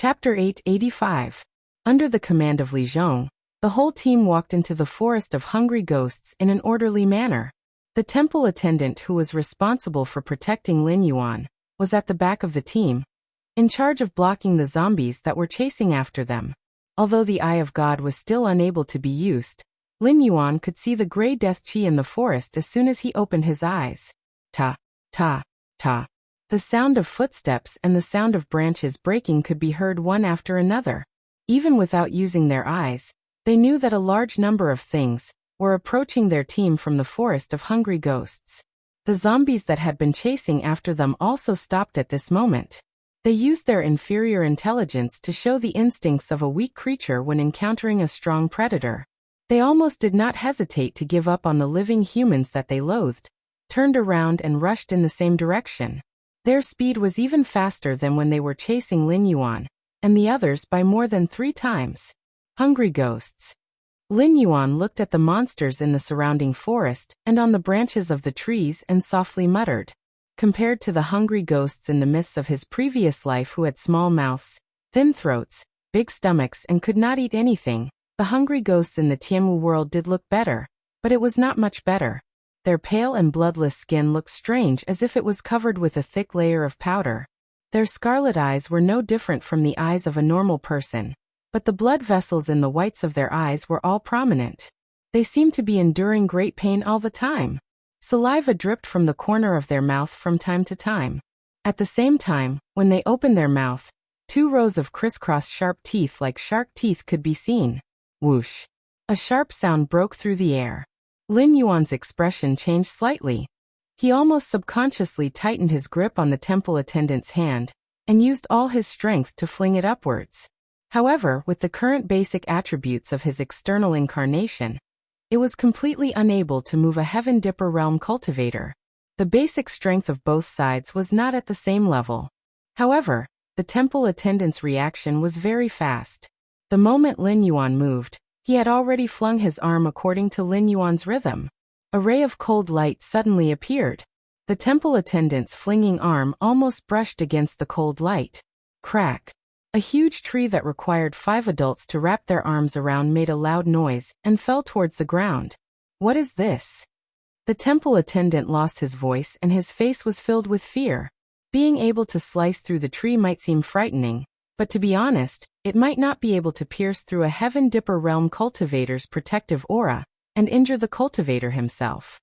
Chapter 885. Under the command of Li Zhong, the whole team walked into the forest of hungry ghosts in an orderly manner. The temple attendant who was responsible for protecting Lin Yuan was at the back of the team, in charge of blocking the zombies that were chasing after them. Although the Eye of God was still unable to be used, Lin Yuan could see the gray death chi in the forest as soon as he opened his eyes. Ta, ta, ta. The sound of footsteps and the sound of branches breaking could be heard one after another. Even without using their eyes, they knew that a large number of things were approaching their team from the forest of hungry ghosts. The zombies that had been chasing after them also stopped at this moment. They used their inferior intelligence to show the instincts of a weak creature when encountering a strong predator. They almost did not hesitate to give up on the living humans that they loathed, turned around and rushed in the same direction. Their speed was even faster than when they were chasing Lin Yuan, and the others by more than 3 times. Hungry ghosts. Lin Yuan looked at the monsters in the surrounding forest and on the branches of the trees and softly muttered. Compared to the hungry ghosts in the myths of his previous life who had small mouths, thin throats, big stomachs and could not eat anything, the hungry ghosts in the Tianwu world did look better, but it was not much better. Their pale and bloodless skin looked strange as if it was covered with a thick layer of powder. Their scarlet eyes were no different from the eyes of a normal person, but the blood vessels in the whites of their eyes were all prominent. They seemed to be enduring great pain all the time. Saliva dripped from the corner of their mouth from time to time. At the same time, when they opened their mouth, 2 rows of crisscross sharp teeth like shark teeth could be seen. Whoosh! A sharp sound broke through the air. Lin Yuan's expression changed slightly. He almost subconsciously tightened his grip on the temple attendant's hand, and used all his strength to fling it upwards. However, with the current basic attributes of his external incarnation, it was completely unable to move a Heaven Dipper realm cultivator. The basic strength of both sides was not at the same level. However, the temple attendant's reaction was very fast. The moment Lin Yuan moved, he had already flung his arm according to Lin Yuan's rhythm. A ray of cold light suddenly appeared. The temple attendant's flinging arm almost brushed against the cold light. Crack! A huge tree that required 5 adults to wrap their arms around made a loud noise and fell towards the ground. What is this? The temple attendant lost his voice and his face was filled with fear. Being able to slice through the tree might seem frightening, but to be honest, it might not be able to pierce through a Heaven Dipper realm cultivator's protective aura and injure the cultivator himself.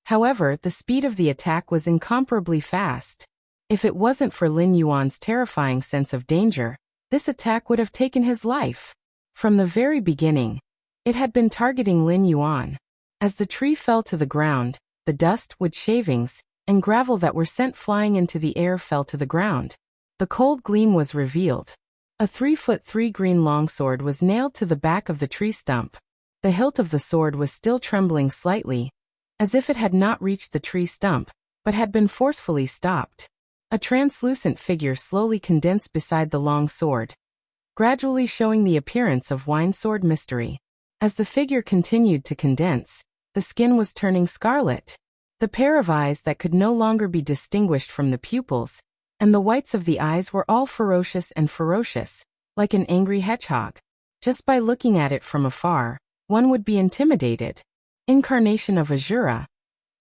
However, the speed of the attack was incomparably fast. If it wasn't for Lin Yuan's terrifying sense of danger, this attack would have taken his life. From the very beginning, it had been targeting Lin Yuan. As the tree fell to the ground, the dust, wood shavings, and gravel that were sent flying into the air fell to the ground. The cold gleam was revealed. A 3-foot-3 green longsword was nailed to the back of the tree stump. The hilt of the sword was still trembling slightly, as if it had not reached the tree stump, but had been forcefully stopped. A translucent figure slowly condensed beside the long sword, gradually showing the appearance of wine sword mystery. As the figure continued to condense, the skin was turning scarlet. The pair of eyes that could no longer be distinguished from the pupils, and the whites of the eyes were all ferocious, like an angry hedgehog. Just by looking at it from afar, one would be intimidated. Incarnation of Azura,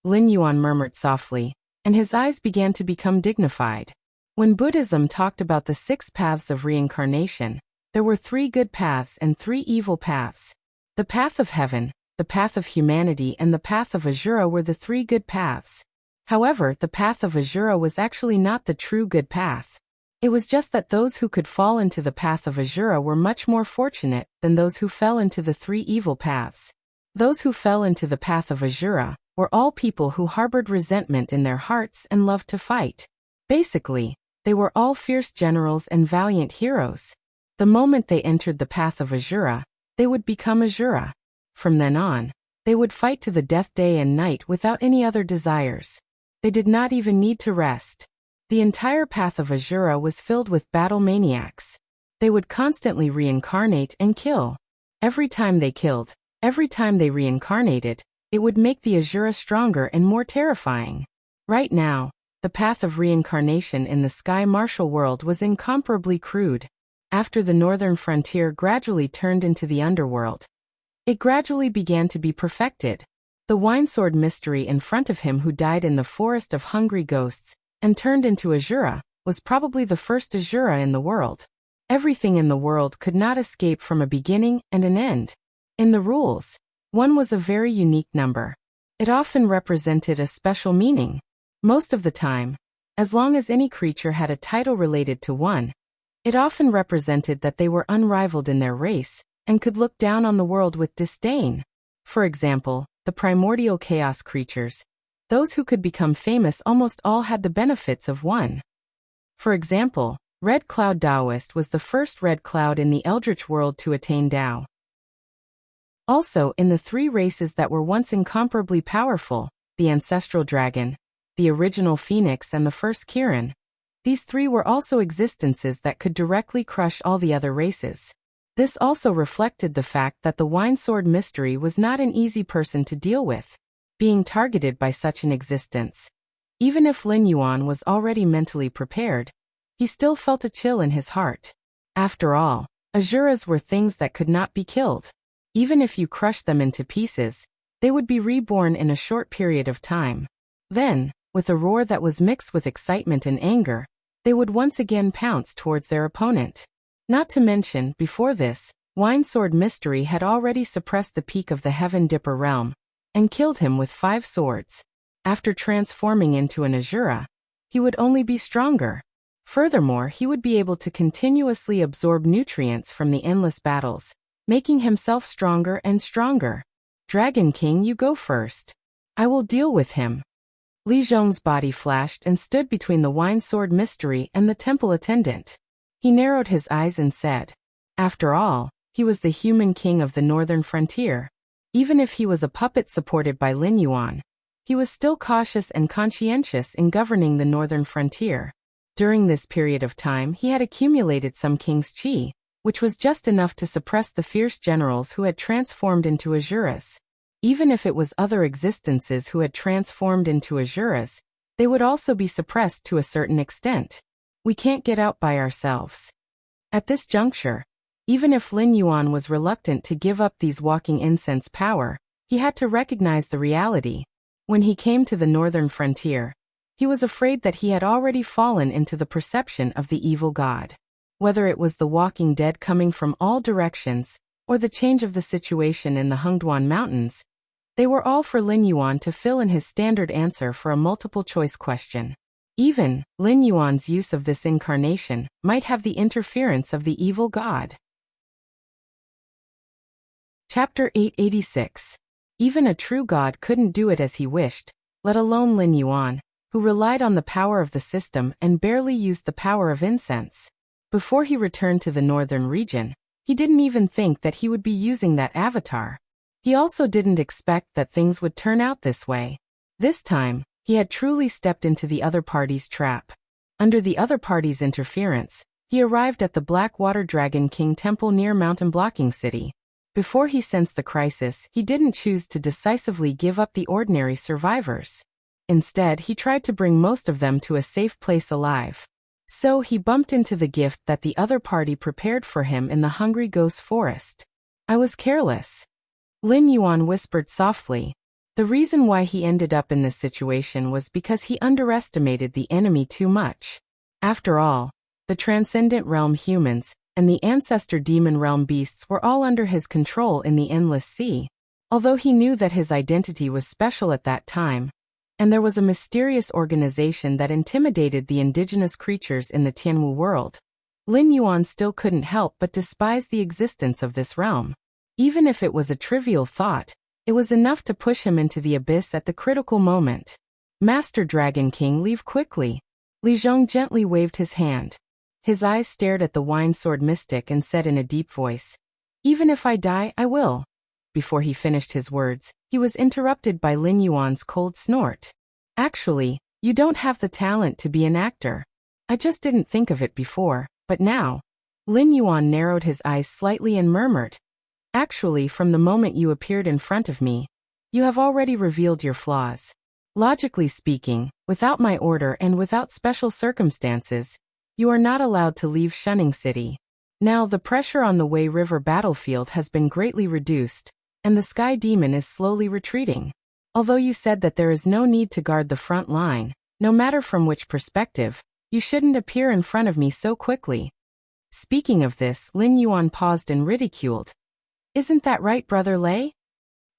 Lin Yuan murmured softly, and his eyes began to become dignified. When Buddhism talked about the 6 paths of reincarnation, there were 3 good paths and 3 evil paths. The path of heaven, the path of humanity and the path of Azura were the 3 good paths. However, the path of Azura was actually not the true good path. It was just that those who could fall into the path of Azura were much more fortunate than those who fell into the 3 evil paths. Those who fell into the path of Azura were all people who harbored resentment in their hearts and loved to fight. Basically, they were all fierce generals and valiant heroes. The moment they entered the path of Azura, they would become Azura. From then on, they would fight to the death day and night without any other desires. They did not even need to rest. The entire path of Azura was filled with battle maniacs. They would constantly reincarnate and kill. Every time they killed, every time they reincarnated, it would make the Azura stronger and more terrifying. Right now, the the path of reincarnation in the sky martial world was incomparably crude. After the northern frontier gradually turned into the underworld, it gradually began to be perfected. The winesword mystery in front of him who died in the forest of hungry ghosts and turned into Azura was probably the first Azura in the world. Everything in the world could not escape from a beginning and an end. In the rules, 1 was a very unique number. It often represented a special meaning. Most of the time, as long as any creature had a title related to 1, it often represented that they were unrivaled in their race and could look down on the world with disdain. For example, the primordial chaos creatures, those who could become famous almost all had the benefits of 1. For example, Red Cloud Taoist was the first red cloud in the Eldritch world to attain Tao. Also, in the 3 races that were once incomparably powerful, the ancestral dragon, the original phoenix and the first Kirin, these 3 were also existences that could directly crush all the other races. This also reflected the fact that the winesword mystery was not an easy person to deal with, being targeted by such an existence. Even if Lin Yuan was already mentally prepared, he still felt a chill in his heart. After all, Azuras were things that could not be killed. Even if you crushed them into pieces, they would be reborn in a short period of time. Then, with a roar that was mixed with excitement and anger, they would once again pounce towards their opponent. Not to mention, before this, Winesword Mystery had already suppressed the peak of the Heaven Dipper realm and killed him with 5 swords. After transforming into an Azura, he would only be stronger. Furthermore, he would be able to continuously absorb nutrients from the endless battles, making himself stronger and stronger. Dragon King, you go first. I will deal with him. Li Zhong's body flashed and stood between the Winesword Mystery and the temple attendant. He narrowed his eyes and said, after all, he was the human king of the northern frontier. Even if he was a puppet supported by Lin Yuan, he was still cautious and conscientious in governing the northern frontier. During this period of time, he had accumulated some king's qi, which was just enough to suppress the fierce generals who had transformed into Azuras. Even if it was other existences who had transformed into Azuras, they would also be suppressed to a certain extent. We can't get out by ourselves. At this juncture, even if Lin Yuan was reluctant to give up these walking incense power, he had to recognize the reality. When he came to the northern frontier, he was afraid that he had already fallen into the perception of the evil god. Whether it was the walking dead coming from all directions, or the change of the situation in the Hengduan Mountains, they were all for Lin Yuan to fill in his standard answer for a multiple-choice question. Even Lin Yuan's use of this incarnation might have the interference of the evil god. Chapter 886. Even a true god couldn't do it as he wished, let alone Lin Yuan, who relied on the power of the system and barely used the power of incense. Before he returned to the northern region, he didn't even think that he would be using that avatar. He also didn't expect that things would turn out this way. This time, he had truly stepped into the other party's trap. Under the other party's interference, he arrived at the Blackwater Dragon King Temple near Mountain Blocking City. Before he sensed the crisis, he didn't choose to decisively give up the ordinary survivors. Instead, he tried to bring most of them to a safe place alive. So he bumped into the gift that the other party prepared for him in the Hungry Ghost Forest. I was careless. Lin Yuan whispered softly. The reason why he ended up in this situation was because he underestimated the enemy too much. After all, the Transcendent Realm humans and the Ancestor Demon Realm beasts were all under his control in the Endless Sea. Although he knew that his identity was special at that time, and there was a mysterious organization that intimidated the indigenous creatures in the Tianwu world, Lin Yuan still couldn't help but despise the existence of this realm. Even if it was a trivial thought, it was enough to push him into the abyss at the critical moment. Master Dragon King, leave quickly. Li Zhong gently waved his hand. His eyes stared at the Winesword Mystic and said in a deep voice, even if I die, I will. Before he finished his words, he was interrupted by Lin Yuan's cold snort. Actually, you don't have the talent to be an actor. I just didn't think of it before, but now. Lin Yuan narrowed his eyes slightly and murmured, actually, from the moment you appeared in front of me, you have already revealed your flaws. Logically speaking, Without my order and without special circumstances, you are not allowed to leave Shunning City. Now the pressure on the Wei River battlefield has been greatly reduced, and the Sky Demon is slowly retreating. Although you said that there is no need to guard the front line, no matter from which perspective, you shouldn't appear in front of me so quickly. Speaking of this, Lin Yuan paused and ridiculed. Isn't that right, Brother Lei?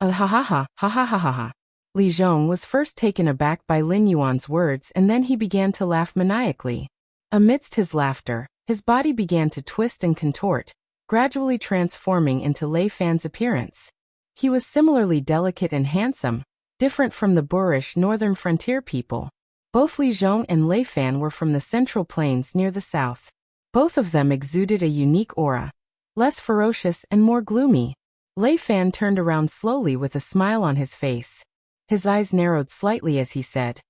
Ha ha ha, ha ha ha ha ha. Li Zhong was first taken aback by Lin Yuan's words and then he began to laugh maniacally. Amidst his laughter, his body began to twist and contort, gradually transforming into Lei Fan's appearance. He was similarly delicate and handsome, different from the boorish northern frontier people. Both Li Zhong and Lei Fan were from the central plains near the south. Both of them exuded a unique aura, less ferocious and more gloomy. Lei Fan turned around slowly with a smile on his face. His eyes narrowed slightly as he said,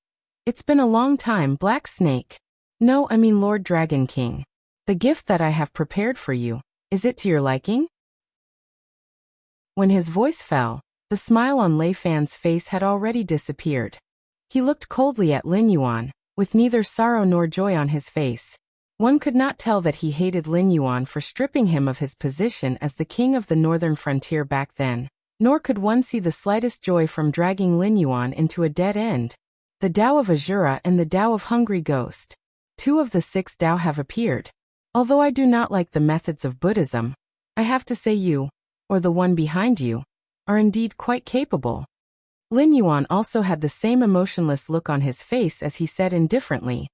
"It's been a long time, Black Snake. No, I mean Lord Dragon King. The gift that I have prepared for you, is it to your liking?" When his voice fell, the smile on Lei Fan's face had already disappeared. He looked coldly at Lin Yuan, with neither sorrow nor joy on his face. One could not tell that he hated Lin Yuan for stripping him of his position as the king of the northern frontier back then, nor could one see the slightest joy from dragging Lin Yuan into a dead end. The Tao of Azura and the Tao of Hungry Ghost. 2 of the 6 Tao have appeared. Although I do not like the methods of Buddhism, I have to say you, or the one behind you, are indeed quite capable. Lin Yuan also had the same emotionless look on his face as he said indifferently,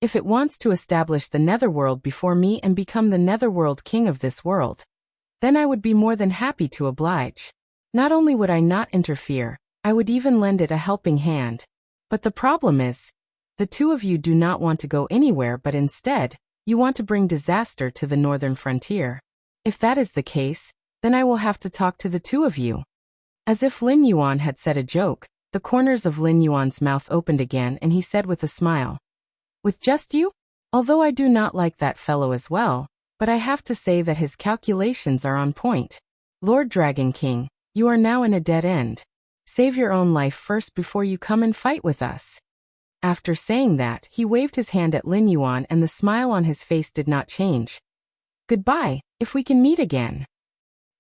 "If it wants to establish the netherworld before me and become the netherworld king of this world, then I would be more than happy to oblige. Not only would I not interfere, I would even lend it a helping hand. But the problem is, the 2 of you do not want to go anywhere but instead, you want to bring disaster to the northern frontier. If that is the case, then I will have to talk to the 2 of you." As if Lin Yuan had said a joke, the corners of Lin Yuan's mouth opened again and he said with a smile, "With just you? Although I do not like that fellow as well, but I have to say that his calculations are on point. Lord Dragon King, you are now in a dead end. Save your own life first before you come and fight with us." After saying that, he waved his hand at Lin Yuan and the smile on his face did not change. "Goodbye, if we can meet again."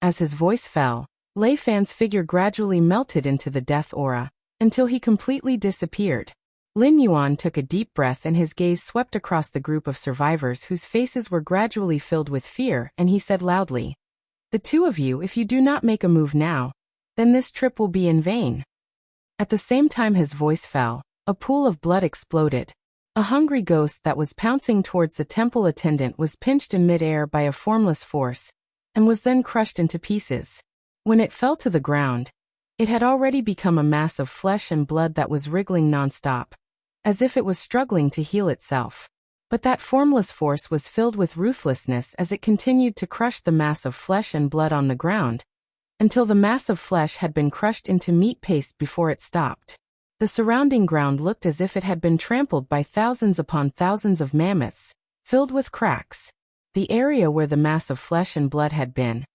As his voice fell, Lei Fan's figure gradually melted into the death aura, until he completely disappeared. Lin Yuan took a deep breath and his gaze swept across the group of survivors whose faces were gradually filled with fear and he said loudly, "The 2 of you, if you do not make a move now, then this trip will be in vain." At the same time his voice fell, a pool of blood exploded. A hungry ghost that was pouncing towards the temple attendant was pinched in midair by a formless force, and was then crushed into pieces. When it fell to the ground, it had already become a mass of flesh and blood that was wriggling non-stop, as if it was struggling to heal itself. But that formless force was filled with ruthlessness as it continued to crush the mass of flesh and blood on the ground, until the mass of flesh had been crushed into meat paste before it stopped. The surrounding ground looked as if it had been trampled by thousands upon thousands of mammoths, filled with cracks. The area where the mass of flesh and blood had been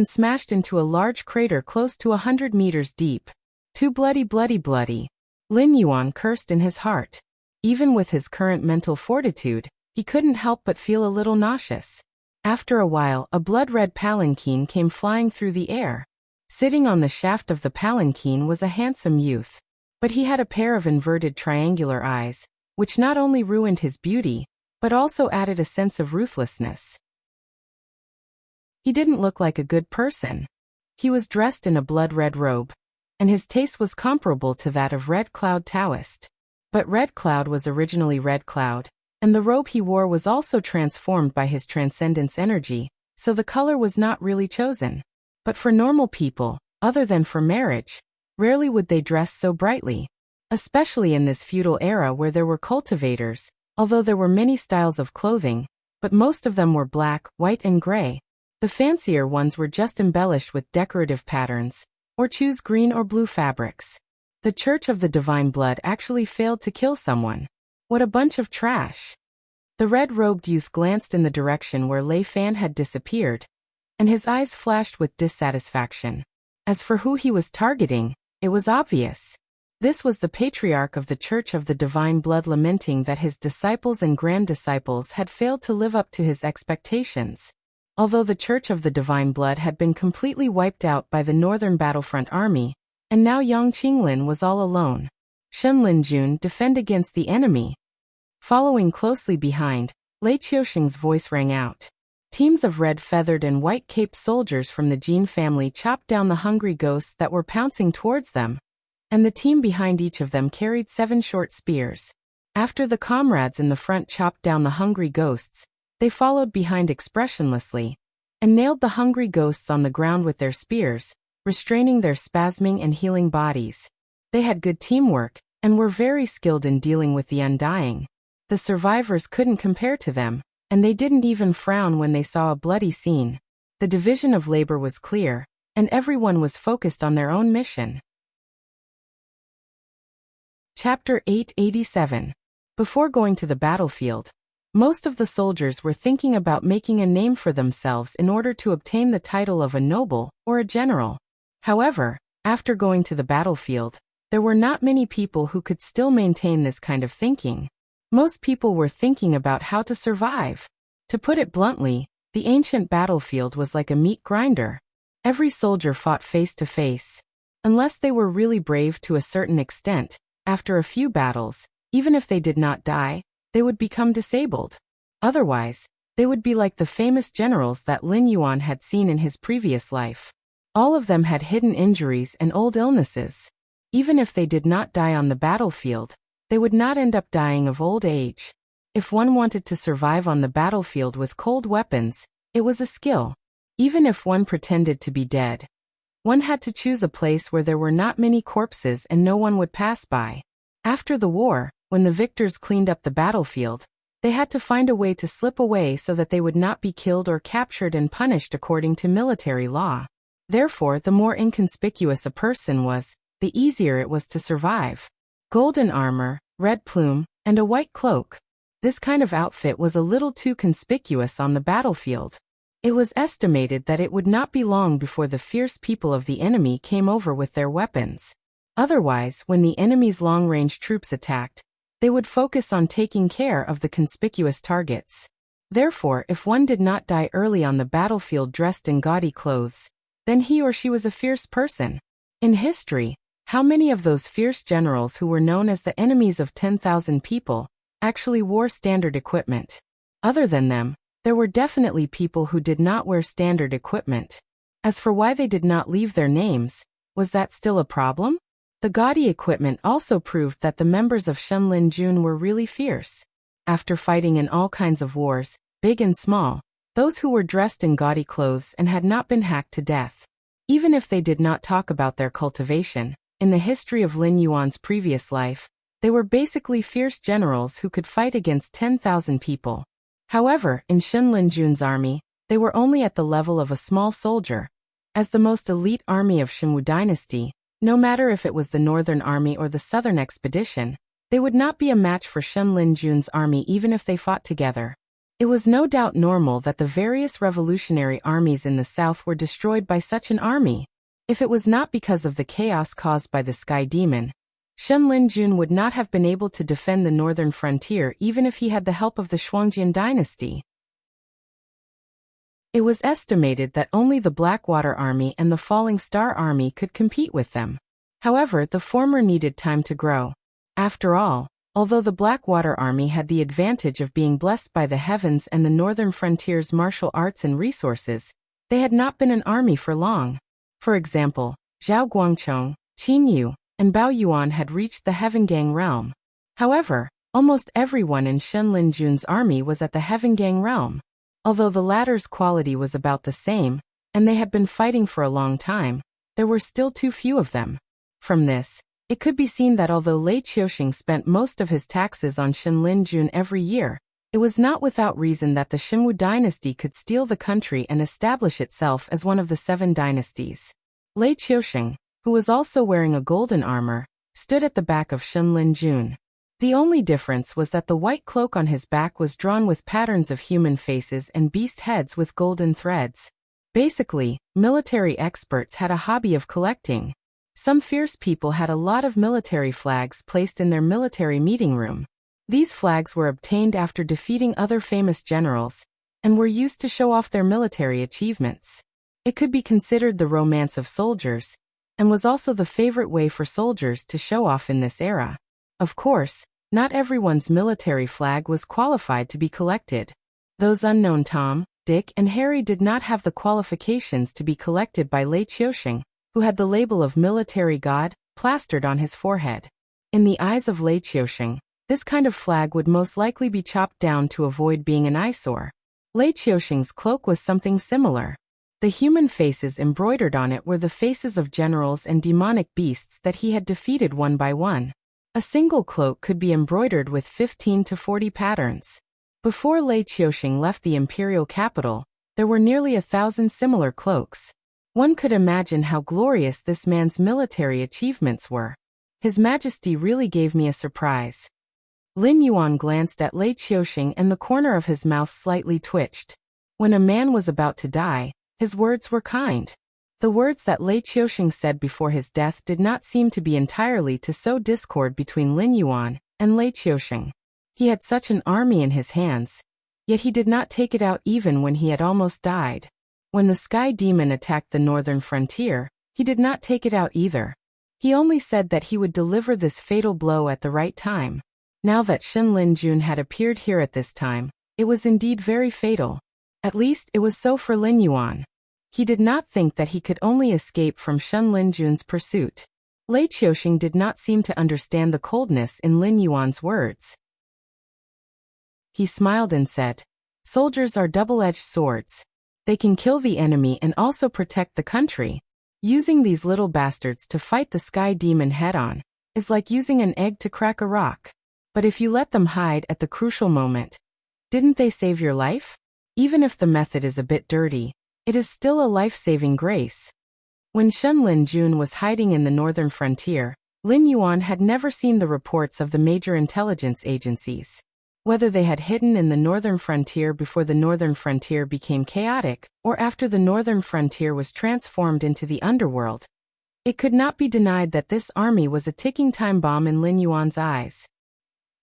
smashed into a large crater close to 100 meters deep. Too bloody, bloody, bloody. Lin Yuan cursed in his heart. Even with his current mental fortitude, he couldn't help but feel a little nauseous. After a while, a blood-red palanquin came flying through the air. Sitting on the shaft of the palanquin was a handsome youth. But he had a pair of inverted triangular eyes, which not only ruined his beauty, but also added a sense of ruthlessness. He didn't look like a good person. He was dressed in a blood-red robe, and his taste was comparable to that of Red Cloud Taoist. But Red Cloud was originally Red Cloud, and the robe he wore was also transformed by his transcendence energy, so the color was not really chosen. But for normal people, other than for marriage, rarely would they dress so brightly. Especially in this feudal era where there were cultivators, although there were many styles of clothing, but most of them were black, white and gray. The fancier ones were just embellished with decorative patterns, or choose green or blue fabrics. The Church of the Divine Blood actually failed to kill someone. What a bunch of trash. The red-robed youth glanced in the direction where Lei Fan had disappeared, and his eyes flashed with dissatisfaction. As for who he was targeting, it was obvious. This was the patriarch of the Church of the Divine Blood, lamenting that his disciples and grand-disciples had failed to live up to his expectations. Although the Church of the Divine Blood had been completely wiped out by the Northern Battlefront Army, and now Yang Qinglin was all alone. Shen Linjun defend against the enemy. Following closely behind, Lei Qiusheng's voice rang out. Teams of red-feathered and white-caped soldiers from the Jin family chopped down the hungry ghosts that were pouncing towards them, and the team behind each of them carried 7 short spears. After the comrades in the front chopped down the hungry ghosts, they followed behind expressionlessly, and nailed the hungry ghosts on the ground with their spears, restraining their spasming and healing bodies. They had good teamwork, and were very skilled in dealing with the undying. The survivors couldn't compare to them, and they didn't even frown when they saw a bloody scene. The division of labor was clear, and everyone was focused on their own mission. Chapter 887. Before going to the battlefield, most of the soldiers were thinking about making a name for themselves in order to obtain the title of a noble or a general. However, after going to the battlefield, there were not many people who could still maintain this kind of thinking. Most people were thinking about how to survive. To put it bluntly, the ancient battlefield was like a meat grinder. Every soldier fought face to face. Unless they were really brave to a certain extent, after a few battles, even if they did not die, they would become disabled. Otherwise, they would be like the famous generals that Lin Yuan had seen in his previous life. All of them had hidden injuries and old illnesses. Even if they did not die on the battlefield, they would not end up dying of old age. If one wanted to survive on the battlefield with cold weapons, it was a skill. Even if one pretended to be dead, one had to choose a place where there were not many corpses and no one would pass by. After the war, when the victors cleaned up the battlefield, they had to find a way to slip away so that they would not be killed or captured and punished according to military law. Therefore, the more inconspicuous a person was, the easier it was to survive. Golden armor, red plume, and a white cloak. This kind of outfit was a little too conspicuous on the battlefield. It was estimated that it would not be long before the fierce people of the enemy came over with their weapons. Otherwise, when the enemy's long-range troops attacked, they would focus on taking care of the conspicuous targets. Therefore, if one did not die early on the battlefield dressed in gaudy clothes, then he or she was a fierce person. In history, how many of those fierce generals who were known as the enemies of 10,000 people actually wore standard equipment? Other than them, there were definitely people who did not wear standard equipment. As for why they did not leave their names, was that still a problem? The gaudy equipment also proved that the members of Shen Linjun were really fierce. After fighting in all kinds of wars, big and small, those who were dressed in gaudy clothes and had not been hacked to death, even if they did not talk about their cultivation, in the history of Lin Yuan's previous life, they were basically fierce generals who could fight against 10,000 people. However, in Shen Linjun's army, they were only at the level of a small soldier. As the most elite army of Shenwu dynasty, no matter if it was the Northern Army or the Southern Expedition, they would not be a match for Shen Linjun's army even if they fought together. It was no doubt normal that the various revolutionary armies in the south were destroyed by such an army. If it was not because of the chaos caused by the Sky Demon, Shen Linjun would not have been able to defend the northern frontier even if he had the help of the Shuangjian dynasty. It was estimated that only the Blackwater Army and the Falling Star Army could compete with them. However, the former needed time to grow. After all, although the Blackwater Army had the advantage of being blessed by the heavens and the northern frontier's martial arts and resources, they had not been an army for long. For example, Zhao Guangchong, Qin Yu, and Bao Yuan had reached the Heaven Gang realm. However, almost everyone in Shen Linjun's army was at the Heaven Gang realm. Although the latter's quality was about the same, and they had been fighting for a long time, there were still too few of them. From this, it could be seen that although Lei Qiusheng spent most of his taxes on Shen Linjun every year, it was not without reason that the Shenwu dynasty could steal the country and establish itself as one of the 7 dynasties. Lei Qiusheng, who was also wearing a golden armor, stood at the back of Shen Linjun. The only difference was that the white cloak on his back was drawn with patterns of human faces and beast heads with golden threads. Basically, military experts had a hobby of collecting. Some fierce people had a lot of military flags placed in their military meeting room. These flags were obtained after defeating other famous generals, and were used to show off their military achievements. It could be considered the romance of soldiers, and was also the favorite way for soldiers to show off in this era. Of course, not everyone's military flag was qualified to be collected. Those unknown Tom, Dick, and Harry did not have the qualifications to be collected by Lei Qiusheng, who had the label of military god plastered on his forehead. In the eyes of Lei Qiusheng, this kind of flag would most likely be chopped down to avoid being an eyesore. Lei Qiusheng's cloak was something similar. The human faces embroidered on it were the faces of generals and demonic beasts that he had defeated one by one. A single cloak could be embroidered with 15 to 40 patterns. Before Lei Qiusheng left the imperial capital, there were nearly 1,000 similar cloaks. One could imagine how glorious this man's military achievements were. His Majesty really gave me a surprise. Lin Yuan glanced at Lei Qiusheng and the corner of his mouth slightly twitched. When a man was about to die, his words were kind. The words that Lei Qiusheng said before his death did not seem to be entirely to sow discord between Lin Yuan and Lei Qiusheng. He had such an army in his hands, yet he did not take it out even when he had almost died. When the Sky Demon attacked the northern frontier, he did not take it out either. He only said that he would deliver this fatal blow at the right time. Now that Shen Linjun had appeared here at this time, it was indeed very fatal. At least it was so for Lin Yuan. He did not think that he could only escape from Shen Linjun's pursuit. Lei Qiusheng did not seem to understand the coldness in Lin Yuan's words. He smiled and said, "Soldiers are double-edged swords. They can kill the enemy and also protect the country. Using these little bastards to fight the Sky Demon head-on is like using an egg to crack a rock. But if you let them hide at the crucial moment, didn't they save your life? Even if the method is a bit dirty, it is still a life-saving grace." When Shen Linjun was hiding in the northern frontier, Lin Yuan had never seen the reports of the major intelligence agencies. Whether they had hidden in the northern frontier before the northern frontier became chaotic, or after the northern frontier was transformed into the underworld, it could not be denied that this army was a ticking time bomb in Lin Yuan's eyes.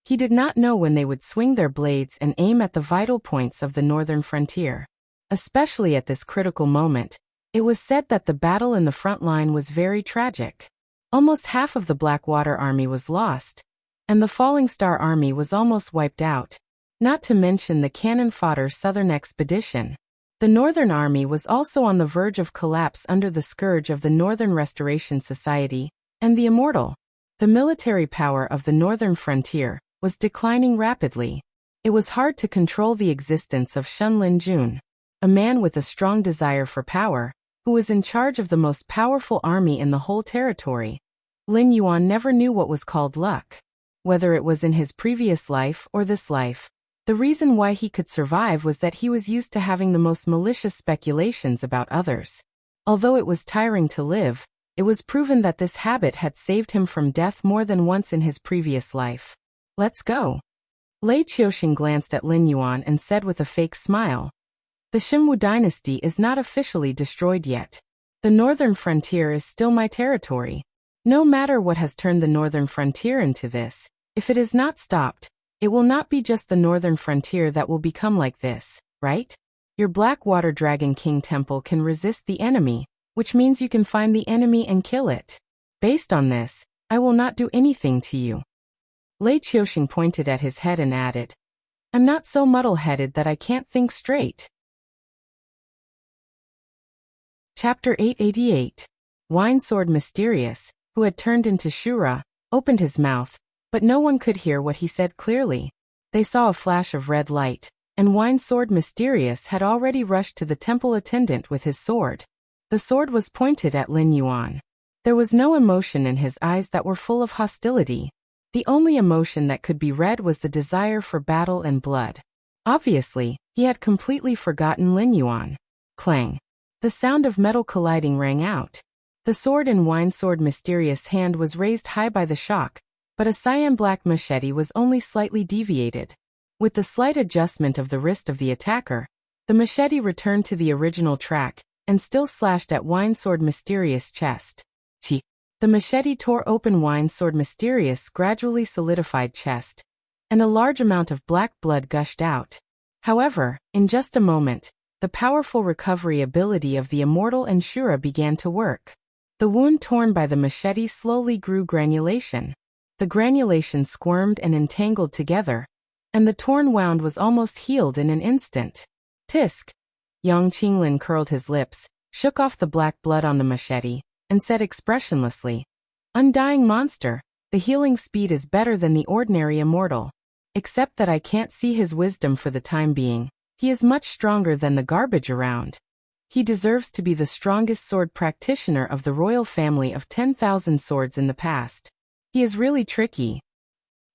He did not know when they would swing their blades and aim at the vital points of the northern frontier. Especially at this critical moment, it was said that the battle in the front line was very tragic. Almost half of the Blackwater army was lost, and the Falling Star army was almost wiped out, not to mention the cannon fodder southern expedition. The Northern Army was also on the verge of collapse under the scourge of the Northern Restoration Society and the Immortal. The military power of the northern frontier was declining rapidly. It was hard to control the existence of Shen Linjun, a man with a strong desire for power, who was in charge of the most powerful army in the whole territory. Lin Yuan never knew what was called luck. Whether it was in his previous life or this life, the reason why he could survive was that he was used to having the most malicious speculations about others. Although it was tiring to live, it was proven that this habit had saved him from death more than once in his previous life. "Let's go." Lei Qiusheng glanced at Lin Yuan and said with a fake smile, "The Xinwu dynasty is not officially destroyed yet. The northern frontier is still my territory. No matter what has turned the northern frontier into this, if it is not stopped, it will not be just the northern frontier that will become like this, right? Your Blackwater Dragon King Temple can resist the enemy, which means you can find the enemy and kill it. Based on this, I will not do anything to you." Lei Qiusheng pointed at his head and added, "I'm not so muddle-headed that I can't think straight." Chapter 888. Wine Sword Mysterious, who had turned into Shura, opened his mouth, but no one could hear what he said clearly. They saw a flash of red light, and Wine Sword Mysterious had already rushed to the temple attendant with his sword. The sword was pointed at Lin Yuan. There was no emotion in his eyes that were full of hostility. The only emotion that could be read was the desire for battle and blood. Obviously, he had completely forgotten Lin Yuan. Clang. The sound of metal colliding rang out. The sword in Wine Sword Mysterious' hand was raised high by the shock, but a cyan black machete was only slightly deviated. With the slight adjustment of the wrist of the attacker, the machete returned to the original track, and still slashed at Wine Sword Mysterious' chest. Chi. The machete tore open Wine Sword Mysterious' gradually solidified chest, and a large amount of black blood gushed out. However, in just a moment, the powerful recovery ability of the immortal Enshura began to work. The wound torn by the machete slowly grew granulation. The granulation squirmed and entangled together, and the torn wound was almost healed in an instant. Tisk! Yang Qinglin curled his lips, shook off the black blood on the machete, and said expressionlessly, "Undying monster, the healing speed is better than the ordinary immortal. Except that I can't see his wisdom for the time being. He is much stronger than the garbage around. He deserves to be the strongest sword practitioner of the royal family of 10,000 swords in the past. He is really tricky.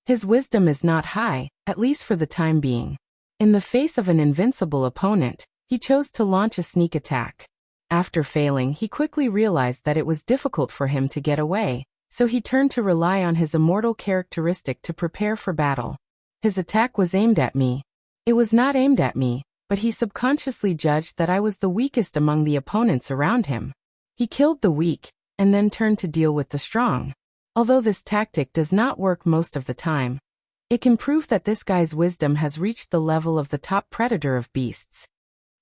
His wisdom is not high, at least for the time being." In the face of an invincible opponent, he chose to launch a sneak attack. After failing, he quickly realized that it was difficult for him to get away, so he turned to rely on his immortal characteristic to prepare for battle. His attack was aimed at me. It was not aimed at me, but he subconsciously judged that I was the weakest among the opponents around him. He killed the weak, and then turned to deal with the strong. Although this tactic does not work most of the time, it can prove that this guy's wisdom has reached the level of the top predator of beasts.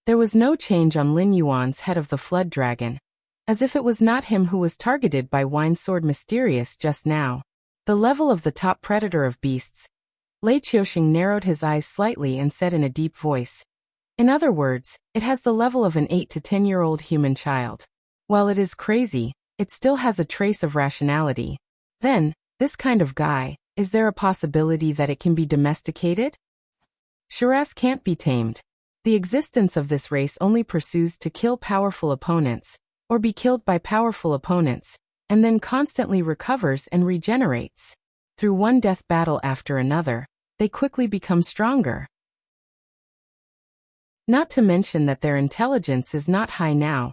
There was no change on Lin Yuan's head of the Flood Dragon, as if it was not him who was targeted by Wine Sword Mysterious just now. The level of the top predator of beasts. Lei Qiuxing narrowed his eyes slightly and said in a deep voice, "In other words, it has the level of an 8 to 10-year-old human child. While it is crazy, it still has a trace of rationality. Then, this kind of guy, is there a possibility that it can be domesticated? Shiraz can't be tamed. The existence of this race only pursues to kill powerful opponents, or be killed by powerful opponents, and then constantly recovers and regenerates. Through one death battle after another, they quickly become stronger. Not to mention that their intelligence is not high now.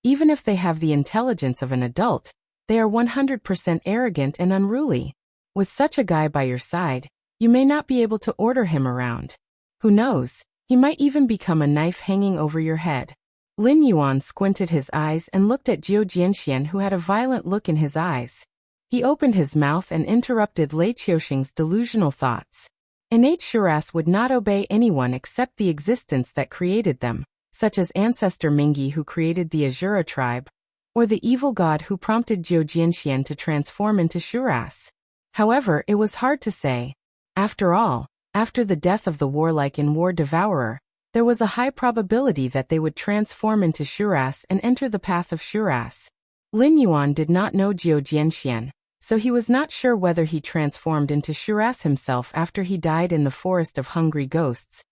Even if they have the intelligence of an adult, they are 100% arrogant and unruly. With such a guy by your side, you may not be able to order him around. Who knows, he might even become a knife hanging over your head." Lin Yuan squinted his eyes and looked at Zhou Jianxian, who had a violent look in his eyes. He opened his mouth and interrupted Lei Qiuxing's delusional thoughts. Innate Shiraz would not obey anyone except the existence that created them, such as Ancestor Mingi who created the Azura tribe, or the evil god who prompted Zhou Jianxian to transform into Shiraz. However, it was hard to say. After all, after the death of the warlike and war devourer, there was a high probability that they would transform into Shiraz and enter the path of Shiraz. Lin Yuan did not know Zhou Jianxian, so he was not sure whether he transformed into Shiraz himself after he died in the forest of hungry ghosts,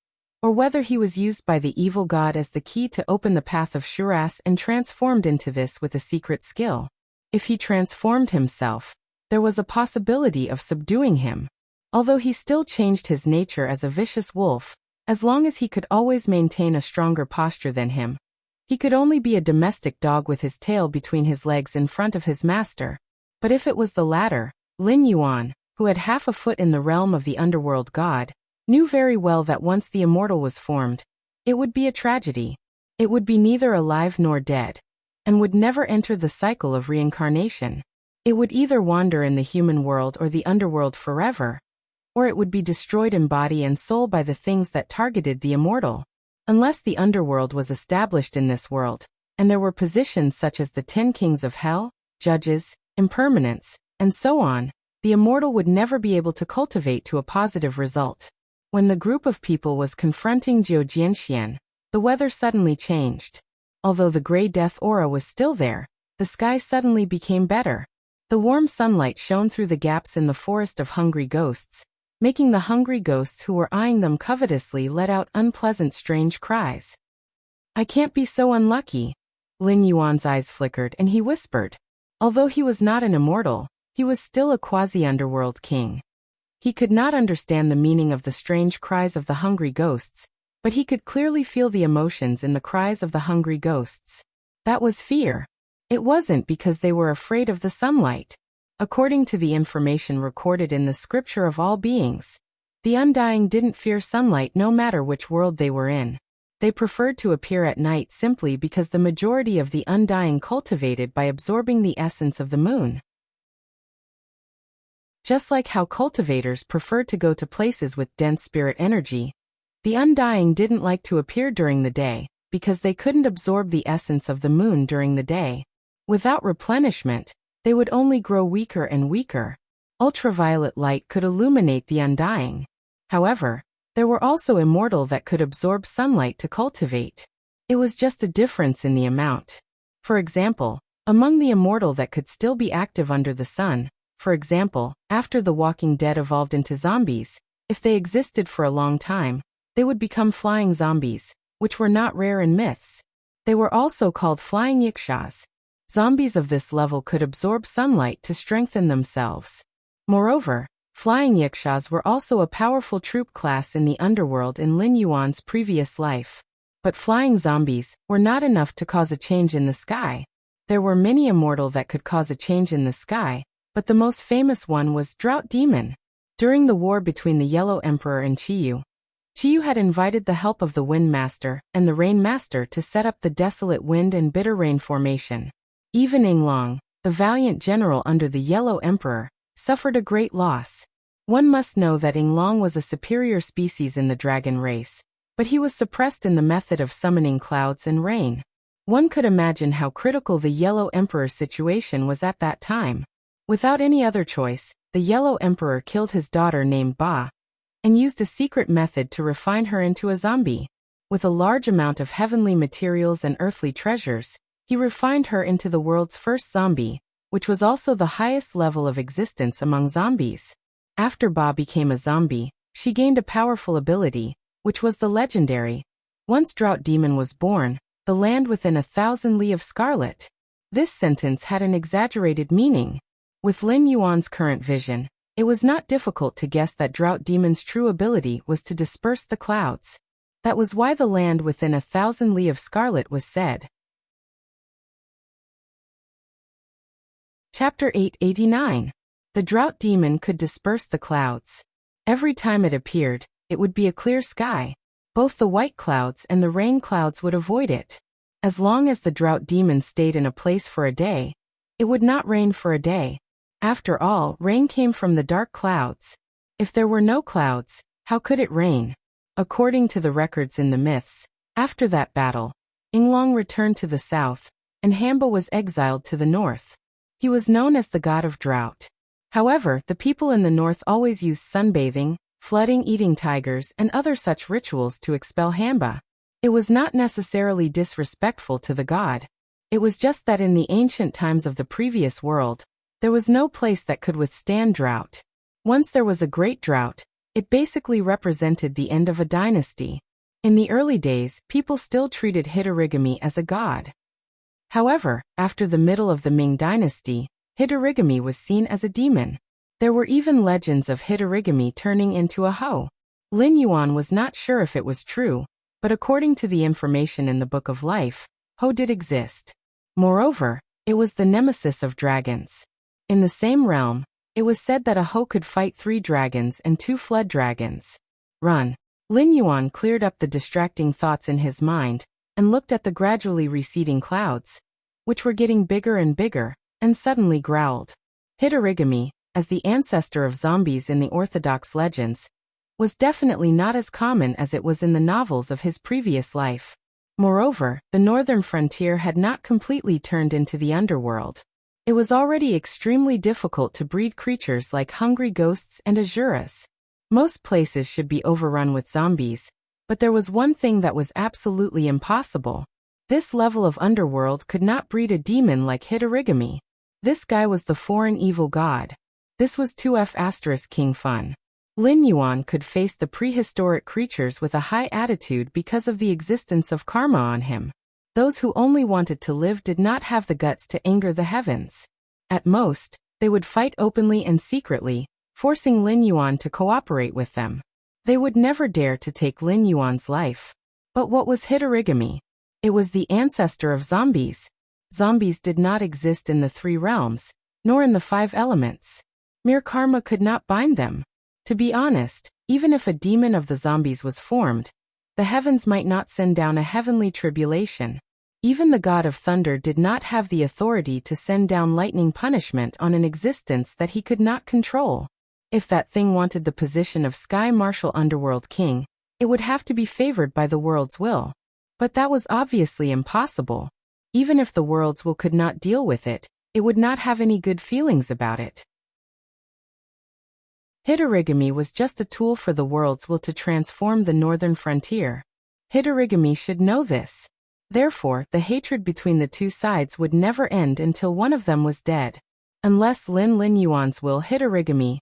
or whether he was used by the evil god as the key to open the path of Shiraz and transformed into this with a secret skill. If he transformed himself, there was a possibility of subduing him. Although he still changed his nature as a vicious wolf, as long as he could always maintain a stronger posture than him, he could only be a domestic dog with his tail between his legs in front of his master. But if it was the latter, Lin Yuan, who had half a foot in the realm of the underworld god, knew very well that once the immortal was formed, it would be a tragedy. It would be neither alive nor dead, and would never enter the cycle of reincarnation. It would either wander in the human world or the underworld forever, or it would be destroyed in body and soul by the things that targeted the immortal. Unless the underworld was established in this world, and there were positions such as the 10 kings of hell, judges, impermanence, and so on, the immortal would never be able to cultivate to a positive result. When the group of people was confronting Zhou Jianxian, the weather suddenly changed. Although the gray death aura was still there, the sky suddenly became better. The warm sunlight shone through the gaps in the forest of hungry ghosts, making the hungry ghosts who were eyeing them covetously let out unpleasant strange cries. "I can't be so unlucky." Lin Yuan's eyes flickered and he whispered. Although he was not an immortal, he was still a quasi-underworld king. He could not understand the meaning of the strange cries of the hungry ghosts, but he could clearly feel the emotions in the cries of the hungry ghosts. That was fear. It wasn't because they were afraid of the sunlight. According to the information recorded in the scripture of all beings, the Undying didn't fear sunlight no matter which world they were in. They preferred to appear at night simply because the majority of the Undying cultivated by absorbing the essence of the moon. Just like how cultivators preferred to go to places with dense spirit energy, the undying didn't like to appear during the day, because they couldn't absorb the essence of the moon during the day. Without replenishment, they would only grow weaker and weaker. Ultraviolet light could illuminate the undying. However, there were also immortal that could absorb sunlight to cultivate. It was just a difference in the amount. For example, among the immortal that could still be active under the sun, for example, after the Walking Dead evolved into zombies, if they existed for a long time, they would become flying zombies, which were not rare in myths. They were also called flying yakshas. Zombies of this level could absorb sunlight to strengthen themselves. Moreover, flying yakshas were also a powerful troop class in the underworld in Lin Yuan's previous life. But flying zombies were not enough to cause a change in the sky. There were many immortal that could cause a change in the sky, but the most famous one was Drought Demon. During the war between the Yellow Emperor and Chiyu had invited the help of the Wind Master and the Rain Master to set up the desolate wind and bitter rain formation. Even Yinglong, the valiant general under the Yellow Emperor, suffered a great loss. One must know that Yinglong was a superior species in the dragon race, but he was suppressed in the method of summoning clouds and rain. One could imagine how critical the Yellow Emperor's situation was at that time. Without any other choice, the Yellow Emperor killed his daughter named Ba, and used a secret method to refine her into a zombie. With a large amount of heavenly materials and earthly treasures, he refined her into the world's first zombie, which was also the highest level of existence among zombies. After Ba became a zombie, she gained a powerful ability, which was the legendary. Once Drought Demon was born, the land within 1,000 li of scarlet. This sentence had an exaggerated meaning. With Lin Yuan's current vision, it was not difficult to guess that Drought Demon's true ability was to disperse the clouds. That was why the land within 1,000 li of scarlet was said. Chapter 889. The Drought Demon could disperse the clouds. Every time it appeared, it would be a clear sky. Both the white clouds and the rain clouds would avoid it. As long as the Drought Demon stayed in a place for a day, it would not rain for a day. After all, rain came from the dark clouds. If there were no clouds, how could it rain? According to the records in the myths, after that battle, Yinglong returned to the south, and Hamba was exiled to the north. He was known as the god of drought. However, the people in the north always used sunbathing, flooding, eating tigers, and other such rituals to expel Hamba. It was not necessarily disrespectful to the god. It was just that in the ancient times of the previous world, there was no place that could withstand drought. Once there was a great drought, it basically represented the end of a dynasty. In the early days, people still treated Hitorigami as a god. However, after the middle of the Ming dynasty, Hitorigami was seen as a demon. There were even legends of Hitorigami turning into a hoe. Lin Yuan was not sure if it was true, but according to the information in the Book of Life, hoe did exist. Moreover, it was the nemesis of dragons. In the same realm, it was said that a hoe could fight 3 dragons and 2 flood dragons. Run. Lin Yuan cleared up the distracting thoughts in his mind, and looked at the gradually receding clouds, which were getting bigger and bigger, and suddenly growled. Hitorigami, as the ancestor of zombies in the orthodox legends, was definitely not as common as it was in the novels of his previous life. Moreover, the northern frontier had not completely turned into the underworld. It was already extremely difficult to breed creatures like hungry ghosts and asuras. Most places should be overrun with zombies, but there was one thing that was absolutely impossible. This level of underworld could not breed a demon like Hitorigami. This guy was the foreign evil god. This was 2F** King Fun. Lin Yuan could face the prehistoric creatures with a high attitude because of the existence of karma on him. Those who only wanted to live did not have the guts to anger the heavens. At most, they would fight openly and secretly, forcing Lin Yuan to cooperate with them. They would never dare to take Lin Yuan's life. But what was Hitorigami? It was the ancestor of zombies. Zombies did not exist in the 3 realms, nor in the 5 elements. Mere karma could not bind them. To be honest, even if a demon of the zombies was formed, the heavens might not send down a heavenly tribulation. Even the god of thunder did not have the authority to send down lightning punishment on an existence that he could not control. If that thing wanted the position of Sky Marshal Underworld King, it would have to be favored by the world's will. But that was obviously impossible. Even if the world's will could not deal with it, it would not have any good feelings about it. Hitorigami was just a tool for the world's will to transform the northern frontier. Hitorigami should know this. Therefore, the hatred between the two sides would never end until one of them was dead. Unless Lin Yuan's will Hitorigami.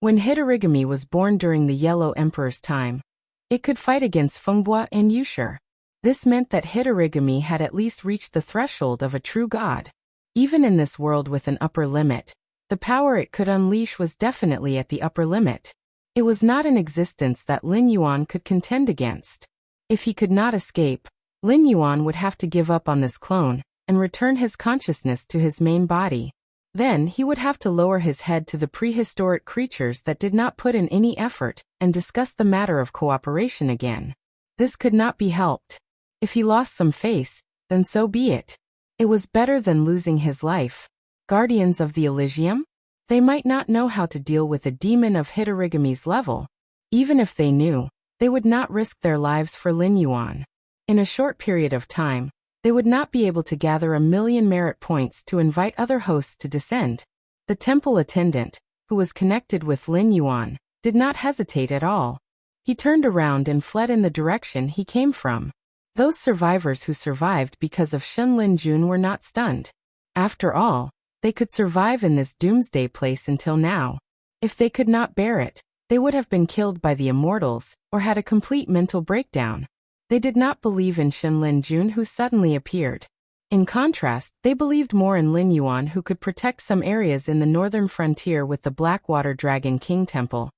When Hitorigami was born during the Yellow Emperor's time, it could fight against Fengbua and Yushi. This meant that Hitorigami had at least reached the threshold of a true god. Even in this world with an upper limit, the power it could unleash was definitely at the upper limit. It was not an existence that Lin Yuan could contend against. If he could not escape, Lin Yuan would have to give up on this clone and return his consciousness to his main body. Then he would have to lower his head to the prehistoric creatures that did not put in any effort and discuss the matter of cooperation again. This could not be helped. If he lost some face, then so be it. It was better than losing his life. Guardians of the Elysium? They might not know how to deal with a demon of Hitorigami's level. Even if they knew, they would not risk their lives for Lin Yuan. In a short period of time, they would not be able to gather 1,000,000 merit points to invite other hosts to descend. The temple attendant, who was connected with Lin Yuan, did not hesitate at all. He turned around and fled in the direction he came from. Those survivors who survived because of Shenlin Jun were not stunned. After all, they could survive in this doomsday place until now. If they could not bear it, they would have been killed by the immortals, or had a complete mental breakdown. They did not believe in Shenlin Jun, who suddenly appeared. In contrast, they believed more in Lin Yuan, who could protect some areas in the northern frontier with the Blackwater Dragon King Temple,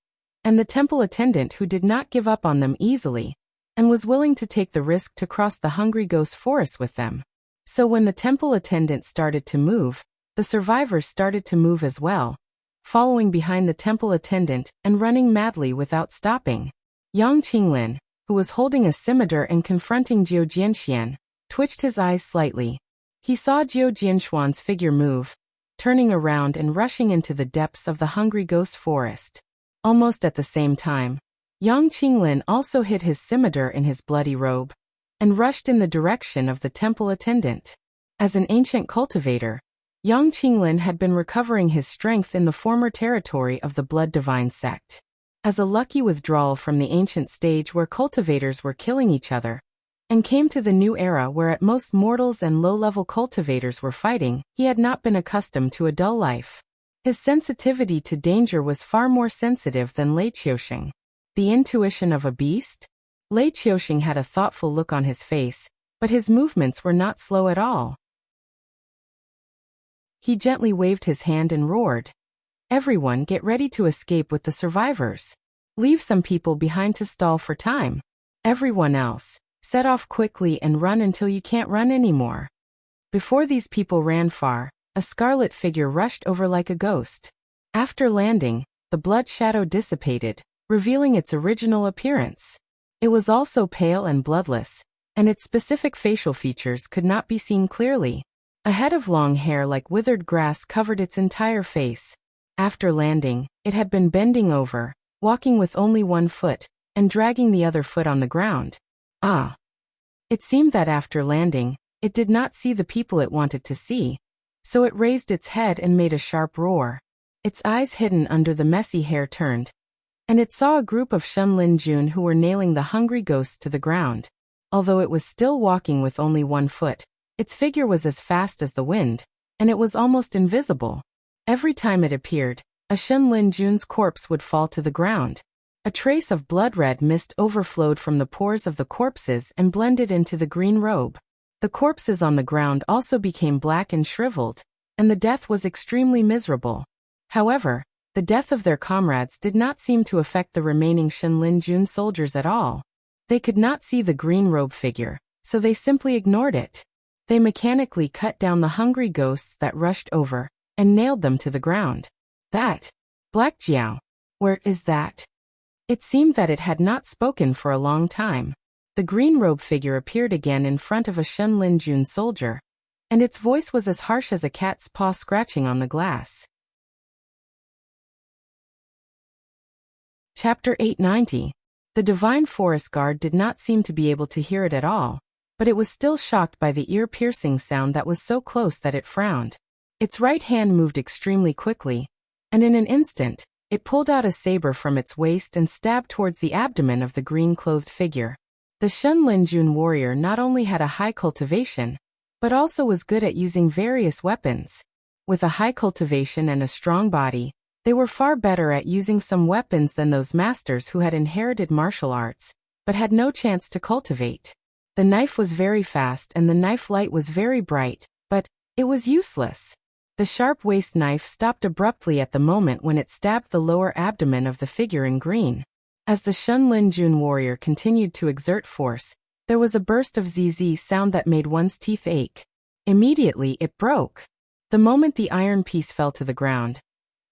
and the temple attendant who did not give up on them easily, and was willing to take the risk to cross the Hungry Ghost Forest with them. So when the temple attendant started to move, the survivors started to move as well, following behind the temple attendant and running madly without stopping. Yang Qinglin, who was holding a scimitar and confronting Jiu Jianxian, twitched his eyes slightly. He saw Jiu Jianxuan's figure move, turning around and rushing into the depths of the Hungry Ghost Forest. Almost at the same time, Yang Qinglin also hid his scimitar in his bloody robe, and rushed in the direction of the temple attendant. As an ancient cultivator, Yang Qinglin had been recovering his strength in the former territory of the Blood Divine sect. As a lucky withdrawal from the ancient stage where cultivators were killing each other, and came to the new era where at most mortals and low-level cultivators were fighting, he had not been accustomed to a dull life. His sensitivity to danger was far more sensitive than Lei Qiusheng. The intuition of a beast? Lei Qiusheng had a thoughtful look on his face, but his movements were not slow at all. He gently waved his hand and roared, "Everyone get ready to escape with the survivors. Leave some people behind to stall for time. Everyone else, set off quickly and run until you can't run anymore." Before these people ran far, a scarlet figure rushed over like a ghost. After landing, the blood shadow dissipated, revealing its original appearance. It was also pale and bloodless, and its specific facial features could not be seen clearly. A head of long hair like withered grass covered its entire face. After landing, it had been bending over, walking with only one foot, and dragging the other foot on the ground. It seemed that after landing, it did not see the people it wanted to see, so it raised its head and made a sharp roar. Its eyes hidden under the messy hair turned, and it saw a group of Shenlin Jun who were nailing the hungry ghosts to the ground. Although it was still walking with only one foot, its figure was as fast as the wind, and it was almost invisible. Every time it appeared, a Shenlin Jun's corpse would fall to the ground. A trace of blood-red mist overflowed from the pores of the corpses and blended into the green robe. The corpses on the ground also became black and shriveled, and the death was extremely miserable. However, the death of their comrades did not seem to affect the remaining Shenlin Jun soldiers at all. They could not see the green robe figure, so they simply ignored it. They mechanically cut down the hungry ghosts that rushed over, and nailed them to the ground. That Black Jiao, where is that? It seemed that it had not spoken for a long time. The green robe figure appeared again in front of a Shenlin Jun soldier, and its voice was as harsh as a cat's paw scratching on the glass. Chapter 890. The divine forest guard did not seem to be able to hear it at all, but it was still shocked by the ear-piercing sound that was so close that it frowned. Its right hand moved extremely quickly, and in an instant, it pulled out a saber from its waist and stabbed towards the abdomen of the green-clothed figure. The Shunlin warrior not only had a high cultivation, but also was good at using various weapons. With a high cultivation and a strong body, they were far better at using some weapons than those masters who had inherited martial arts, but had no chance to cultivate. The knife was very fast and the knife light was very bright, but it was useless. The sharp waist knife stopped abruptly at the moment when it stabbed the lower abdomen of the figure in green. As the Shunlin warrior continued to exert force, there was a burst of zzz sound that made one's teeth ache. Immediately it broke. The moment the iron piece fell to the ground,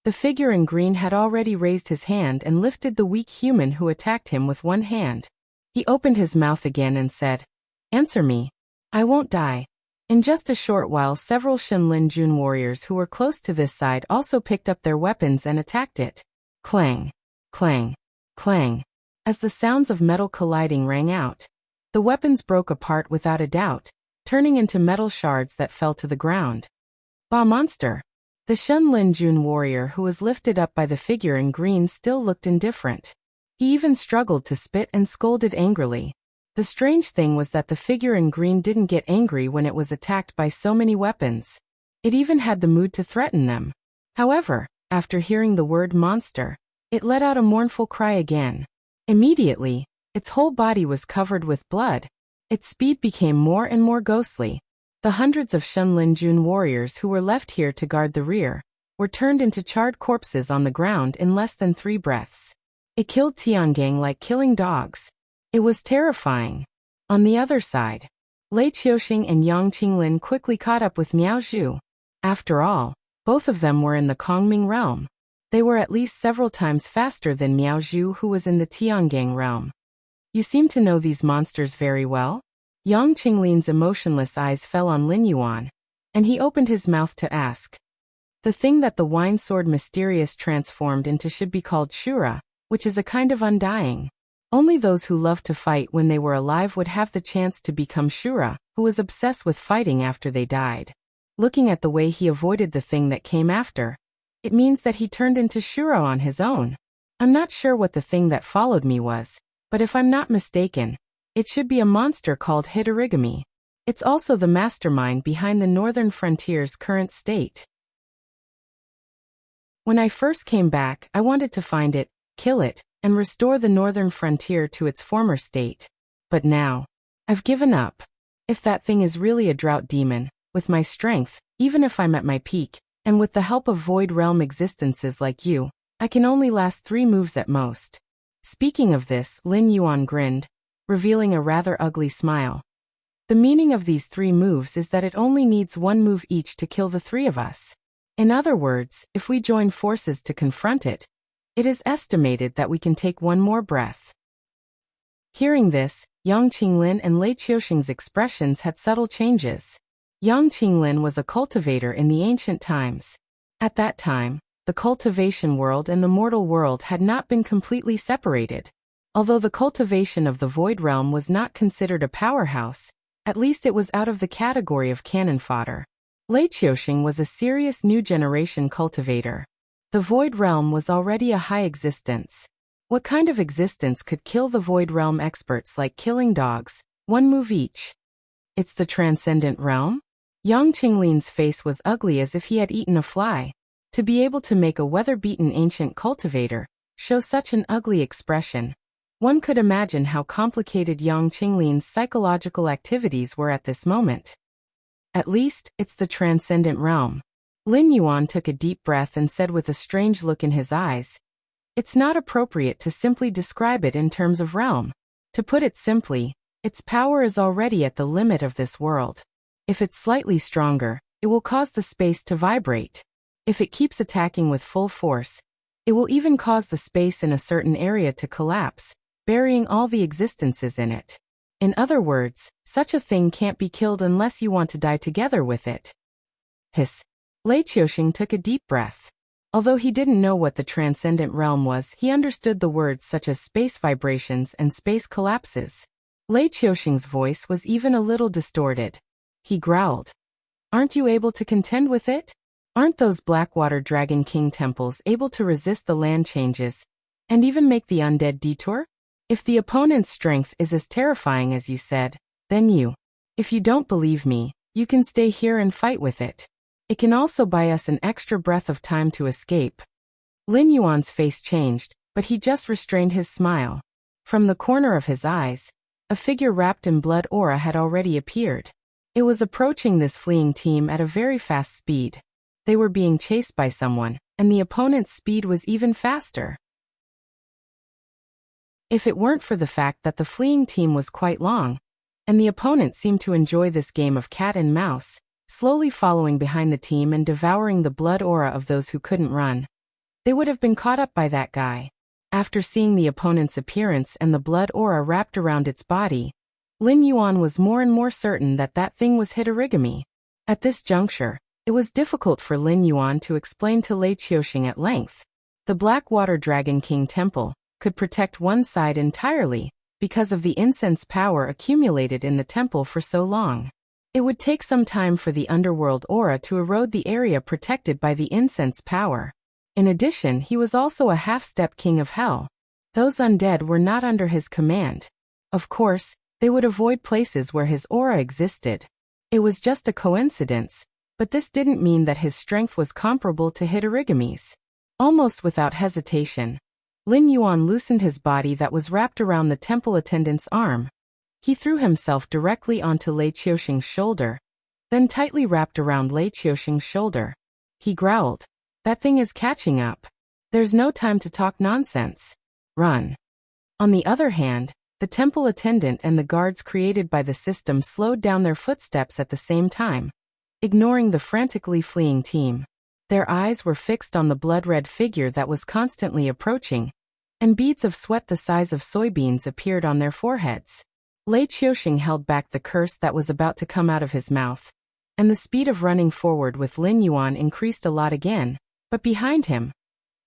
the figure in green had already raised his hand and lifted the weak human who attacked him with one hand. He opened his mouth again and said, "Answer me. I won't die." In just a short while several Shunlin warriors who were close to this side also picked up their weapons and attacked it. Clang, clang, clang. As the sounds of metal colliding rang out, the weapons broke apart without a doubt, turning into metal shards that fell to the ground. Bah, monster! The Shunlin warrior who was lifted up by the figure in green still looked indifferent. He even struggled to spit and scolded angrily. The strange thing was that the figure in green didn't get angry when it was attacked by so many weapons. It even had the mood to threaten them. However, after hearing the word monster, it let out a mournful cry again. Immediately, its whole body was covered with blood. Its speed became more and more ghostly. The hundreds of Shunlin warriors who were left here to guard the rear were turned into charred corpses on the ground in less than 3 breaths. It killed Tiangang like killing dogs. It was terrifying. On the other side, Lei Qiuxing and Yang Qinglin quickly caught up with Miao Zhu. After all, both of them were in the Kongming realm. They were at least several times faster than Miao Zhu, who was in the Tiangang realm. "You seem to know these monsters very well?" Yang Qinglin's emotionless eyes fell on Lin Yuan, and he opened his mouth to ask. The thing that the wine sword mysterious transformed into should be called Shura, which is a kind of undying. Only those who loved to fight when they were alive would have the chance to become Shura, who was obsessed with fighting after they died. Looking at the way he avoided the thing that came after, it means that he turned into Shura on his own. I'm not sure what the thing that followed me was, but if I'm not mistaken, it should be a monster called Hidarigami. It's also the mastermind behind the northern frontier's current state. When I first came back, I wanted to find it, kill it, and restore the northern frontier to its former state. But now, I've given up. If that thing is really a drought demon, with my strength, even if I'm at my peak, and with the help of Void Realm existences like you, I can only last 3 moves at most. Speaking of this, Lin Yuan grinned, revealing a rather ugly smile. The meaning of these 3 moves is that it only needs 1 move each to kill the 3 of us. In other words, if we join forces to confront it, it is estimated that we can take 1 more breath. Hearing this, Yang Qinglin and Lei Qiuxing's expressions had subtle changes. Yang Qinglin was a cultivator in the ancient times. At that time, the cultivation world and the mortal world had not been completely separated. Although the cultivation of the Void Realm was not considered a powerhouse, at least it was out of the category of cannon fodder. Lei Qiuxing was a serious new generation cultivator. The Void Realm was already a high existence. What kind of existence could kill the Void Realm experts like killing dogs, 1 move each? It's the Transcendent Realm? Yang Qinglin's face was ugly as if he had eaten a fly. To be able to make a weather-beaten ancient cultivator show such an ugly expression, one could imagine how complicated Yang Qinglin's psychological activities were at this moment. At least, it's the Transcendent Realm. Lin Yuan took a deep breath and said with a strange look in his eyes, "It's not appropriate to simply describe it in terms of realm. To put it simply, its power is already at the limit of this world. If it's slightly stronger, it will cause the space to vibrate. If it keeps attacking with full force, it will even cause the space in a certain area to collapse, burying all the existences in it. In other words, such a thing can't be killed unless you want to die together with it." Hiss. Lei Qiuxing took a deep breath. Although he didn't know what the transcendent realm was, he understood the words such as space vibrations and space collapses. Lei Qiuxing's voice was even a little distorted. He growled. Aren't you able to contend with it? Aren't those Blackwater Dragon King temples able to resist the land changes, and even make the undead detour? If the opponent's strength is as terrifying as you said, then if you don't believe me, you can stay here and fight with it. It can also buy us an extra breath of time to escape. Lin Yuan's face changed, but he just restrained his smile. From the corner of his eyes, a figure wrapped in blood aura had already appeared. It was approaching this fleeing team at a very fast speed. They were being chased by someone, and the opponent's speed was even faster. If it weren't for the fact that the fleeing team was quite long, and the opponent seemed to enjoy this game of cat and mouse, slowly following behind the team and devouring the blood aura of those who couldn't run, they would have been caught up by that guy. After seeing the opponent's appearance and the blood aura wrapped around its body, Lin Yuan was more and more certain that that thing was Hitorigami. At this juncture, it was difficult for Lin Yuan to explain to Lei Qiuxing at length. The Blackwater Dragon King Temple could protect one side entirely because of the incense power accumulated in the temple for so long. It would take some time for the underworld aura to erode the area protected by the incense power. In addition, he was also a half-step king of hell. Those undead were not under his command. Of course, they would avoid places where his aura existed. It was just a coincidence, but this didn't mean that his strength was comparable to Hitorigami's. Almost without hesitation, Lin Yuan loosened his body that was wrapped around the temple attendant's arm. He threw himself directly onto Lei Qiuxing's shoulder, then tightly wrapped around Lei Qiuxing's shoulder. He growled, "That thing is catching up. There's no time to talk nonsense. Run." On the other hand, the temple attendant and the guards created by the system slowed down their footsteps at the same time, ignoring the frantically fleeing team. Their eyes were fixed on the blood-red figure that was constantly approaching, and beads of sweat the size of soybeans appeared on their foreheads. Lei Qiuxing held back the curse that was about to come out of his mouth, and the speed of running forward with Lin Yuan increased a lot again, but behind him,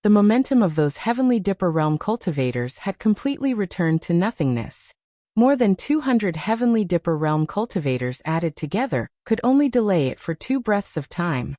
the momentum of those Heavenly Dipper Realm cultivators had completely returned to nothingness. More than 200 Heavenly Dipper Realm cultivators added together could only delay it for 2 breaths of time.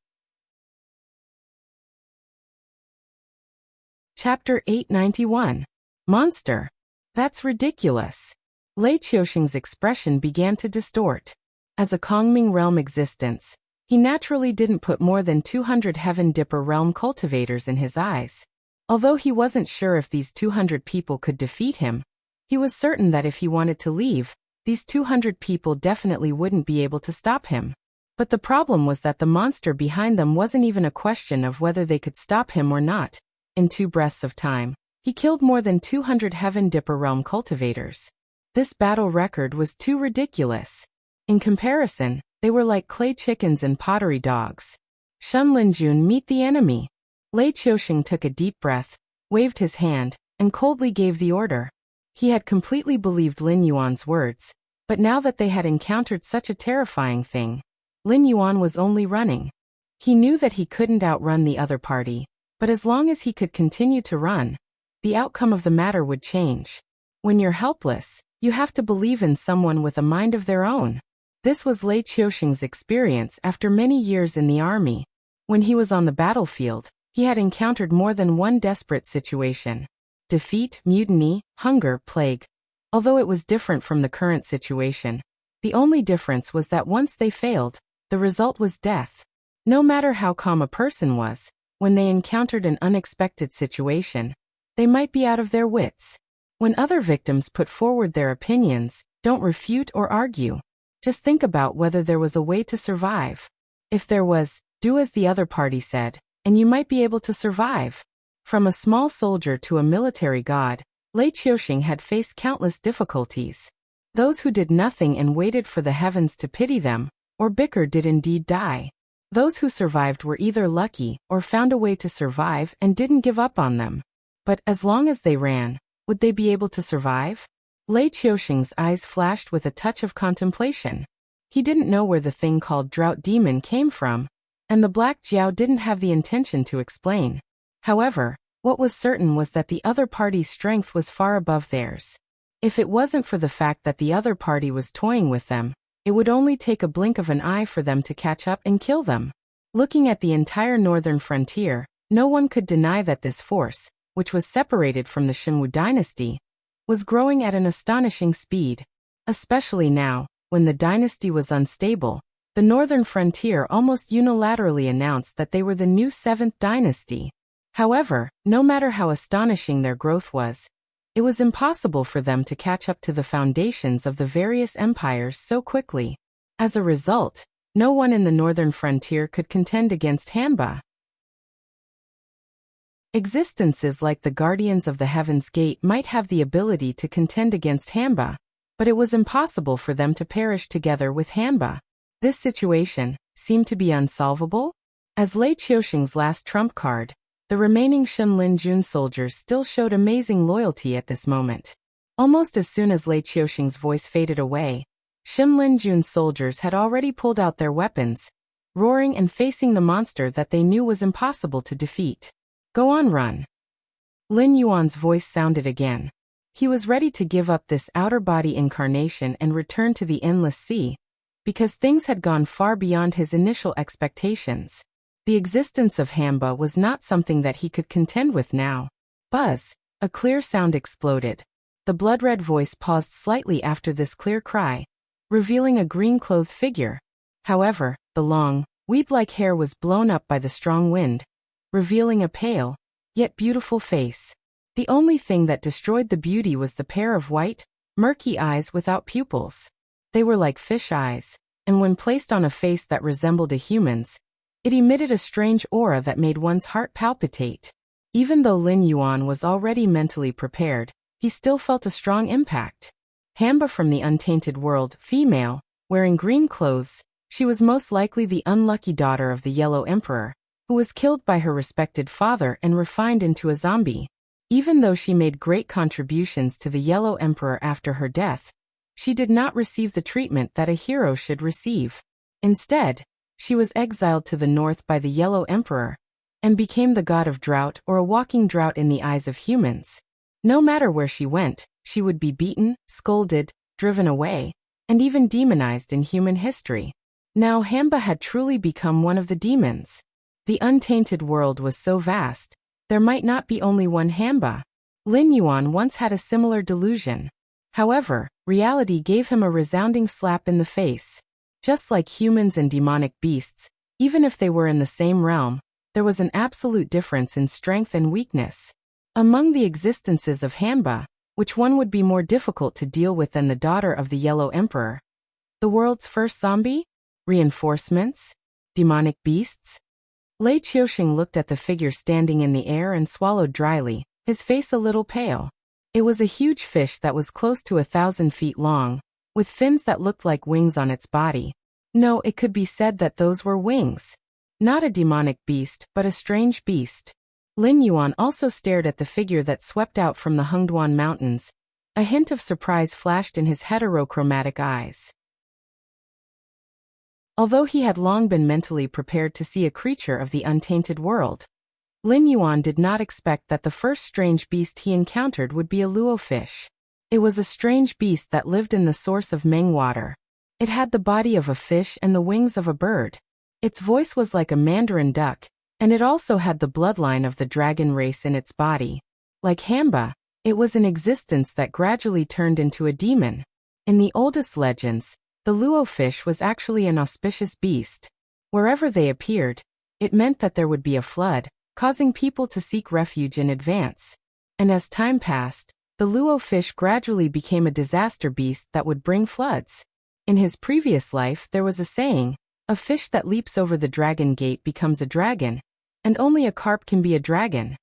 Chapter 891. Monster. That's ridiculous. Lei Qiuxing's expression began to distort. As a Kongming realm existence, he naturally didn't put more than 200 Heaven Dipper Realm cultivators in his eyes. Although he wasn't sure if these 200 people could defeat him, he was certain that if he wanted to leave, these 200 people definitely wouldn't be able to stop him. But the problem was that the monster behind them wasn't even a question of whether they could stop him or not. In 2 breaths of time, he killed more than 200 Heaven Dipper Realm cultivators. This battle record was too ridiculous. In comparison, they were like clay chickens and pottery dogs. Shun Linjun, meet the enemy. Lei Qiuxing took a deep breath, waved his hand, and coldly gave the order. He had completely believed Lin Yuan's words, but now that they had encountered such a terrifying thing, Lin Yuan was only running. He knew that he couldn't outrun the other party, but as long as he could continue to run, the outcome of the matter would change. When you're helpless, you have to believe in someone with a mind of their own. This was Lei Qiuxing's experience after many years in the army. When he was on the battlefield, he had encountered more than one desperate situation. Defeat, mutiny, hunger, plague. Although it was different from the current situation, the only difference was that once they failed, the result was death. No matter how calm a person was, when they encountered an unexpected situation, they might be out of their wits. When other victims put forward their opinions, don't refute or argue. Just think about whether there was a way to survive. If there was, do as the other party said, and you might be able to survive. From a small soldier to a military god, Lei Qiuxing had faced countless difficulties. Those who did nothing and waited for the heavens to pity them, or bicker, did indeed die. Those who survived were either lucky or found a way to survive and didn't give up on them. But as long as they ran, would they be able to survive? Lei Qiuxing's eyes flashed with a touch of contemplation. He didn't know where the thing called Drought Demon came from, and the Black Jiao didn't have the intention to explain. However, what was certain was that the other party's strength was far above theirs. If it wasn't for the fact that the other party was toying with them, it would only take a blink of an eye for them to catch up and kill them. Looking at the entire northern frontier, no one could deny that this force, which was separated from the Shinwu dynasty, was growing at an astonishing speed. Especially now, when the dynasty was unstable, the northern frontier almost unilaterally announced that they were the new 7th dynasty. However, no matter how astonishing their growth was, it was impossible for them to catch up to the foundations of the various empires so quickly. As a result, no one in the northern frontier could contend against Hanba. Existences like the Guardians of the Heaven's Gate might have the ability to contend against Hanba, but it was impossible for them to perish together with Hanba. This situation seemed to be unsolvable. As Lei Qiuxing's last trump card, the remaining Shen Linjun soldiers still showed amazing loyalty at this moment. Almost as soon as Lei Qiuxing's voice faded away, Shen Linjun's soldiers had already pulled out their weapons, roaring and facing the monster that they knew was impossible to defeat. Go on, run. Lin Yuan's voice sounded again. He was ready to give up this outer body incarnation and return to the endless sea, because things had gone far beyond his initial expectations. The existence of Hanba was not something that he could contend with now. Buzz! A clear sound exploded. The blood-red voice paused slightly after this clear cry, revealing a green-clothed figure. However, the long, weed-like hair was blown up by the strong wind, revealing a pale, yet beautiful face. The only thing that destroyed the beauty was the pair of white, murky eyes without pupils. They were like fish eyes, and when placed on a face that resembled a human's, it emitted a strange aura that made one's heart palpitate. Even though Lin Yuan was already mentally prepared, he still felt a strong impact. Hanba from the Untainted World, female, wearing green clothes, she was most likely the unlucky daughter of the Yellow Emperor, who was killed by her respected father and refined into a zombie. Even though she made great contributions to the Yellow Emperor after her death, she did not receive the treatment that a hero should receive. Instead, she was exiled to the north by the Yellow Emperor, and became the god of drought or a walking drought in the eyes of humans. No matter where she went, she would be beaten, scolded, driven away, and even demonized in human history. Now Hanba had truly become one of the demons. The Untainted World was so vast, there might not be only one Hanba. Lin Yuan once had a similar delusion. However, reality gave him a resounding slap in the face. Just like humans and demonic beasts, even if they were in the same realm, there was an absolute difference in strength and weakness. Among the existences of Hanba, which one would be more difficult to deal with than the daughter of the Yellow Emperor? The world's first zombie? Reinforcements? Demonic beasts? Lei Qiuxing looked at the figure standing in the air and swallowed dryly, his face a little pale. It was a huge fish that was close to 1,000 feet long, with fins that looked like wings on its body. No, it could be said that those were wings. Not a demonic beast, but a strange beast. Lin Yuan also stared at the figure that swept out from the Hengduan Mountains. A hint of surprise flashed in his heterochromatic eyes. Although he had long been mentally prepared to see a creature of the Untainted World, Lin Yuan did not expect that the first strange beast he encountered would be a luo fish. It was a strange beast that lived in the source of Meng water. It had the body of a fish and the wings of a bird. Its voice was like a mandarin duck, and it also had the bloodline of the dragon race in its body. Like Hanba, it was an existence that gradually turned into a demon. In the oldest legends, the luo fish was actually an auspicious beast. Wherever they appeared, it meant that there would be a flood, causing people to seek refuge in advance. And as time passed, the luo fish gradually became a disaster beast that would bring floods. In his previous life there was a saying, a fish that leaps over the dragon gate becomes a dragon, and only a carp can be a dragon.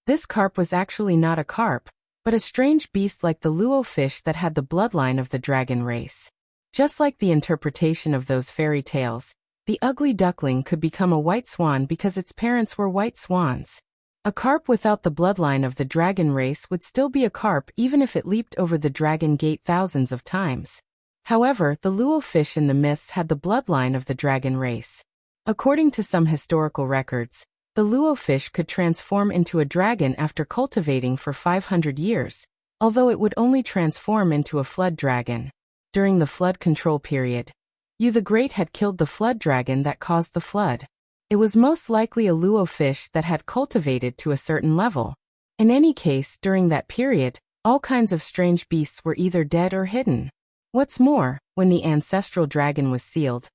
This carp was actually not a carp, but a strange beast like the luo fish that had the bloodline of the dragon race. Just like the interpretation of those fairy tales, the ugly duckling could become a white swan because its parents were white swans. A carp without the bloodline of the dragon race would still be a carp even if it leaped over the dragon gate thousands of times. However, the luo fish in the myths had the bloodline of the dragon race. According to some historical records, The luo fish could transform into a dragon after cultivating for 500 years, although it would only transform into a flood dragon. During the flood control period, Yu the Great had killed the flood dragon that caused the flood. It was most likely a luo fish that had cultivated to a certain level. In any case, during that period, all kinds of strange beasts were either dead or hidden. What's more, when the ancestral dragon was sealed,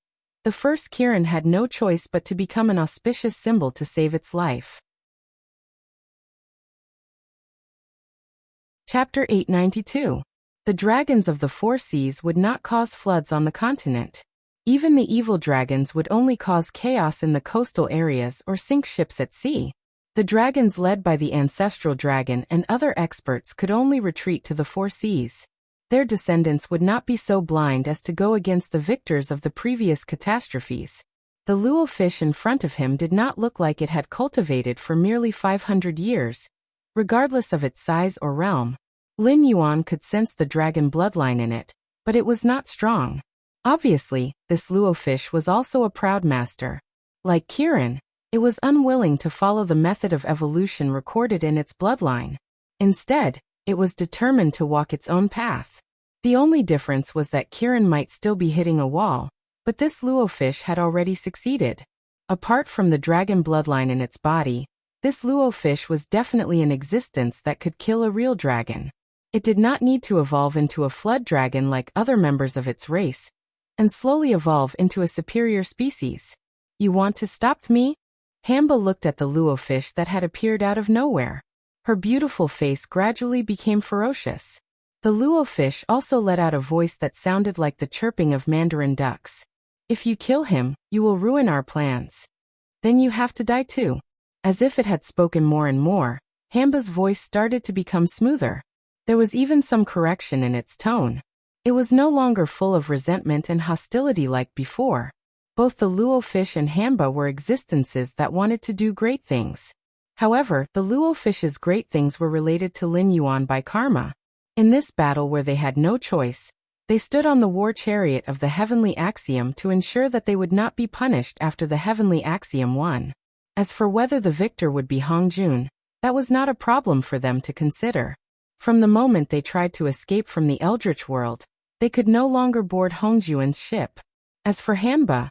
the first Kirin had no choice but to become an auspicious symbol to save its life. Chapter 892. The dragons of the four seas would not cause floods on the continent. Even the evil dragons would only cause chaos in the coastal areas or sink ships at sea. The dragons led by the ancestral dragon and other experts could only retreat to the four seas. Their descendants would not be so blind as to go against the victors of the previous catastrophes. The luo fish in front of him did not look like it had cultivated for merely 500 years. Regardless of its size or realm, Lin Yuan could sense the dragon bloodline in it, but it was not strong. Obviously, this luo fish was also a proud master. Like Kirin, it was unwilling to follow the method of evolution recorded in its bloodline. Instead, it was determined to walk its own path. The only difference was that Kirin might still be hitting a wall, but this luo fish had already succeeded. Apart from the dragon bloodline in its body, this luo fish was definitely in existence that could kill a real dragon. It did not need to evolve into a flood dragon like other members of its race, and slowly evolve into a superior species. You want to stop me? Hamba looked at the luo fish that had appeared out of nowhere. Her beautiful face gradually became ferocious. The luo fish also let out a voice that sounded like the chirping of mandarin ducks. If you kill him, you will ruin our plans. Then you have to die too. As if it had spoken more and more, Hamba's voice started to become smoother. There was even some correction in its tone. It was no longer full of resentment and hostility like before. Both the luo fish and Hamba were existences that wanted to do great things. However, the luo fish's great things were related to Lin Yuan by karma. In this battle where they had no choice, they stood on the war chariot of the heavenly axiom to ensure that they would not be punished after the heavenly axiom won. As for whether the victor would be Hongjun, that was not a problem for them to consider. From the moment they tried to escape from the Eldritch world, they could no longer board Hongjun's ship. As for Hamba,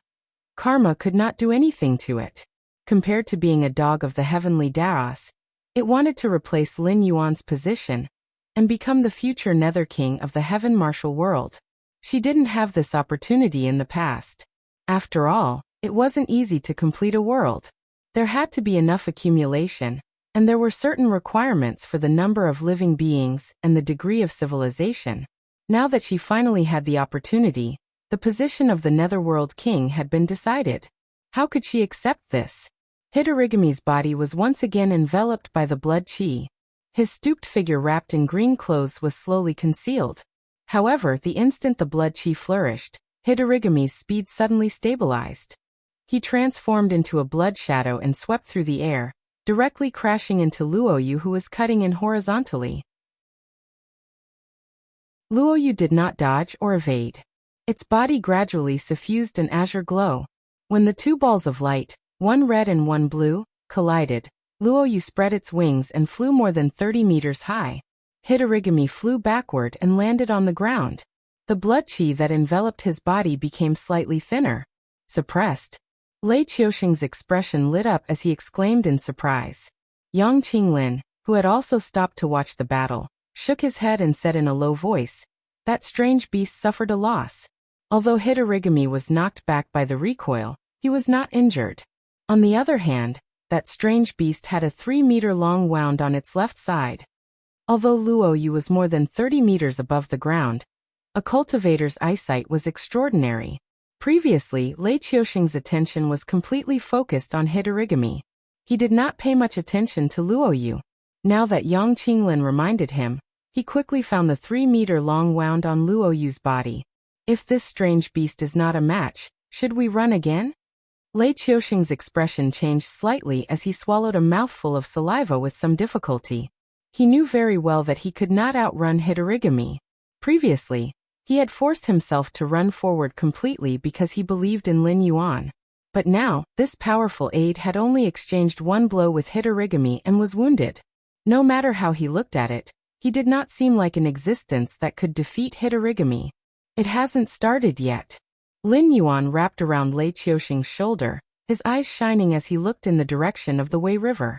karma could not do anything to it. Compared to being a dog of the heavenly Daos, it wanted to replace Lin Yuan's position and become the future Nether King of the Heaven Martial world. She didn't have this opportunity in the past. After all, it wasn't easy to complete a world. There had to be enough accumulation, and there were certain requirements for the number of living beings and the degree of civilization. Now that she finally had the opportunity, the position of the Netherworld King had been decided. How could she accept this? Hidorigami's body was once again enveloped by the blood chi. His stooped figure wrapped in green clothes was slowly concealed. However, the instant the blood chi flourished, Hidorigami's speed suddenly stabilized. He transformed into a blood shadow and swept through the air, directly crashing into Luoyu, who was cutting in horizontally. Luoyu did not dodge or evade. Its body gradually suffused an azure glow. When the two balls of light, one red and one blue, collided, Luoyu spread its wings and flew more than 30 meters high. Hidorigami flew backward and landed on the ground. The blood chi that enveloped his body became slightly thinner. Suppressed. Lei Qiuxing's expression lit up as he exclaimed in surprise. Yang Qinglin, who had also stopped to watch the battle, shook his head and said in a low voice, "That strange beast suffered a loss." Although Hidorigami was knocked back by the recoil, he was not injured. On the other hand, that strange beast had a 3-meter-long wound on its left side. Although Luoyu was more than 30 meters above the ground, a cultivator's eyesight was extraordinary. Previously, Lei Qiuxing's attention was completely focused on Hidorigami. He did not pay much attention to Luoyu. Now that Yang Qinglin reminded him, he quickly found the 3-meter-long wound on Luoyu's body. If this strange beast is not a match, should we run again? Lei Qiuxing's expression changed slightly as he swallowed a mouthful of saliva with some difficulty. He knew very well that he could not outrun Hidorigami. Previously, he had forced himself to run forward completely because he believed in Lin Yuan. But now, this powerful aide had only exchanged one blow with Hitorigami and was wounded. No matter how he looked at it, he did not seem like an existence that could defeat Hitorigami. It hasn't started yet. Lin Yuan wrapped around Lei Qiuxing's shoulder, his eyes shining as he looked in the direction of the Wei River.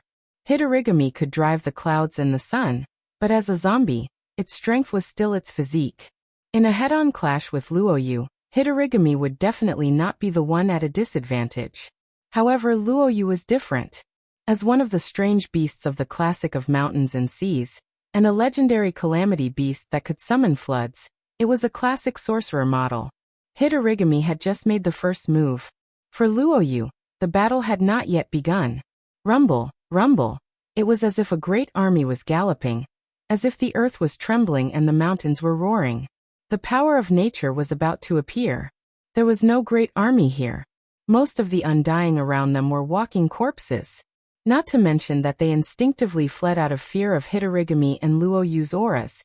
Hitorigami could drive the clouds and the sun, but as a zombie, its strength was still its physique. In a head-on clash with Luoyu, Hitorigami would definitely not be the one at a disadvantage. However, Luoyu was different. As one of the strange beasts of the classic of mountains and seas, and a legendary calamity beast that could summon floods, it was a classic sorcerer model. Hitorigami had just made the first move. For Luoyu, the battle had not yet begun. Rumble, rumble. It was as if a great army was galloping, as if the earth was trembling and the mountains were roaring. The power of nature was about to appear. There was no great army here. Most of the undying around them were walking corpses. Not to mention that they instinctively fled out of fear of Hitorigami and Luoyu's auras.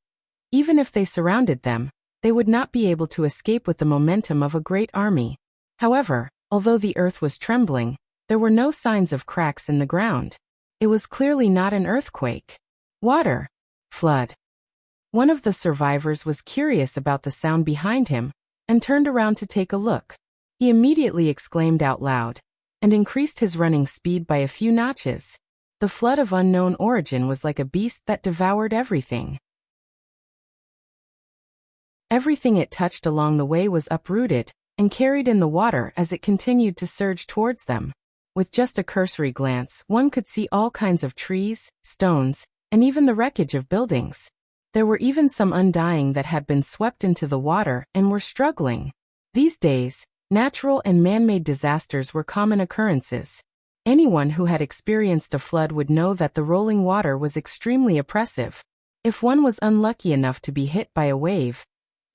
Even if they surrounded them, they would not be able to escape with the momentum of a great army. However, although the earth was trembling, there were no signs of cracks in the ground. It was clearly not an earthquake. Water. Flood. One of the survivors was curious about the sound behind him, and turned around to take a look. He immediately exclaimed out loud, and increased his running speed by a few notches. The flood of unknown origin was like a beast that devoured everything. Everything it touched along the way was uprooted, and carried in the water as it continued to surge towards them. With just a cursory glance, one could see all kinds of trees, stones, and even the wreckage of buildings. There were even some undying that had been swept into the water and were struggling. These days, natural and man-made disasters were common occurrences. Anyone who had experienced a flood would know that the rolling water was extremely oppressive. If one was unlucky enough to be hit by a wave,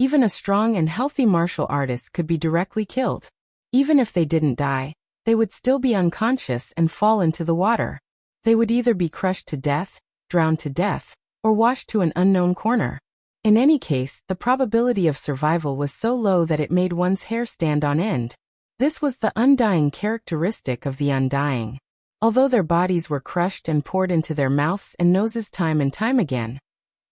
even a strong and healthy martial artist could be directly killed. Even if they didn't die, they would still be unconscious and fall into the water. They would either be crushed to death, drowned to death, or washed to an unknown corner. In any case, the probability of survival was so low that it made one's hair stand on end. This was the undying characteristic of the undying. Although their bodies were crushed and poured into their mouths and noses time and time again,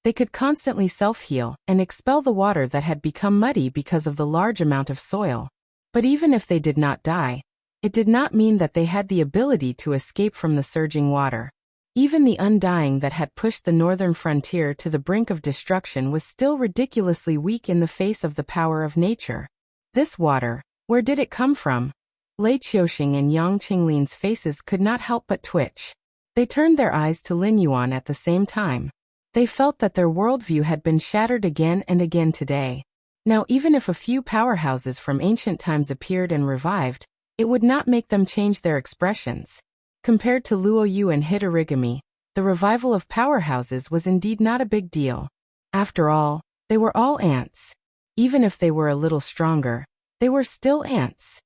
they could constantly self-heal and expel the water that had become muddy because of the large amount of soil. But even if they did not die, it did not mean that they had the ability to escape from the surging water. Even the undying that had pushed the northern frontier to the brink of destruction was still ridiculously weak in the face of the power of nature. This water, where did it come from? Lei Qiuxing and Yang Qinglin's faces could not help but twitch. They turned their eyes to Lin Yuan at the same time. They felt that their worldview had been shattered again and again today. Now, even if a few powerhouses from ancient times appeared and revived, it would not make them change their expressions. Compared to Luoyu and Hitorigami, the revival of powerhouses was indeed not a big deal. After all, they were all ants. Even if they were a little stronger, they were still ants.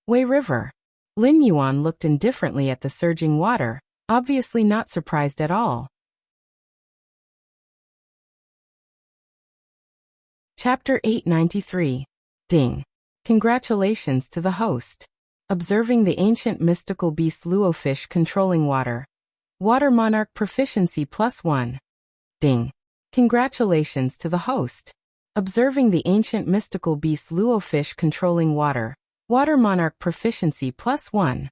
Wei River. Lin Yuan looked indifferently at the surging water, obviously not surprised at all. Chapter 893. Ding. Congratulations to the host. Observing the ancient mystical beast Luofish controlling water. Water Monarch Proficiency +1. Ding. Congratulations to the host. Observing the ancient mystical beast Luofish controlling water. Water Monarch Proficiency +1.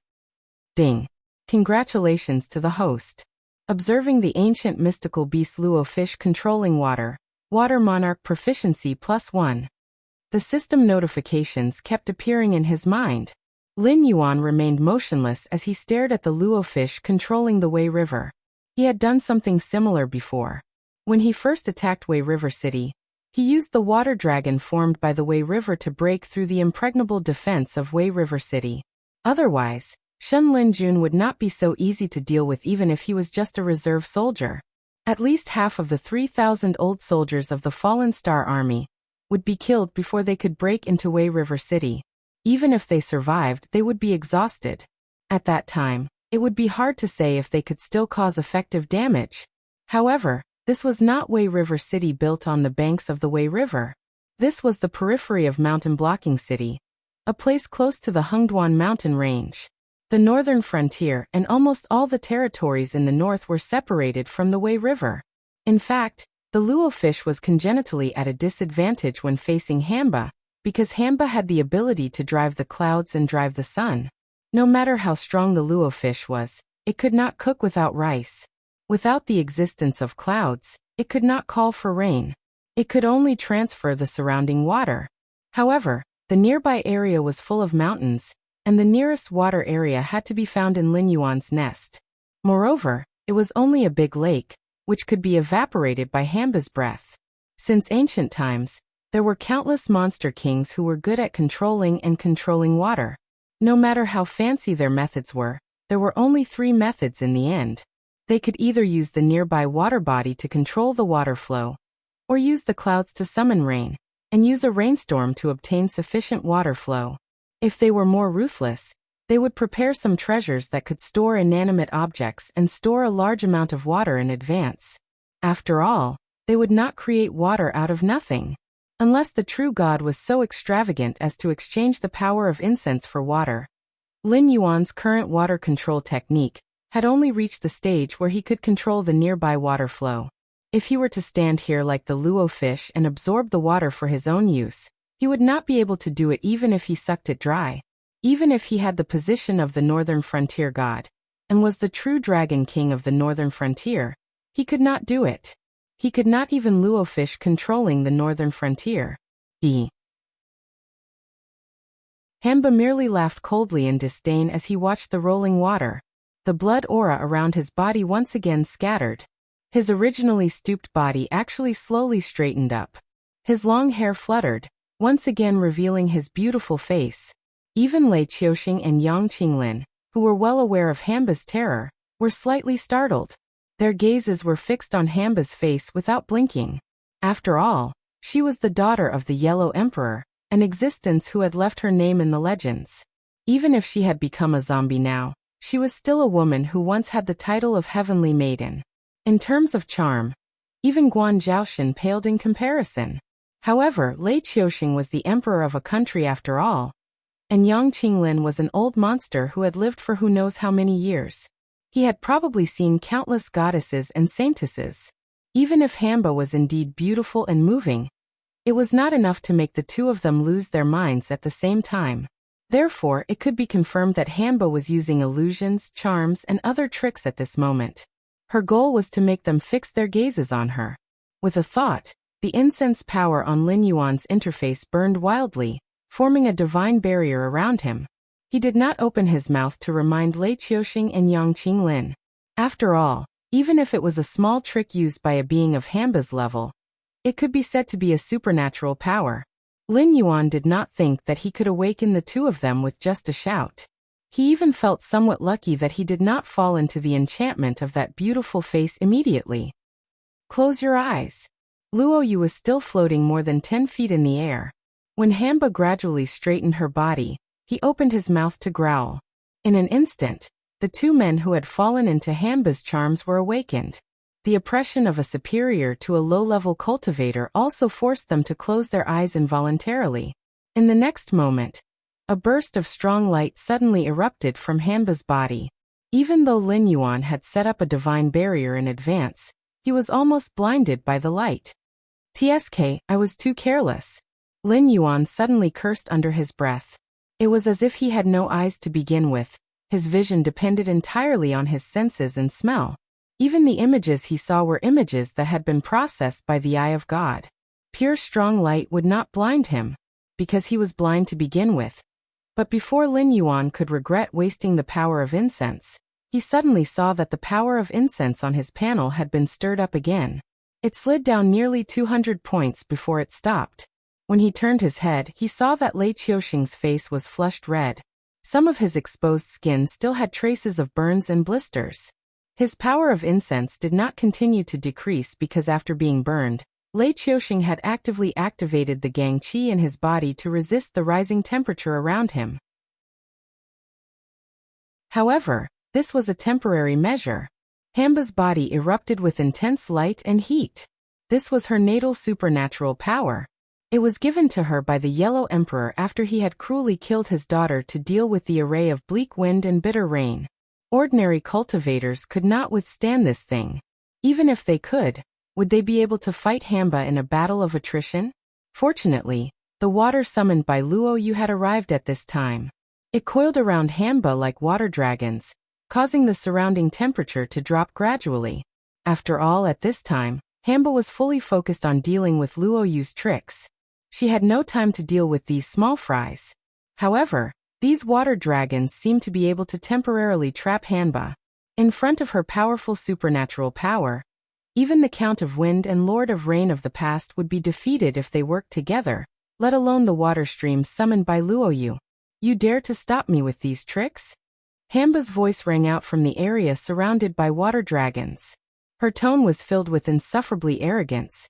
Ding. Congratulations to the host. Observing the ancient mystical beast Luofish controlling water. Water Monarch Proficiency +1. The system notifications kept appearing in his mind. Lin Yuan remained motionless as he stared at the Luofish controlling the Wei River. He had done something similar before. When he first attacked Wei River City, he used the water dragon formed by the Wei River to break through the impregnable defense of Wei River City. Otherwise, Shen Linjun would not be so easy to deal with even if he was just a reserve soldier. At least half of the 3,000 old soldiers of the Fallen Star Army would be killed before they could break into Wei River City. Even if they survived, they would be exhausted. At that time, it would be hard to say if they could still cause effective damage. However, this was not Wei River City built on the banks of the Wei River. This was the periphery of mountain blocking city. a place close to the Hungduan mountain range. The northern frontier and almost all the territories in the north were separated from the Wei River. In fact, the luo fish was congenitally at a disadvantage when facing Hamba, because Hamba had the ability to drive the clouds and drive the sun. No matter how strong the luo fish was, it could not cook without rice. Without the existence of clouds, it could not call for rain. It could only transfer the surrounding water. However, the nearby area was full of mountains, and the nearest water area had to be found in Lin Yuan's nest. Moreover, it was only a big lake, which could be evaporated by Hamba's breath. Since ancient times, there were countless monster kings who were good at controlling water. No matter how fancy their methods were, there were only 3 methods in the end. They could either use the nearby water body to control the water flow, or use the clouds to summon rain, and use a rainstorm to obtain sufficient water flow. If they were more ruthless, they would prepare some treasures that could store inanimate objects and store a large amount of water in advance. After all, they would not create water out of nothing. Unless the true god was so extravagant as to exchange the power of incense for water. Lin Yuan's current water control technique had only reached the stage where he could control the nearby water flow. If he were to stand here like the luo fish and absorb the water for his own use, he would not be able to do it even if he sucked it dry. Even if he had the position of the northern frontier god, and was the true dragon king of the northern frontier, he could not do it. He could not even luo fish controlling the northern frontier. Hamba merely laughed coldly in disdain as he watched the rolling water. The blood aura around his body once again scattered. His originally stooped body actually slowly straightened up. His long hair fluttered, once again revealing his beautiful face. Even Lei Qiuxing and Yang Qinglin, who were well aware of Hamba's terror, were slightly startled. Their gazes were fixed on Hamba's face without blinking. After all, she was the daughter of the Yellow Emperor, an existence who had left her name in the legends. Even if she had become a zombie now, she was still a woman who once had the title of Heavenly Maiden. In terms of charm, even Guan Zhaoxin paled in comparison. However, Lei Qiuxing was the emperor of a country after all, and Yang Qinglin was an old monster who had lived for who knows how many years. He had probably seen countless goddesses and saintesses. Even if Hamba was indeed beautiful and moving, it was not enough to make the two of them lose their minds at the same time. Therefore, it could be confirmed that Hamba was using illusions, charms, and other tricks at this moment. Her goal was to make them fix their gazes on her. With a thought, the incense power on Lin Yuan's interface burned wildly, forming a divine barrier around him. He did not open his mouth to remind Lei Qiuxing and Yang Qinglin. After all, even if it was a small trick used by a being of Hamba's level, it could be said to be a supernatural power. Lin Yuan did not think that he could awaken the two of them with just a shout. He even felt somewhat lucky that he did not fall into the enchantment of that beautiful face immediately. Close your eyes. Luo Yu was still floating more than 10 feet in the air. When Hamba gradually straightened her body, he opened his mouth to growl. In an instant, the two men who had fallen into Hamba's charms were awakened. The oppression of a superior to a low-level cultivator also forced them to close their eyes involuntarily. In the next moment, a burst of strong light suddenly erupted from Hamba's body. Even though Lin Yuan had set up a divine barrier in advance, he was almost blinded by the light. "Tsk, I was too careless." Lin Yuan suddenly cursed under his breath. It was as if he had no eyes to begin with. His vision depended entirely on his senses and smell. Even the images he saw were images that had been processed by the eye of God. Pure strong light would not blind him, because he was blind to begin with. But before Lin Yuan could regret wasting the power of incense, he suddenly saw that the power of incense on his panel had been stirred up again. It slid down nearly 200 points before it stopped. When he turned his head, he saw that Lei Qiuxing's face was flushed red. Some of his exposed skin still had traces of burns and blisters. His power of incense did not continue to decrease because after being burned, Lei Qiuxing had actively activated the Gang Qi in his body to resist the rising temperature around him. However, this was a temporary measure. Hamba's body erupted with intense light and heat. This was her natal supernatural power. It was given to her by the Yellow Emperor after he had cruelly killed his daughter to deal with the array of bleak wind and bitter rain. Ordinary cultivators could not withstand this thing. Even if they could, would they be able to fight Hamba in a battle of attrition? Fortunately, the water summoned by Luo Yu had arrived at this time. It coiled around Hamba like water dragons, causing the surrounding temperature to drop gradually. After all, at this time, Hamba was fully focused on dealing with Luo Yu's tricks. She had no time to deal with these small fries. However, these water dragons seemed to be able to temporarily trap Hamba. In front of her powerful supernatural power, even the Count of Wind and Lord of Rain of the past would be defeated if they worked together, let alone the water stream summoned by Luo Yu. You dare to stop me with these tricks? Hamba's voice rang out from the area surrounded by water dragons. Her tone was filled with insufferably arrogance,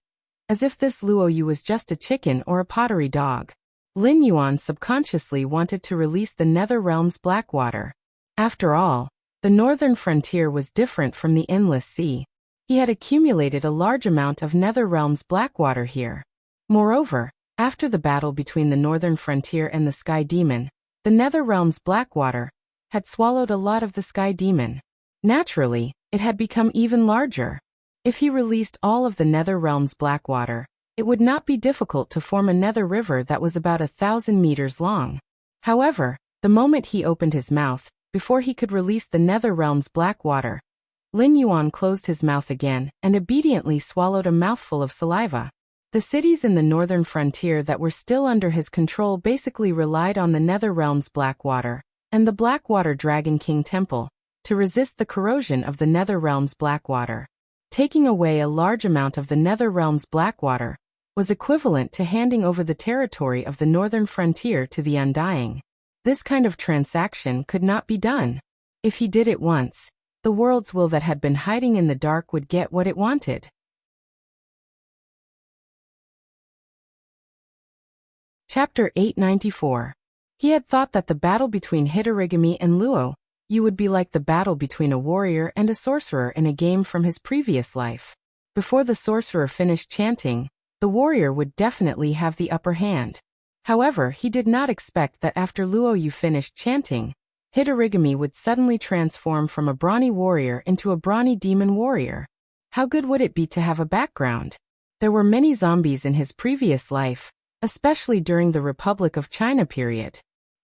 as if this Luo Yu was just a chicken or a pottery dog. Lin Yuan subconsciously wanted to release the Nether Realm's black water. After all, the northern frontier was different from the endless sea. He had accumulated a large amount of Nether Realm's black water here. Moreover, after the battle between the northern frontier and the Sky Demon, the Nether Realm's black water had swallowed a lot of the Sky Demon. Naturally, it had become even larger. If he released all of the Nether Realm's black water, it would not be difficult to form a nether river that was about 1,000 meters long. However, the moment he opened his mouth, before he could release the Nether Realm's black water, Lin Yuan closed his mouth again and obediently swallowed a mouthful of saliva. The cities in the northern frontier that were still under his control basically relied on the Nether Realm's black water and the Blackwater Dragon King Temple to resist the corrosion of the Nether Realm's black water. Taking away a large amount of the Nether Realm's black water was equivalent to handing over the territory of the northern frontier to the Undying. This kind of transaction could not be done. If he did it once, the world's will that had been hiding in the dark would get what it wanted. Chapter 894. He had thought that the battle between Hitorigami and Luo Yu would be like the battle between a warrior and a sorcerer in a game from his previous life. Before the sorcerer finished chanting, the warrior would definitely have the upper hand. However, he did not expect that after Luo Yu finished chanting, Hitorigami would suddenly transform from a brawny warrior into a brawny demon warrior. How good would it be to have a background? There were many zombies in his previous life, especially during the Republic of China period.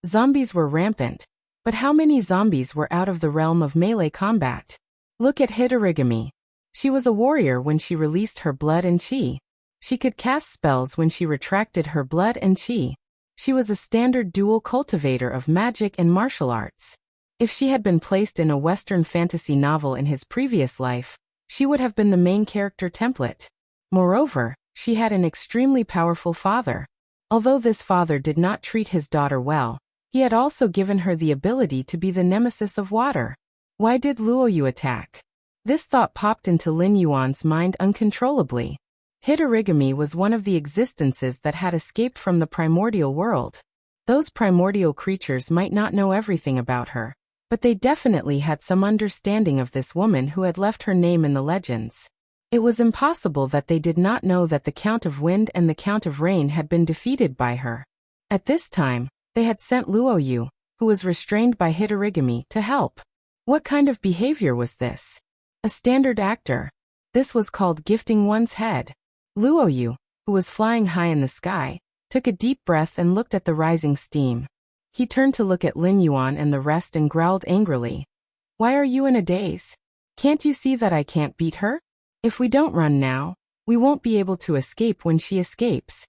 Zombies were rampant, but how many zombies were out of the realm of melee combat? Look at Hitorigami. She was a warrior when she released her blood and chi. She could cast spells when she retracted her blood and chi. She was a standard dual cultivator of magic and martial arts. If she had been placed in a Western fantasy novel in his previous life, she would have been the main character template. Moreover, she had an extremely powerful father. Although this father did not treat his daughter well, he had also given her the ability to be the nemesis of water. Why did Luo Yu attack? This thought popped into Lin Yuan's mind uncontrollably. Hitorigami was one of the existences that had escaped from the primordial world. Those primordial creatures might not know everything about her, but they definitely had some understanding of this woman who had left her name in the legends. It was impossible that they did not know that the Count of Wind and the Count of Rain had been defeated by her. At this time, they had sent Luo Yu, who was restrained by Hitorigami, to help. What kind of behavior was this? A standard actor. This was called gifting one's head. Luo Yu, who was flying high in the sky, took a deep breath and looked at the rising steam. He turned to look at Lin Yuan and the rest and growled angrily. Why are you in a daze? Can't you see that I can't beat her? If we don't run now, we won't be able to escape when she escapes.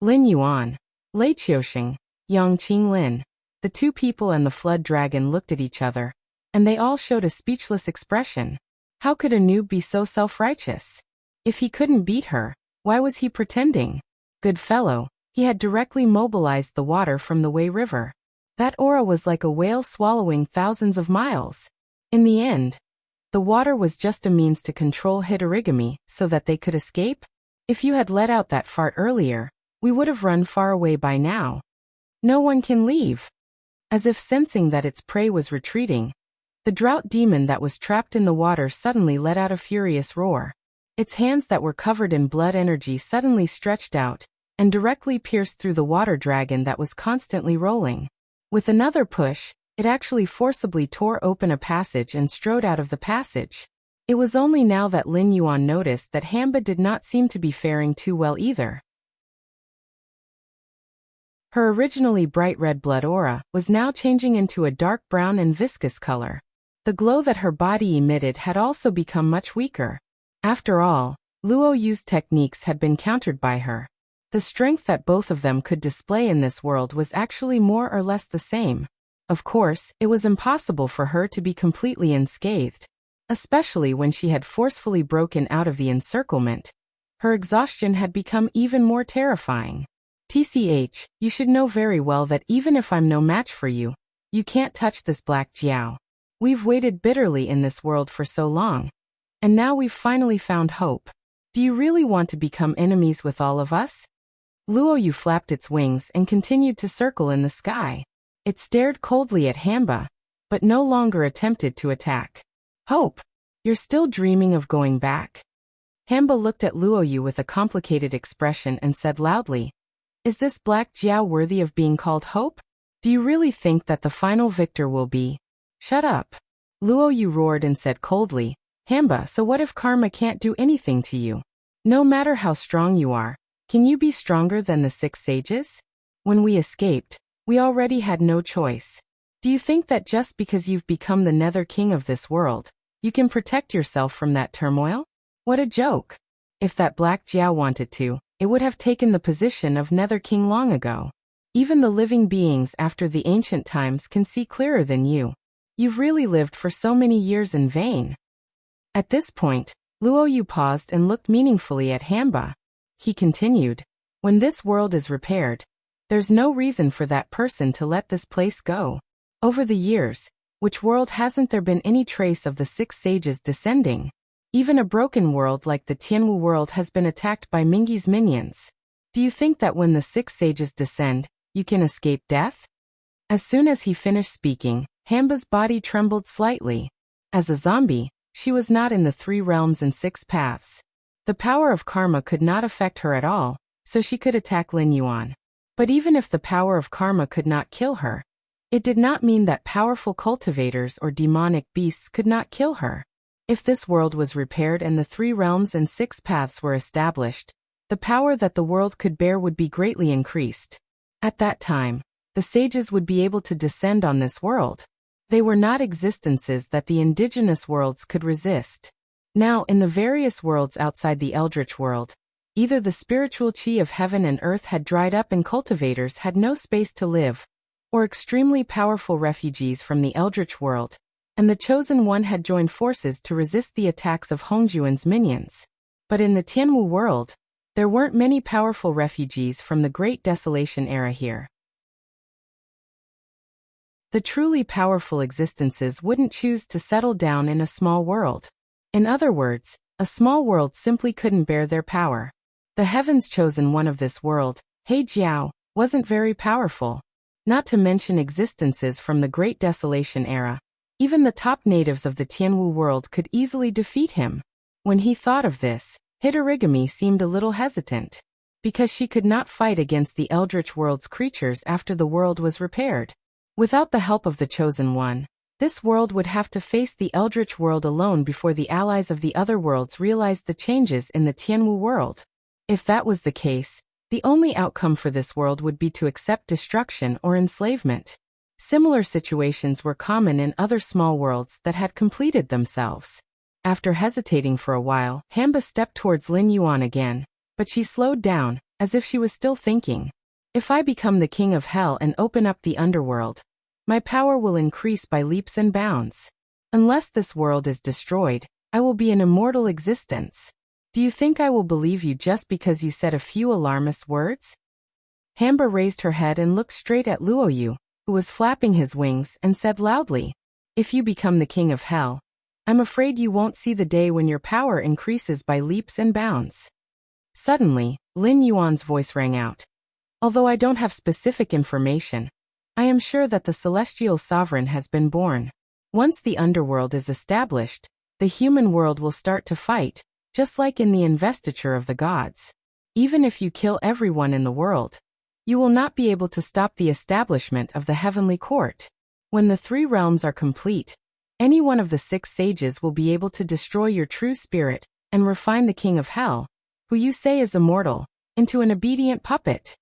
Lin Yuan, Lei Qiuxing, Yang Qinglin, the two people and the flood dragon looked at each other, and they all showed a speechless expression. How could a noob be so self-righteous? If he couldn't beat her, why was he pretending? Good fellow, he had directly mobilized the water from the Wei River. That aura was like a whale swallowing thousands of miles. In the end, the water was just a means to control Hitorigami so that they could escape. If you had let out that fart earlier, we would have run far away by now. No one can leave. As if sensing that its prey was retreating, the drought demon that was trapped in the water suddenly let out a furious roar. Its hands that were covered in blood energy suddenly stretched out, and directly pierced through the water dragon that was constantly rolling. With another push, it actually forcibly tore open a passage and strode out of the passage. It was only now that Lin Yuan noticed that Hamba did not seem to be faring too well either. Her originally bright red blood aura was now changing into a dark brown and viscous color. The glow that her body emitted had also become much weaker. After all, Luo Yu's techniques had been countered by her. The strength that both of them could display in this world was actually more or less the same. Of course, it was impossible for her to be completely unscathed, especially when she had forcefully broken out of the encirclement. Her exhaustion had become even more terrifying. TCH, you should know very well that even if I'm no match for you, you can't touch this black Jiao. We've waited bitterly in this world for so long, and now we've finally found hope. Do you really want to become enemies with all of us? Luo Yu flapped its wings and continued to circle in the sky. It stared coldly at Hamba, but no longer attempted to attack. Hope, you're still dreaming of going back? Hamba looked at Luo Yu with a complicated expression and said loudly, is this black Jiao worthy of being called hope? Do you really think that the final victor will be? Shut up. Luo Yu roared and said coldly, Hamba, so what if karma can't do anything to you? No matter how strong you are, can you be stronger than the 6 sages? When we escaped, we already had no choice. Do you think that just because you've become the Nether King of this world, you can protect yourself from that turmoil? What a joke. If that black Jiao wanted to, it would have taken the position of Nether King long ago. Even the living beings after the ancient times can see clearer than you. You've really lived for so many years in vain. At this point, Luo Yu paused and looked meaningfully at Hamba. He continued, when this world is repaired, there's no reason for that person to let this place go. Over the years, which world hasn't there been any trace of the 6 sages descending? Even a broken world like the Tianwu world has been attacked by Mingi's minions. Do you think that when the 6 sages descend, you can escape death? As soon as he finished speaking, Hamba's body trembled slightly. As a zombie, she was not in the 3 realms and 6 paths. The power of karma could not affect her at all, so she could attack Lin Yuan. But even if the power of karma could not kill her, it did not mean that powerful cultivators or demonic beasts could not kill her. If this world was repaired and the 3 realms and 6 paths were established, the power that the world could bear would be greatly increased. At that time, the sages would be able to descend on this world. They were not existences that the indigenous worlds could resist. Now, in the various worlds outside the Eldritch world, either the spiritual chi of heaven and earth had dried up and cultivators had no space to live, or extremely powerful refugees from the Eldritch world, and the Chosen One had joined forces to resist the attacks of Hongjuan's minions. But in the Tianwu world, there weren't many powerful refugees from the Great Desolation era here. The truly powerful existences wouldn't choose to settle down in a small world. In other words, a small world simply couldn't bear their power. The Heavens Chosen One of this world, He Jiao, wasn't very powerful. Not to mention existences from the Great Desolation era. Even the top natives of the Tianwu world could easily defeat him. When he thought of this, Hidorigami seemed a little hesitant. Because she could not fight against the Eldritch world's creatures after the world was repaired. Without the help of the Chosen One, this world would have to face the Eldritch world alone before the allies of the other worlds realized the changes in the Tianwu world. If that was the case, the only outcome for this world would be to accept destruction or enslavement. Similar situations were common in other small worlds that had completed themselves. After hesitating for a while, Hamba stepped towards Lin Yuan again, but she slowed down, as if she was still thinking. If I become the king of hell and open up the underworld, my power will increase by leaps and bounds. Unless this world is destroyed, I will be an immortal existence. Do you think I will believe you just because you said a few alarmist words? Hamba raised her head and looked straight at Luo Yu, who was flapping his wings, and said loudly, if you become the king of hell, I'm afraid you won't see the day when your power increases by leaps and bounds. Suddenly, Lin Yuan's voice rang out. Although I don't have specific information, I am sure that the celestial sovereign has been born. Once the underworld is established, the human world will start to fight, just like in the investiture of the gods. Even if you kill everyone in the world, you will not be able to stop the establishment of the heavenly court. When the 3 realms are complete, any one of the 6 sages will be able to destroy your true spirit and refine the king of hell, who you say is immortal, into an obedient puppet.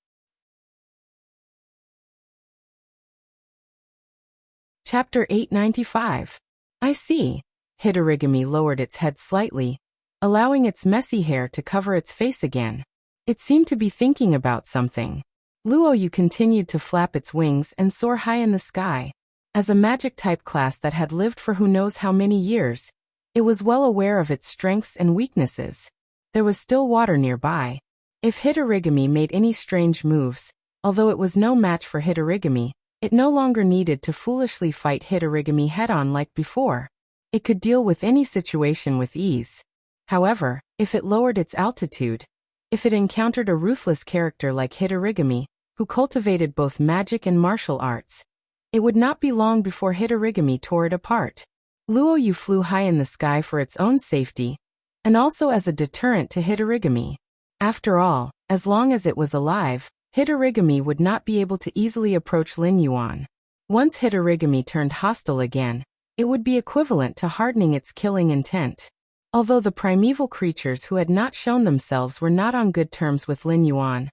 Chapter 895. I see. Hidorigami lowered its head slightly, allowing its messy hair to cover its face again. It seemed to be thinking about something. Luoyu continued to flap its wings and soar high in the sky. As a magic-type class that had lived for who knows how many years, it was well aware of its strengths and weaknesses. There was still water nearby. If Hidorigami made any strange moves, although it was no match for Hidorigami, it no longer needed to foolishly fight Hidorigami head-on like before. It could deal with any situation with ease. However, if it lowered its altitude, if it encountered a ruthless character like Hidorigami, who cultivated both magic and martial arts, it would not be long before Hidorigami tore it apart. Luoyu flew high in the sky for its own safety, and also as a deterrent to Hidorigami. After all, as long as it was alive, Hidorigami would not be able to easily approach Lin Yuan. Once Hidorigami turned hostile again, it would be equivalent to hardening its killing intent. Although the primeval creatures who had not shown themselves were not on good terms with Lin Yuan,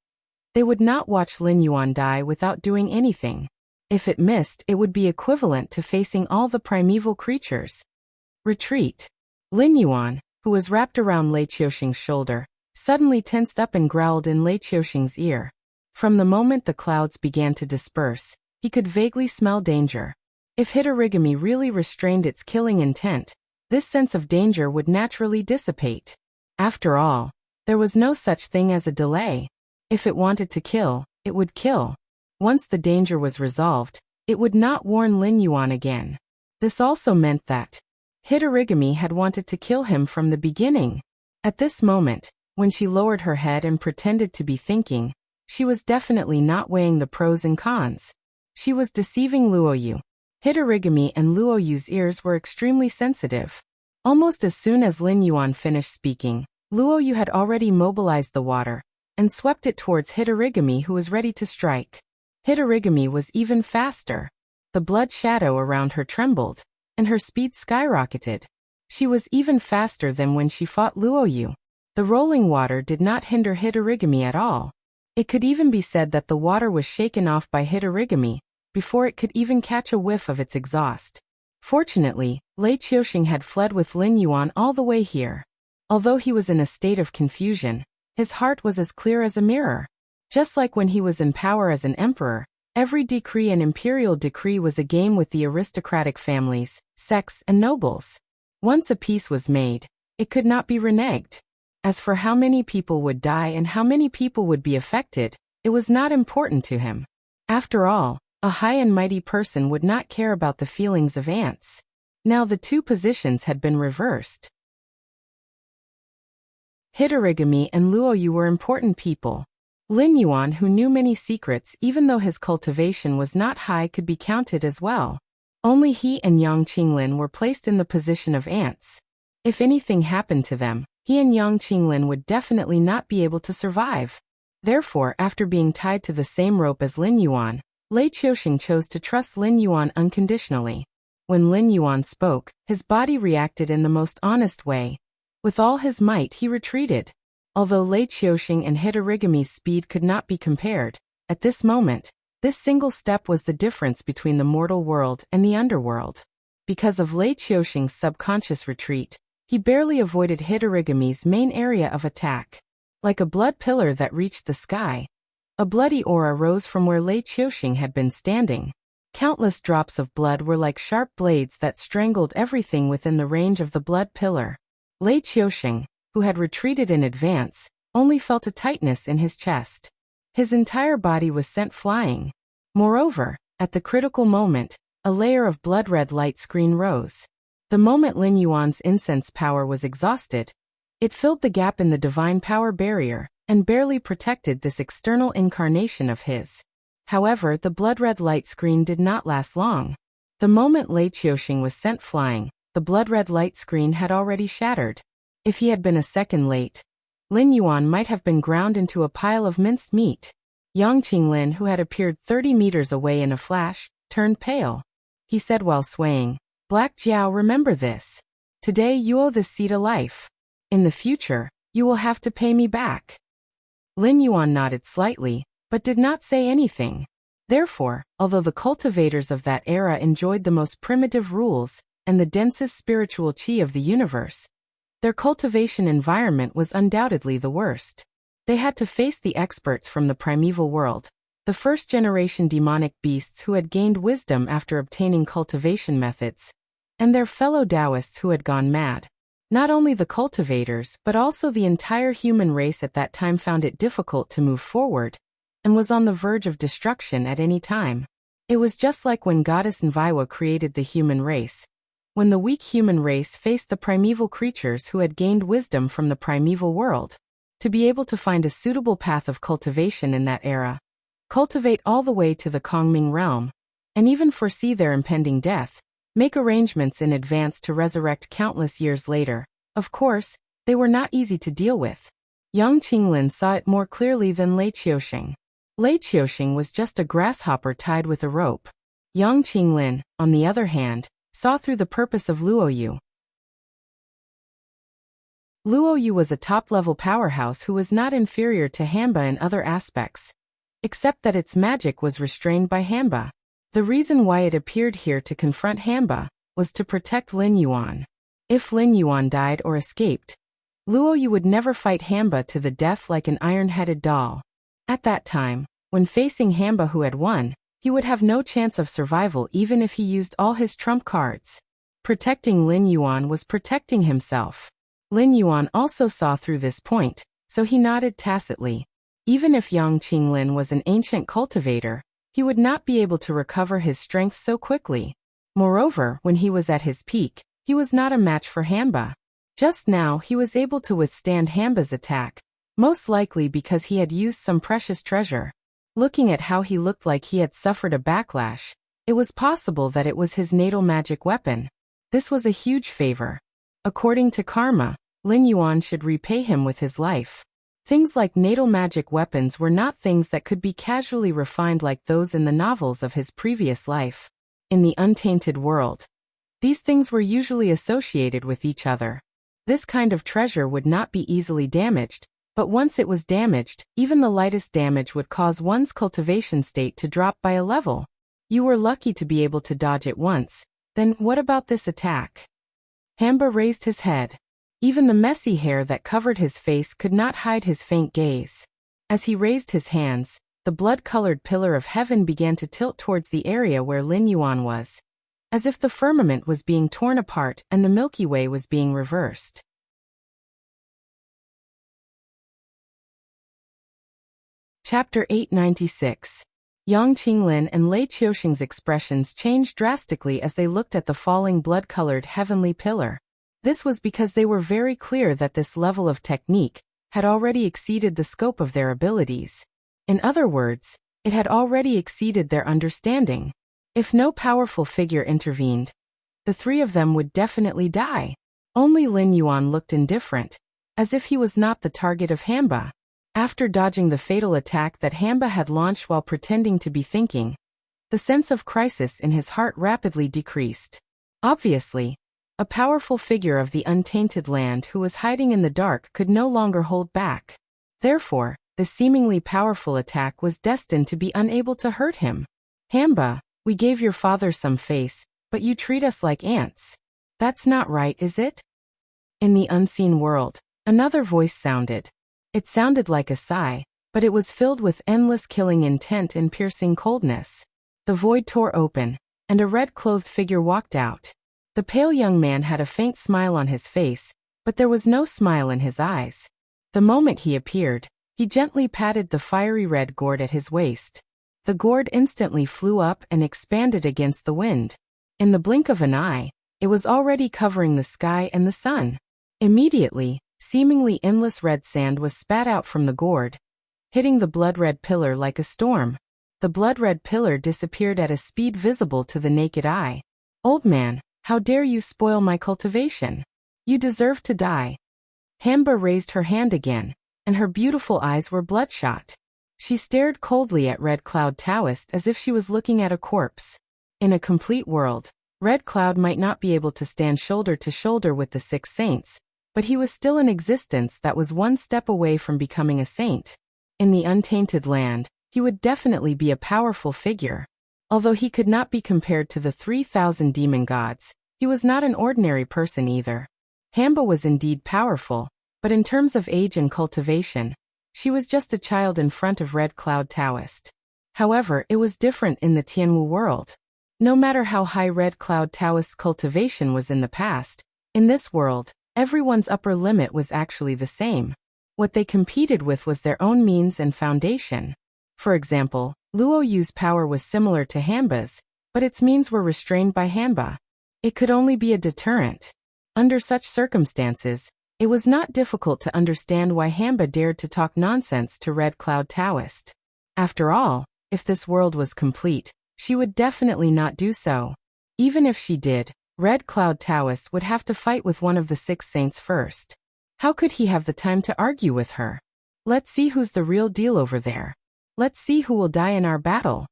they would not watch Lin Yuan die without doing anything. If it missed, it would be equivalent to facing all the primeval creatures. Retreat. Lin Yuan, who was wrapped around Lei Qiuxing's shoulder, suddenly tensed up and growled in Lei Qiuxing's ear. From the moment the clouds began to disperse, he could vaguely smell danger. If Hidorigami really restrained its killing intent, this sense of danger would naturally dissipate. After all, there was no such thing as a delay. If it wanted to kill, it would kill. Once the danger was resolved, it would not warn Lin Yuan again. This also meant that Hidorigami had wanted to kill him from the beginning. At this moment, when she lowered her head and pretended to be thinking, she was definitely not weighing the pros and cons. She was deceiving Luoyu. Hidorigami and Luoyu's ears were extremely sensitive. Almost as soon as Lin Yuan finished speaking, Luoyu had already mobilized the water and swept it towards Hidorigami, who was ready to strike. Hidorigami was even faster. The blood shadow around her trembled, and her speed skyrocketed. She was even faster than when she fought Luoyu. The rolling water did not hinder Hidorigami at all. It could even be said that the water was shaken off by Hidorigami before it could even catch a whiff of its exhaust. Fortunately, Lei Qiuxing had fled with Lin Yuan all the way here. Although he was in a state of confusion, his heart was as clear as a mirror. Just like when he was in power as an emperor, every decree and imperial decree was a game with the aristocratic families, sects, and nobles. Once a peace was made, it could not be reneged. As for how many people would die and how many people would be affected, it was not important to him. After all, a high and mighty person would not care about the feelings of ants. Now the 2 positions had been reversed. Hidorigami and Luoyu were important people. Lin Yuan, who knew many secrets even though his cultivation was not high, could be counted as well. Only he and Yang Qinglin were placed in the position of ants. If anything happened to them, he and Yang Qinglin would definitely not be able to survive. Therefore, after being tied to the same rope as Lin Yuan, Lei Qiuxing chose to trust Lin Yuan unconditionally. When Lin Yuan spoke, his body reacted in the most honest way. With all his might, he retreated. Although Lei Qiuxing and Hidorigami's speed could not be compared, at this moment, this single step was the difference between the mortal world and the underworld. Because of Lei Qiuxing's subconscious retreat, he barely avoided Hidorigami's main area of attack. Like a blood pillar that reached the sky, a bloody aura rose from where Lei Qiuxing had been standing. Countless drops of blood were like sharp blades that strangled everything within the range of the blood pillar. Lei Qiuxing, who had retreated in advance, only felt a tightness in his chest. His entire body was sent flying. Moreover, at the critical moment, a layer of blood-red light screen rose. The moment Lin Yuan's incense power was exhausted, it filled the gap in the divine power barrier and barely protected this external incarnation of his. However, the blood-red light screen did not last long. The moment Lei Qiuxing was sent flying, the blood-red light screen had already shattered. If he had been a second late, Lin Yuan might have been ground into a pile of minced meat. Yang Qinglin, who had appeared 30 meters away in a flash, turned pale. He said while swaying, "Black Jiao, remember this. Today you owe this seed a life. In the future, you will have to pay me back." Lin Yuan nodded slightly, but did not say anything. Therefore, although the cultivators of that era enjoyed the most primitive rules and the densest spiritual qi of the universe, their cultivation environment was undoubtedly the worst. They had to face the experts from the primeval world, the first-generation demonic beasts who had gained wisdom after obtaining cultivation methods, and their fellow Taoists who had gone mad. Not only the cultivators but also the entire human race at that time found it difficult to move forward, and was on the verge of destruction at any time. It was just like when Goddess Nviwa created the human race. When the weak human race faced the primeval creatures who had gained wisdom from the primeval world. To be able to find a suitable path of cultivation in that era, cultivate all the way to the Kongming realm, and even foresee their impending death, make arrangements in advance to resurrect countless years later. Of course, they were not easy to deal with. Yang Qinglin saw it more clearly than Lei Qiuxing. Lei Qiuxing was just a grasshopper tied with a rope. Yang Qinglin, on the other hand, saw through the purpose of Luoyu. Luoyu was a top-level powerhouse who was not inferior to Hamba in other aspects, except that its magic was restrained by Hamba. The reason why it appeared here to confront Hamba was to protect Lin Yuan. If Lin Yuan died or escaped, Luoyu would never fight Hamba to the death like an iron-headed doll. At that time, when facing Hamba who had won, he would have no chance of survival even if he used all his trump cards. Protecting Lin Yuan was protecting himself. Lin Yuan also saw through this point, so he nodded tacitly. Even if Yang Qinglin was an ancient cultivator, he would not be able to recover his strength so quickly. Moreover, when he was at his peak, he was not a match for Hamba. Just now he was able to withstand Hamba's attack, most likely because he had used some precious treasure. Looking at how he looked like he had suffered a backlash, it was possible that it was his natal magic weapon. This was a huge favor. According to karma, Lin Yuan should repay him with his life. Things like natal magic weapons were not things that could be casually refined like those in the novels of his previous life. In the untainted world, these things were usually associated with each other. This kind of treasure would not be easily damaged, but once it was damaged, even the lightest damage would cause one's cultivation state to drop by a level. You were lucky to be able to dodge it once. Then what about this attack? Hamba raised his head. Even the messy hair that covered his face could not hide his faint gaze. As he raised his hands, the blood-colored pillar of heaven began to tilt towards the area where Lin Yuan was, as if the firmament was being torn apart and the Milky Way was being reversed. Chapter 896. Yang Qinglin and Lei Qiuxing's expressions changed drastically as they looked at the falling blood-colored heavenly pillar. This was because they were very clear that this level of technique had already exceeded the scope of their abilities. In other words, it had already exceeded their understanding. If no powerful figure intervened, the three of them would definitely die. Only Lin Yuan looked indifferent, as if he was not the target of Hamba. After dodging the fatal attack that Hamba had launched while pretending to be thinking, the sense of crisis in his heart rapidly decreased. Obviously, a powerful figure of the untainted land who was hiding in the dark could no longer hold back. Therefore, the seemingly powerful attack was destined to be unable to hurt him. Hamba, we gave your father some face, but you treat us like ants. That's not right, is it? In the unseen world, another voice sounded. It sounded like a sigh, but it was filled with endless killing intent and piercing coldness. The void tore open, and a red-clothed figure walked out. The pale young man had a faint smile on his face, but there was no smile in his eyes. The moment he appeared, he gently patted the fiery red gourd at his waist. The gourd instantly flew up and expanded against the wind. In the blink of an eye, it was already covering the sky and the sun. Immediately, seemingly endless red sand was spat out from the gourd, hitting the blood-red pillar like a storm. The blood-red pillar disappeared at a speed visible to the naked eye. Old man, how dare you spoil my cultivation? You deserve to die. Hamba raised her hand again, and her beautiful eyes were bloodshot. She stared coldly at Red Cloud Taoist as if she was looking at a corpse. In a complete world, Red Cloud might not be able to stand shoulder to shoulder with the 6 saints, but he was still an existence that was one step away from becoming a saint. In the untainted land, he would definitely be a powerful figure. Although he could not be compared to the 3,000 demon gods, he was not an ordinary person either. Hamba was indeed powerful, but in terms of age and cultivation, she was just a child in front of Red Cloud Taoist. However, it was different in the Tianwu world. No matter how high Red Cloud Taoist's cultivation was in the past, in this world, everyone's upper limit was actually the same. What they competed with was their own means and foundation. For example, Luo Yu's power was similar to Hamba's, but its means were restrained by Hamba. It could only be a deterrent. Under such circumstances, it was not difficult to understand why Hamba dared to talk nonsense to Red Cloud Taoist. After all, if this world was complete, she would definitely not do so. Even if she did, Red Cloud Taoist would have to fight with one of the 6 saints first. How could he have the time to argue with her? Let's see who's the real deal over there. Let's see who will die in our battle.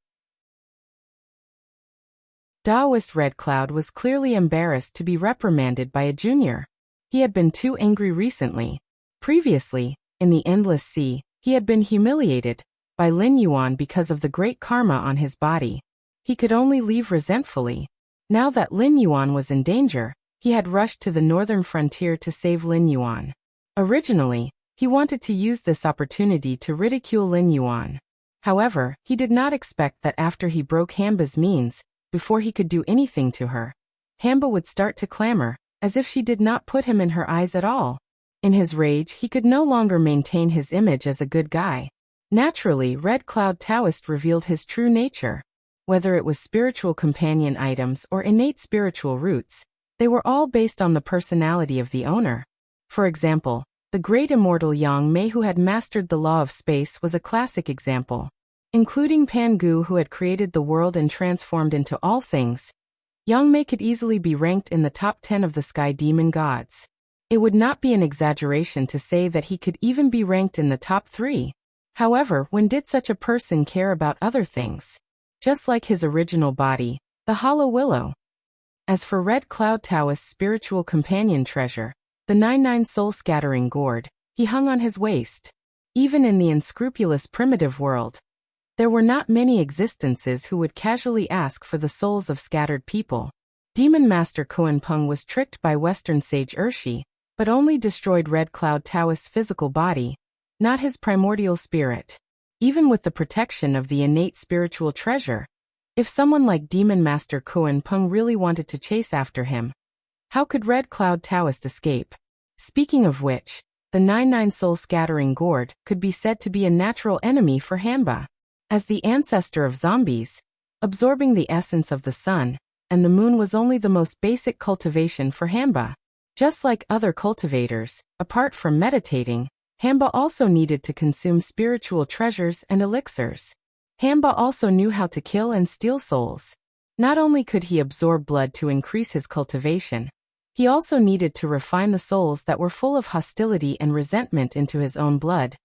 Taoist Red Cloud was clearly embarrassed to be reprimanded by a junior. He had been too angry recently. Previously, in the Endless Sea, he had been humiliated by Lin Yuan because of the great karma on his body. He could only leave resentfully. Now that Lin Yuan was in danger, he had rushed to the northern frontier to save Lin Yuan. Originally, he wanted to use this opportunity to ridicule Lin Yuan. However, he did not expect that after he broke Hamba's means, before he could do anything to her, Hamba would start to clamor, as if she did not put him in her eyes at all. In his rage, he could no longer maintain his image as a good guy. Naturally, Red Cloud Taoist revealed his true nature. Whether it was spiritual companion items or innate spiritual roots, they were all based on the personality of the owner. For example, the great immortal Yang Mei, who had mastered the law of space, was a classic example. Including Pan Gu, who had created the world and transformed into all things, Yang Mei could easily be ranked in the top 10 of the sky demon gods. It would not be an exaggeration to say that he could even be ranked in the top 3. However, when did such a person care about other things? Just like his original body, the Hollow Willow. As for Red Cloud Taoist's spiritual companion treasure, the 99 soul-scattering gourd, he hung on his waist. Even in the unscrupulous primitive world, there were not many existences who would casually ask for the souls of scattered people. Demon Master Koan Peng was tricked by Western sage Urshi, but only destroyed Red Cloud Taoist's physical body, not his primordial spirit. Even with the protection of the innate spiritual treasure, if someone like Demon Master Koan Peng really wanted to chase after him, how could Red Cloud Taoist escape? Speaking of which, the 99 soul-scattering gourd could be said to be a natural enemy for Hamba. As the ancestor of zombies, absorbing the essence of the sun and the moon was only the most basic cultivation for Hamba. Just like other cultivators, apart from meditating, Hamba also needed to consume spiritual treasures and elixirs. Hamba also knew how to kill and steal souls. Not only could he absorb blood to increase his cultivation, he also needed to refine the souls that were full of hostility and resentment into his own blood,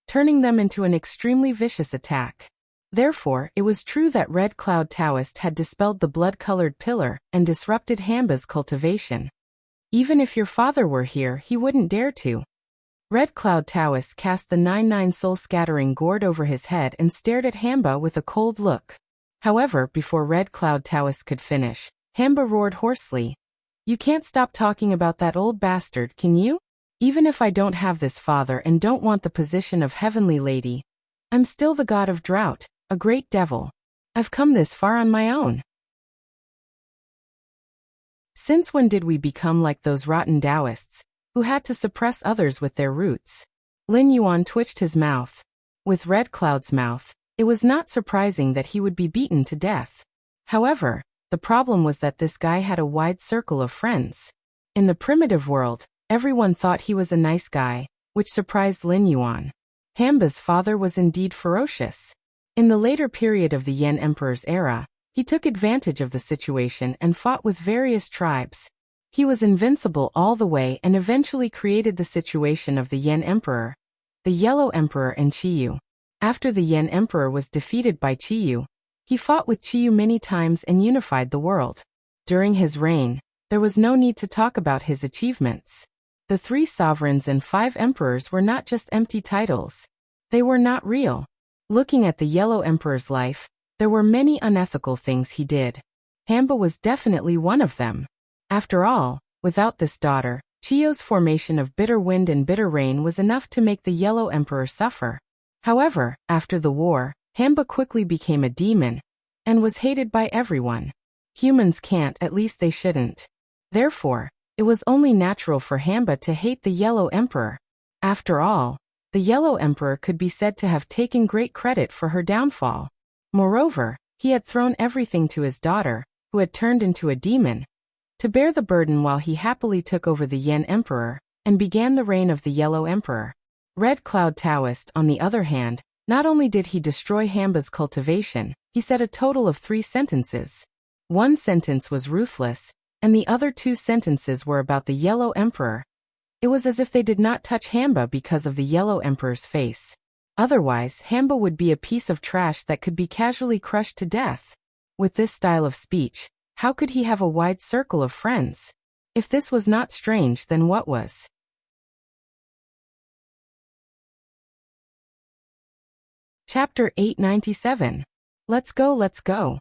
turning them into an extremely vicious attack. Therefore, it was true that Red Cloud Taoist had dispelled the blood-colored pillar and disrupted Hamba's cultivation. Even if your father were here, he wouldn't dare to. Red Cloud Taoist cast the 99 soul-scattering gourd over his head and stared at Hamba with a cold look. However, before Red Cloud Taoist could finish, Hamba roared hoarsely, "You can't stop talking about that old bastard, can you? Even if I don't have this father and don't want the position of Heavenly Lady, I'm still the god of drought, a great devil. I've come this far on my own. Since when did we become like those rotten Taoists, who had to suppress others with their roots?" Lin Yuan twitched his mouth. With Red Cloud's mouth, it was not surprising that he would be beaten to death. However, the problem was that this guy had a wide circle of friends. In the primitive world, everyone thought he was a nice guy, which surprised Lin Yuan. Hamba's father was indeed ferocious. In the later period of the Yan Emperor's era, he took advantage of the situation and fought with various tribes. He was invincible all the way and eventually created the situation of the Yen Emperor, the Yellow Emperor, and Chiyu. After the Yen Emperor was defeated by Chiyu, he fought with Chiyu many times and unified the world. During his reign, there was no need to talk about his achievements. The 3 sovereigns and 5 emperors were not just empty titles. They were not real. Looking at the Yellow Emperor's life, there were many unethical things he did. Hamba was definitely one of them. After all, without this daughter, Chiyu's formation of bitter wind and bitter rain was enough to make the Yellow Emperor suffer. However, after the war, Hamba quickly became a demon and was hated by everyone. Humans can't, at least they shouldn't. Therefore, it was only natural for Hamba to hate the Yellow Emperor. After all, the Yellow Emperor could be said to have taken great credit for her downfall. Moreover, he had thrown everything to his daughter, who had turned into a demon, to bear the burden while he happily took over the Yen Emperor and began the reign of the Yellow Emperor. Red Cloud Taoist, on the other hand, not only did he destroy Hamba's cultivation, he said a total of 3 sentences. One sentence was ruthless, and the other 2 sentences were about the Yellow Emperor. It was as if they did not touch Hamba because of the Yellow Emperor's face. Otherwise, Hamba would be a piece of trash that could be casually crushed to death. With this style of speech, how could he have a wide circle of friends? If this was not strange, then what was? Chapter 897. Let's go, let's go.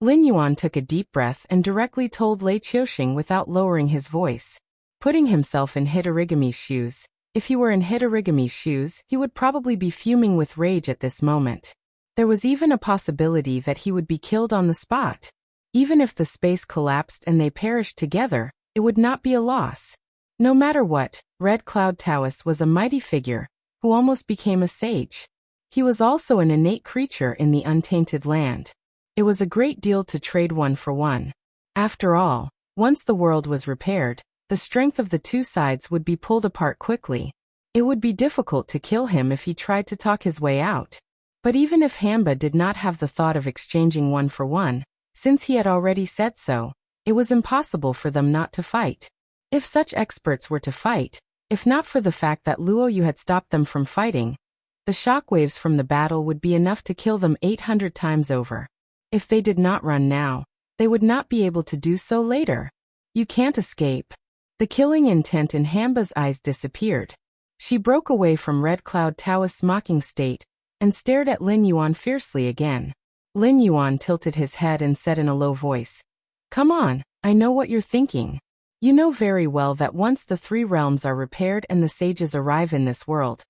Lin Yuan took a deep breath and directly told Lei Qiuxing without lowering his voice. Putting himself in Hitorigami's shoes, if he were in Hitorigami's shoes, he would probably be fuming with rage at this moment. There was even a possibility that he would be killed on the spot. Even if the space collapsed and they perished together, it would not be a loss. No matter what, Red Cloud Taoist was a mighty figure, who almost became a sage. He was also an innate creature in the untainted land. It was a great deal to trade one for one. After all, once the world was repaired, the strength of the 2 sides would be pulled apart quickly. It would be difficult to kill him if he tried to talk his way out. But even if Hamba did not have the thought of exchanging one for one, since he had already said so, it was impossible for them not to fight. If such experts were to fight, if not for the fact that Luo Yu had stopped them from fighting, the shockwaves from the battle would be enough to kill them 800 times over. If they did not run now, they would not be able to do so later. You can't escape. The killing intent in Hamba's eyes disappeared. She broke away from Red Cloud Taoist's mocking state and stared at Lin Yuan fiercely again. Lin Yuan tilted his head and said in a low voice, "Come on, I know what you're thinking. You know very well that once the 3 realms are repaired and the sages arrive in this world,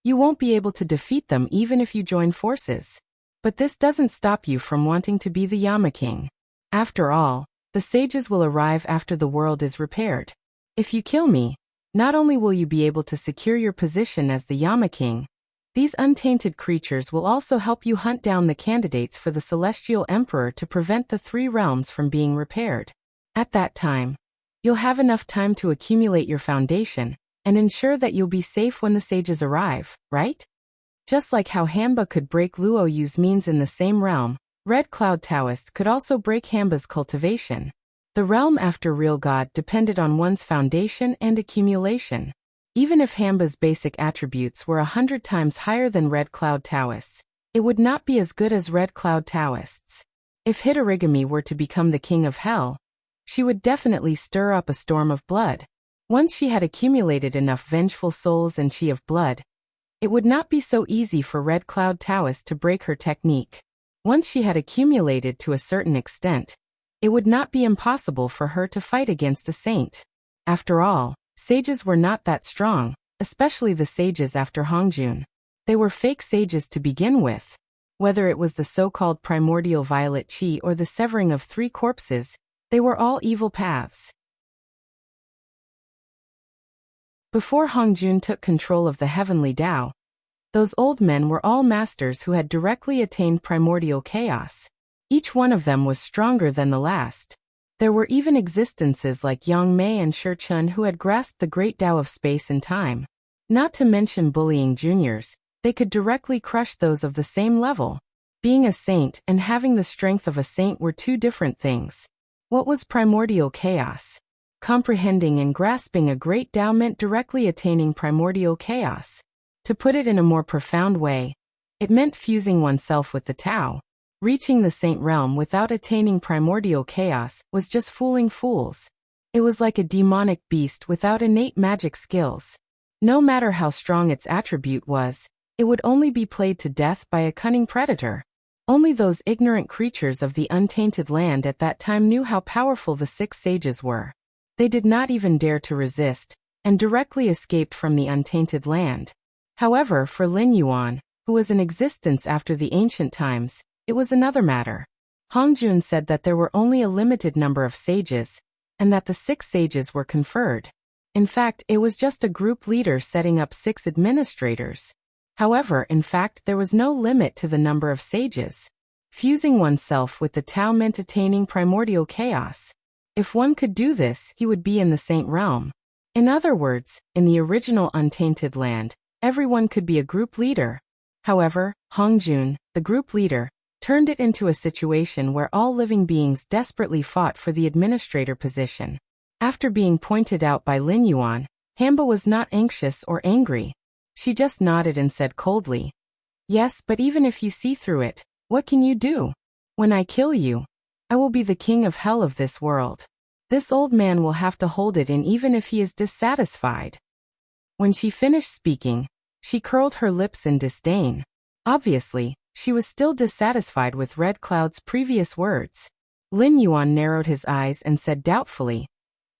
you won't be able to defeat them even if you join forces. But this doesn't stop you from wanting to be the Yama King. After all, the sages will arrive after the world is repaired. If you kill me, not only will you be able to secure your position as the Yama King, these untainted creatures will also help you hunt down the candidates for the Celestial Emperor to prevent the 3 realms from being repaired. At that time, you'll have enough time to accumulate your foundation and ensure that you'll be safe when the sages arrive, right?" Just like how Hamba could break Luo Yu's means in the same realm, Red Cloud Taoist could also break Hamba's cultivation. The realm after Real God depended on one's foundation and accumulation. Even if Hamba's basic attributes were 100 times higher than Red Cloud Taoist's, it would not be as good as Red Cloud Taoist's. If Hitorigami were to become the king of hell, she would definitely stir up a storm of blood. Once she had accumulated enough vengeful souls and chi of blood, it would not be so easy for Red Cloud Taoist to break her technique. Once she had accumulated to a certain extent, it would not be impossible for her to fight against a saint. After all, sages were not that strong, especially the sages after Hongjun. They were fake sages to begin with. Whether it was the so-called primordial violet chi or the severing of 3 corpses, they were all evil paths. Before Hongjun took control of the heavenly Tao, those old men were all masters who had directly attained primordial chaos. Each one of them was stronger than the last. There were even existences like Yang Mei and Shi Chun who had grasped the great Tao of space and time. Not to mention bullying juniors, they could directly crush those of the same level. Being a saint and having the strength of a saint were 2 different things. What was primordial chaos? comprehending and grasping a great Tao meant directly attaining primordial chaos. To put it in a more profound way, it meant fusing oneself with the Tao. Reaching the saint realm without attaining primordial chaos was just fooling fools. It was like a demonic beast without innate magic skills. No matter how strong its attribute was, it would only be played to death by a cunning predator. Only those ignorant creatures of the untainted land at that time knew how powerful the 6 sages were. They did not even dare to resist, and directly escaped from the untainted land. However, for Lin Yuan, who was in existence after the ancient times, it was another matter. Hongjun said that there were only a limited number of sages, and that the 6 sages were conferred. In fact, it was just a group leader setting up 6 administrators. However, in fact, there was no limit to the number of sages. Fusing oneself with the Tao meant attaining primordial chaos. If one could do this, he would be in the saint realm. In other words, in the original untainted land, everyone could be a group leader. However, Hongjun, the group leader, turned it into a situation where all living beings desperately fought for the administrator position. After being pointed out by Lin Yuan, Hamba was not anxious or angry. She just nodded and said coldly, "Yes, but even if you see through it, what can you do? When I kill you, I will be the king of hell of this world. This old man will have to hold it in even if he is dissatisfied." When she finished speaking, she curled her lips in disdain. Obviously, she was still dissatisfied with Red Cloud's previous words. Lin Yuan narrowed his eyes and said doubtfully,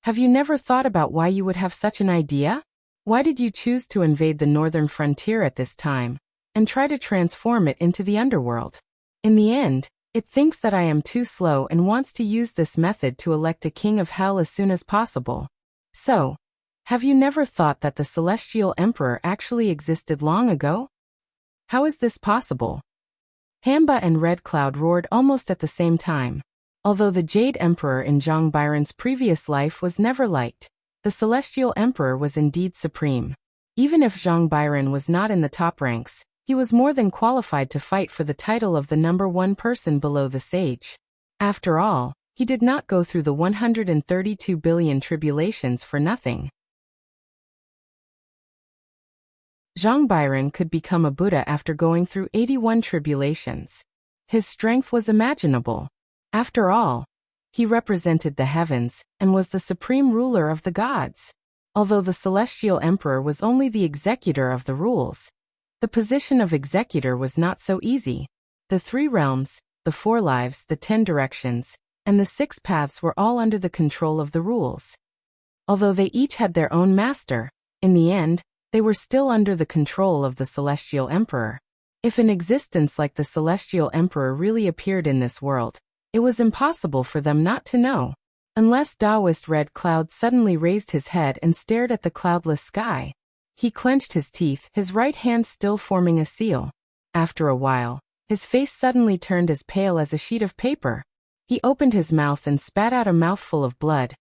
"Have you never thought about why you would have such an idea? Why did you choose to invade the northern frontier at this time, and try to transform it into the underworld? In the end, it thinks that I am too slow and wants to use this method to elect a king of hell as soon as possible. So, have you never thought that the Celestial Emperor actually existed long ago? How is this possible?" Hamba and Red Cloud roared almost at the same time. Although the Jade Emperor in Zhang Byron's previous life was never liked, the Celestial Emperor was indeed supreme. Even if Zhang Byron was not in the top ranks, he was more than qualified to fight for the title of the number 1 person below the sage. After all, he did not go through the 132 billion tribulations for nothing. Zhang Byron could become a Buddha after going through 81 tribulations. His strength was imaginable. After all, he represented the heavens and was the supreme ruler of the gods. Although the Celestial Emperor was only the executor of the rules, the position of executor was not so easy. The 3 realms, the 4 lives, the 10 directions, and the 6 paths were all under the control of the rules. Although they each had their own master, in the end, they were still under the control of the Celestial Emperor. If an existence like the Celestial Emperor really appeared in this world, it was impossible for them not to know. Unless Taoist Red Cloud suddenly raised his head and stared at the cloudless sky. He clenched his teeth, his right hand still forming a seal. After a while, his face suddenly turned as pale as a sheet of paper. He opened his mouth and spat out a mouthful of blood,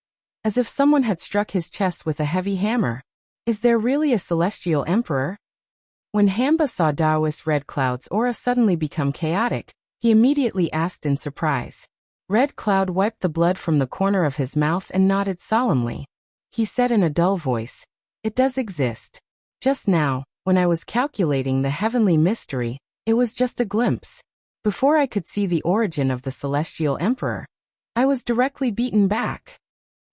as if someone had struck his chest with a heavy hammer. Is there really a Celestial Emperor? When Hamba saw Taoist Red Cloud's aura suddenly become chaotic, he immediately asked in surprise. Red Cloud wiped the blood from the corner of his mouth and nodded solemnly. He said in a dull voice, "It does exist. Just now, when I was calculating the heavenly mystery, it was just a glimpse. Before I could see the origin of the Celestial Emperor, I was directly beaten back."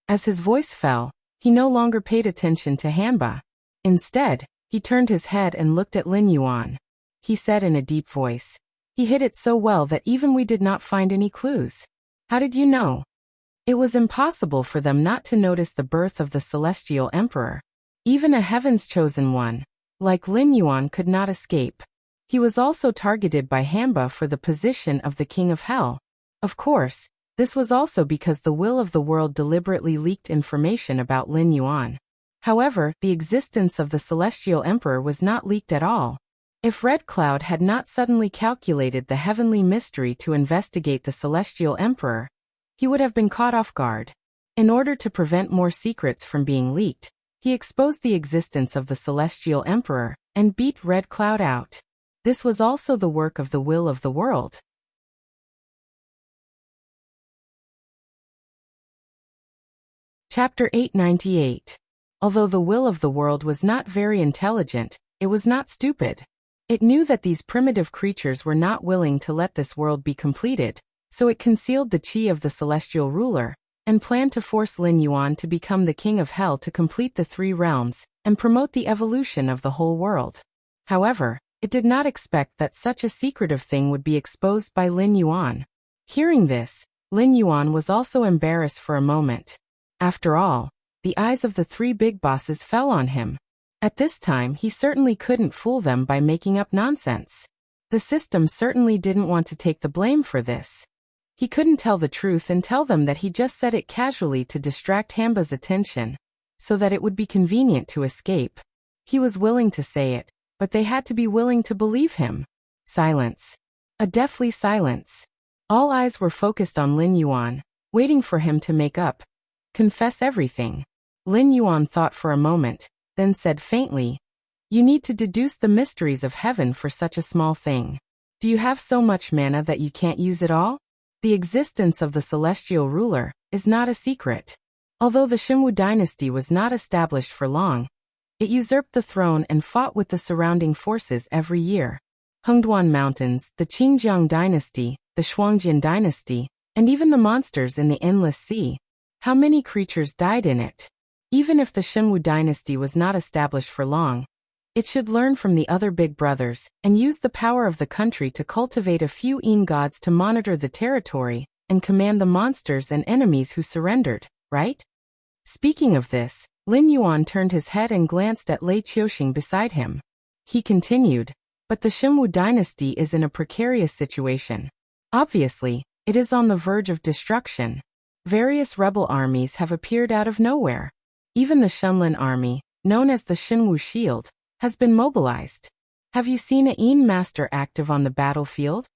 As his voice fell, he no longer paid attention to Hamba. Instead, he turned his head and looked at Lin Yuan. He said in a deep voice, "He hid it so well that even we did not find any clues. How did you know?" It was impossible for them not to notice the birth of the Celestial Emperor. Even a heaven's chosen one, like Lin Yuan, could not escape. He was also targeted by Hamba for the position of the King of Hell. Of course, this was also because the will of the world deliberately leaked information about Lin Yuan. However, the existence of the Celestial Emperor was not leaked at all. If Red Cloud had not suddenly calculated the heavenly mystery to investigate the Celestial Emperor, he would have been caught off guard. In order to prevent more secrets from being leaked, he exposed the existence of the Celestial Emperor and beat Red Cloud out. This was also the work of the will of the world. Chapter 898. Although the will of the world was not very intelligent, it was not stupid. It knew that these primitive creatures were not willing to let this world be completed, so it concealed the chi of the celestial ruler, and planned to force Lin Yuan to become the king of hell to complete the three realms, and promote the evolution of the whole world. However, it did not expect that such a secretive thing would be exposed by Lin Yuan. Hearing this, Lin Yuan was also embarrassed for a moment. After all, the eyes of the three big bosses fell on him. At this time he certainly couldn't fool them by making up nonsense. The system certainly didn't want to take the blame for this. He couldn't tell the truth and tell them that he just said it casually to distract Hamba's attention, so that it would be convenient to escape. He was willing to say it, but they had to be willing to believe him. Silence. A deathly silence. All eyes were focused on Lin Yuan, waiting for him to confess everything. Lin Yuan thought for a moment, then said faintly, "You need to deduce the mysteries of heaven for such a small thing. Do you have so much mana that you can't use it all? The existence of the celestial ruler is not a secret. Although the Xinwu dynasty was not established for long, it usurped the throne and fought with the surrounding forces every year. Hengduan Mountains, the Qingjiang dynasty, the Shuangjin dynasty, and even the monsters in the Endless Sea. How many creatures died in it? Even if the Xinwu dynasty was not established for long, it should learn from the other big brothers and use the power of the country to cultivate a few gods to monitor the territory and command the monsters and enemies who surrendered, right?" Speaking of this, Lin Yuan turned his head and glanced at Lei Qiuxing beside him. He continued, "But the Xinwu dynasty is in a precarious situation. Obviously, it is on the verge of destruction. Various rebel armies have appeared out of nowhere. Even the Shenlin army, known as the Xinwu Shield, has been mobilized. Have you seen a Yin master active on the battlefield?"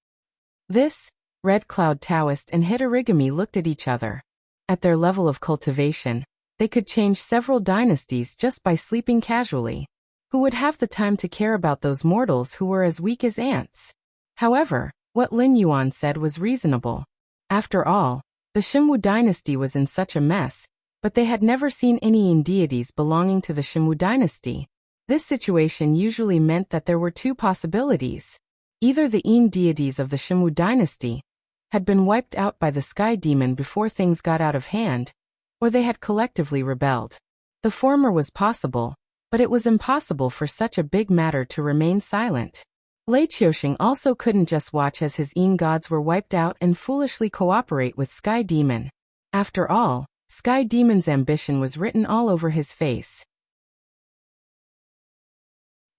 This, Red Cloud Taoist and Hitorigami looked at each other. At their level of cultivation, they could change several dynasties just by sleeping casually. Who would have the time to care about those mortals who were as weak as ants? However, what Lin Yuan said was reasonable. After all, the Xinwu dynasty was in such a mess, but they had never seen any Yin deities belonging to the Xinwu dynasty. This situation usually meant that there were two possibilities. Either the Yin deities of the Xinwu dynasty had been wiped out by the sky demon before things got out of hand, or they had collectively rebelled. The former was possible, but it was impossible for such a big matter to remain silent. Lei Qiuxing also couldn't just watch as his Yin gods were wiped out and foolishly cooperate with Sky Demon. After all, Sky Demon's ambition was written all over his face.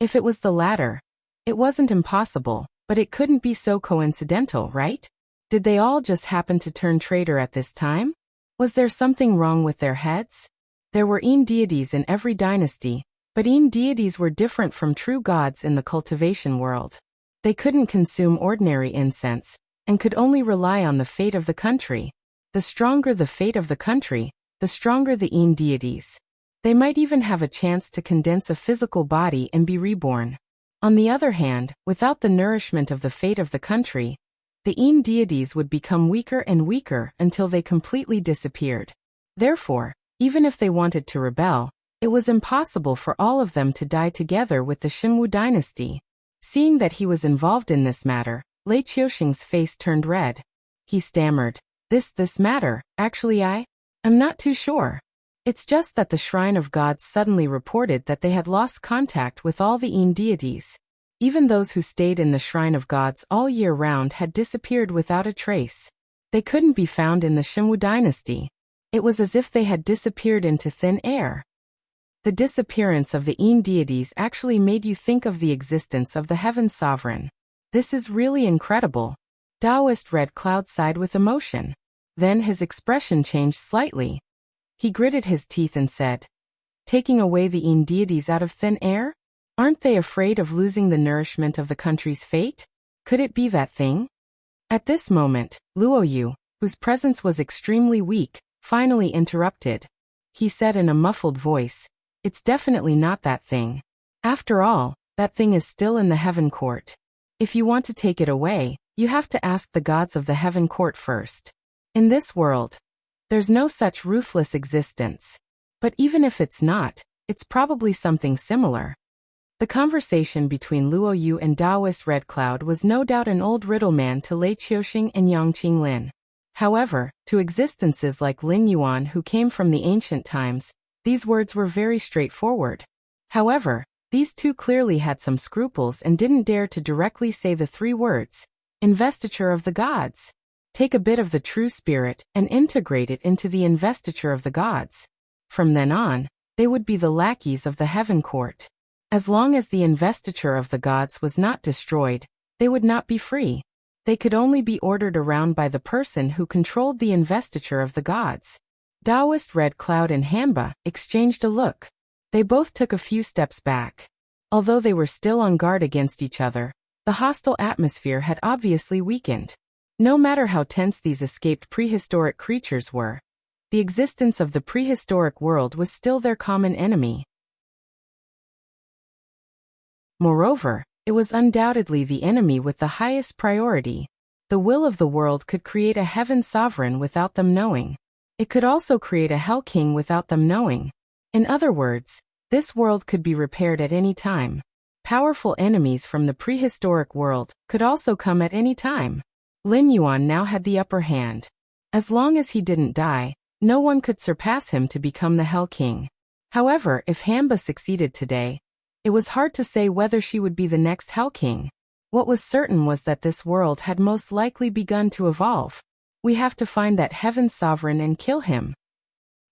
If it was the latter, it wasn't impossible, but it couldn't be so coincidental, right? Did they all just happen to turn traitor at this time? Was there something wrong with their heads? There were Yin deities in every dynasty, but Yin deities were different from true gods in the cultivation world. They couldn't consume ordinary incense, and could only rely on the fate of the country. The stronger the fate of the country, the stronger the Yin deities. They might even have a chance to condense a physical body and be reborn. On the other hand, without the nourishment of the fate of the country, the Yin deities would become weaker and weaker until they completely disappeared. Therefore, even if they wanted to rebel, it was impossible for all of them to die together with the Xinwu dynasty. Seeing that he was involved in this matter, Lei Qiuxing's face turned red. He stammered, This matter, actually I'm not too sure. It's just that the Shrine of Gods suddenly reported that they had lost contact with all the Yin deities. Even those who stayed in the Shrine of Gods all year round had disappeared without a trace. They couldn't be found in the Xinwu dynasty. It was as if they had disappeared into thin air. The disappearance of the Yin deities actually made you think of the existence of the Heaven Sovereign. This is really incredible. Taoist Red Cloud sighed with emotion. Then his expression changed slightly. He gritted his teeth and said, "Taking away the Yin deities out of thin air? Aren't they afraid of losing the nourishment of the country's fate? Could it be that thing?" At this moment, Luo Yu, whose presence was extremely weak, finally interrupted. He said in a muffled voice, "It's definitely not that thing. After all, that thing is still in the Heaven Court. If you want to take it away, you have to ask the gods of the Heaven Court first. In this world, There's no such ruthless existence. But even if it's not, it's probably something similar. The conversation between Luo Yu and Taoist Red Cloud was no doubt an old riddle man to Lei Qiuxing and Yang Qinglin. However, to existences like Lin Yuan who came from the ancient times, these words were very straightforward. However, these two clearly had some scruples and didn't dare to directly say the three words, investiture of the gods. Take a bit of the true spirit and integrate it into the investiture of the gods. From then on, they would be the lackeys of the heaven court. As long as the investiture of the gods was not destroyed, they would not be free. They could only be ordered around by the person who controlled the investiture of the gods. Taoist Red Cloud and Hamba exchanged a look. They both took a few steps back. Although they were still on guard against each other, the hostile atmosphere had obviously weakened. No matter how tense these escaped prehistoric creatures were, the existence of the prehistoric world was still their common enemy. Moreover, it was undoubtedly the enemy with the highest priority. The will of the world could create a heaven sovereign without them knowing. It could also create a hell king without them knowing. In other words, this world could be repaired at any time. Powerful enemies from the prehistoric world could also come at any time. Lin Yuan now had the upper hand. As long as he didn't die, no one could surpass him to become the Hell King. However, if Hamba succeeded today, it was hard to say whether she would be the next Hell King. What was certain was that this world had most likely begun to evolve. We have to find that heaven's sovereign and kill him.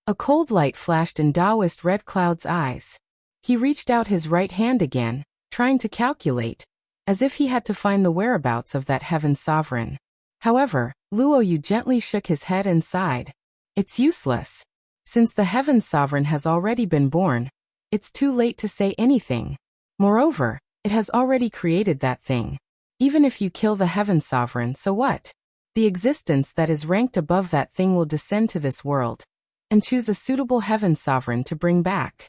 A cold light flashed in Taoist Red Cloud's eyes. He reached out his right hand again, trying to calculate, as if he had to find the whereabouts of that heaven sovereign. However, Luo Yu gently shook his head and sighed. It's useless. Since the heaven sovereign has already been born, it's too late to say anything. Moreover, it has already created that thing. Even if you kill the heaven sovereign, so what? The existence that is ranked above that thing will descend to this world and choose a suitable heaven sovereign to bring back.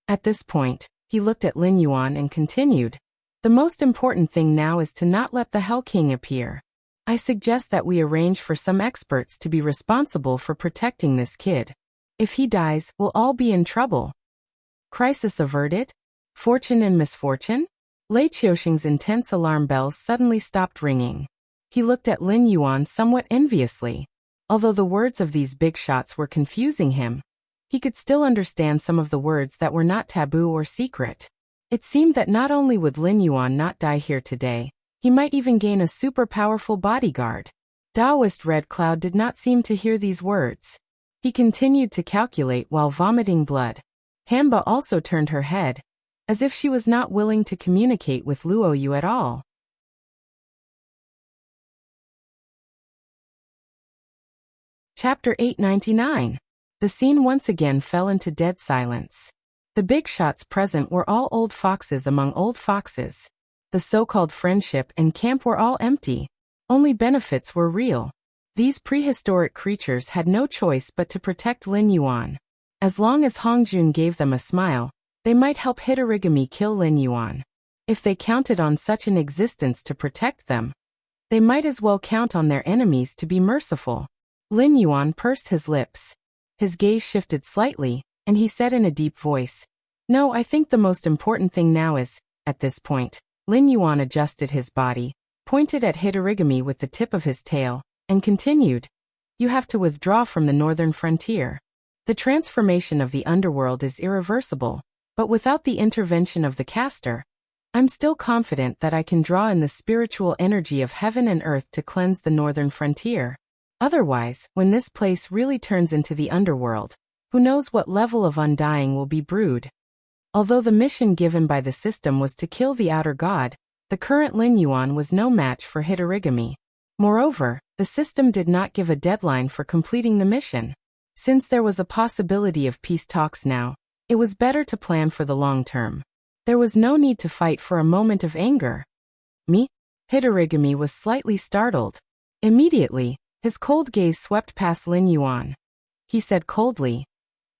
At this point, he looked at Lin Yuan and continued, the most important thing now is to not let the Hell King appear. I suggest that we arrange for some experts to be responsible for protecting this kid. If he dies, we'll all be in trouble. Crisis averted? Fortune and misfortune? Lei Qiuxing's intense alarm bells suddenly stopped ringing. He looked at Lin Yuan somewhat enviously. Although the words of these big shots were confusing him, he could still understand some of the words that were not taboo or secret. It seemed that not only would Lin Yuan not die here today, he might even gain a super powerful bodyguard. Taoist Red Cloud did not seem to hear these words. He continued to calculate while vomiting blood. Hamba also turned her head, as if she was not willing to communicate with Luo Yu at all. Chapter 899. The scene once again fell into dead silence. The big shots present were all old foxes among old foxes. The so-called friendship and camp were all empty. Only benefits were real. These prehistoric creatures had no choice but to protect Lin Yuan. As long as Hongjun gave them a smile, they might help Hitorigami kill Lin Yuan. If they counted on such an existence to protect them, they might as well count on their enemies to be merciful. Lin Yuan pursed his lips. His gaze shifted slightly, and he said in a deep voice, "No, I think the most important thing now is," at this point, Lin Yuan adjusted his body, pointed at Hitorigami with the tip of his tail, and continued, "You have to withdraw from the northern frontier. The transformation of the underworld is irreversible, but without the intervention of the caster, I'm still confident that I can draw in the spiritual energy of heaven and earth to cleanse the northern frontier. Otherwise, when this place really turns into the underworld, who knows what level of undying will be brewed." Although the mission given by the system was to kill the outer god, the current Lin Yuan was no match for Hitorigami. Moreover, the system did not give a deadline for completing the mission. Since there was a possibility of peace talks now, it was better to plan for the long term. There was no need to fight for a moment of anger. "Me?" Hitorigami was slightly startled. Immediately, his cold gaze swept past Lin Yuan. He said coldly,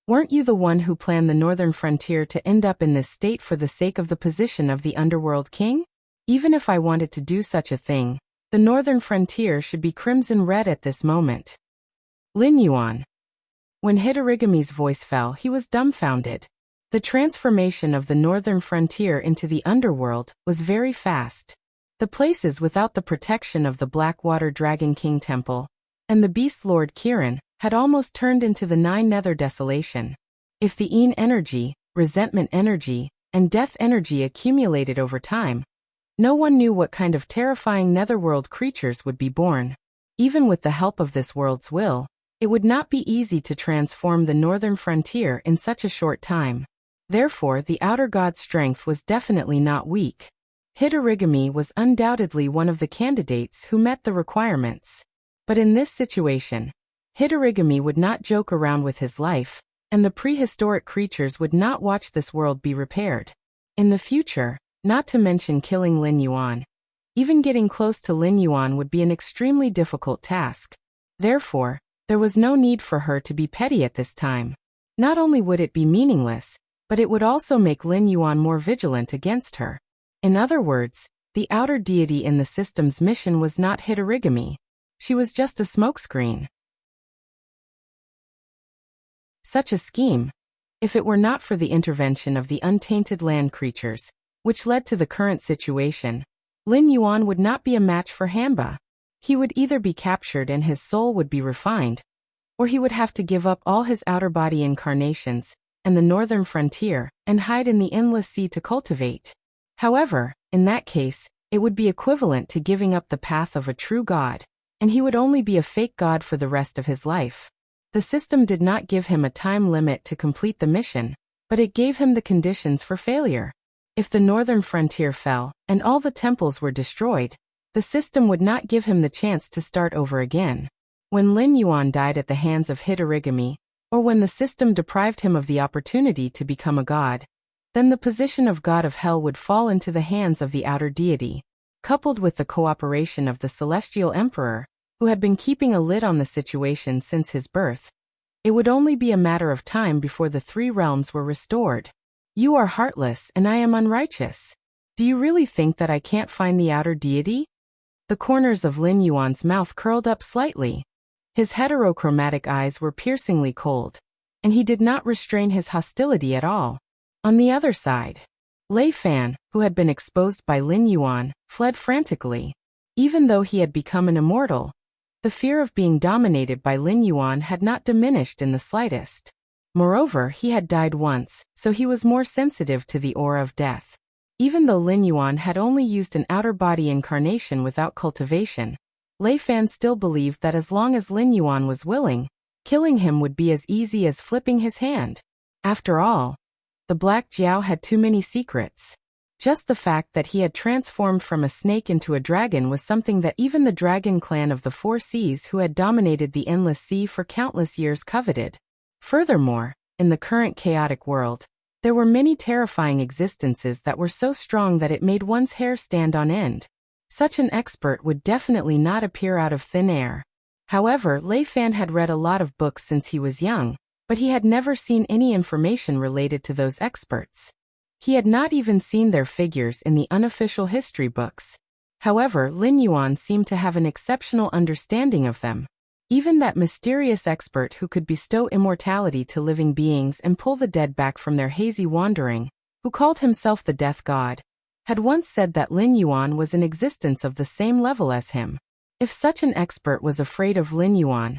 "Weren't you the one who planned the northern frontier to end up in this state for the sake of the position of the underworld king? Even if I wanted to do such a thing, the northern frontier should be crimson red at this moment." Lin Yuan, When Hidorigami's voice fell, he was dumbfounded. The transformation of the northern frontier into the underworld was very fast. The places without the protection of the Blackwater Dragon King Temple and the Beast Lord Kirin had almost turned into the Nine Nether Desolation. If the Een energy, resentment energy, and death energy accumulated over time, no one knew what kind of terrifying netherworld creatures would be born. Even with the help of this world's will, it would not be easy to transform the northern frontier in such a short time. Therefore, the outer god's strength was definitely not weak. Hidorigami was undoubtedly one of the candidates who met the requirements. But in this situation, Hidorigami would not joke around with his life, and the prehistoric creatures would not watch this world be repaired. In the future, not to mention killing Lin Yuan, even getting close to Lin Yuan would be an extremely difficult task. Therefore, there was no need for her to be petty at this time. Not only would it be meaningless, but it would also make Lin Yuan more vigilant against her. In other words, the outer deity in the system's mission was not Hidorigami. She was just a smokescreen. Such a scheme, if it were not for the intervention of the untainted land creatures, which led to the current situation, Lin Yuan would not be a match for Hamba. He would either be captured and his soul would be refined, or he would have to give up all his outer body incarnations and the northern frontier and hide in the endless sea to cultivate. However, in that case, it would be equivalent to giving up the path of a true god, and he would only be a fake god for the rest of his life. The system did not give him a time limit to complete the mission, but it gave him the conditions for failure. If the northern frontier fell and all the temples were destroyed, the system would not give him the chance to start over again. When Lin Yuan died at the hands of Hidorigami, or when the system deprived him of the opportunity to become a god, then the position of god of hell would fall into the hands of the outer deity. Coupled with the cooperation of the celestial emperor, who had been keeping a lid on the situation since his birth, it would only be a matter of time before the three realms were restored. You are heartless and I am unrighteous. Do you really think that I can't find the outer deity? The corners of Lin Yuan's mouth curled up slightly. His heterochromatic eyes were piercingly cold, and he did not restrain his hostility at all. On the other side, Lei Fan, who had been exposed by Lin Yuan, fled frantically. Even though he had become an immortal, the fear of being dominated by Lin Yuan had not diminished in the slightest. Moreover, he had died once, so he was more sensitive to the aura of death. Even though Lin Yuan had only used an outer body incarnation without cultivation, Lei Fan still believed that as long as Lin Yuan was willing, killing him would be as easy as flipping his hand. After all, the Black Jiao had too many secrets. Just the fact that he had transformed from a snake into a dragon was something that even the dragon clan of the Four Seas who had dominated the endless sea for countless years coveted. Furthermore, in the current chaotic world, there were many terrifying existences that were so strong that it made one's hair stand on end. Such an expert would definitely not appear out of thin air. However, Lei Fan had read a lot of books since he was young, but he had never seen any information related to those experts. He had not even seen their figures in the unofficial history books. However, Lin Yuan seemed to have an exceptional understanding of them. Even that mysterious expert who could bestow immortality to living beings and pull the dead back from their hazy wandering, who called himself the Death God, had once said that Lin Yuan was in existence of the same level as him. If such an expert was afraid of Lin Yuan,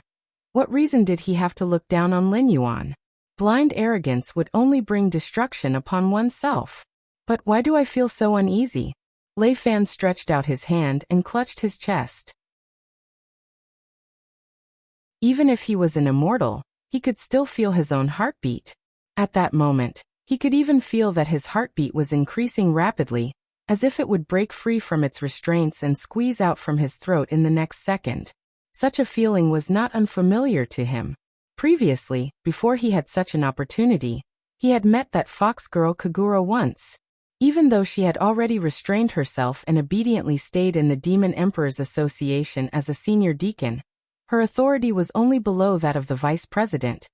what reason did he have to look down on Lin Yuan? Blind arrogance would only bring destruction upon oneself. But why do I feel so uneasy? Lei Fan stretched out his hand and clutched his chest. Even if he was an immortal, he could still feel his own heartbeat. At that moment, he could even feel that his heartbeat was increasing rapidly, as if it would break free from its restraints and squeeze out from his throat in the next second. Such a feeling was not unfamiliar to him. Previously, before he had such an opportunity, he had met that fox girl Kagura once. Even though she had already restrained herself and obediently stayed in the Demon Emperor's Association as a senior deacon, her authority was only below that of the vice president.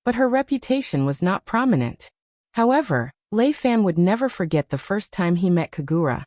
But her reputation was not prominent. However, Lei Fan would never forget the first time he met Kagura.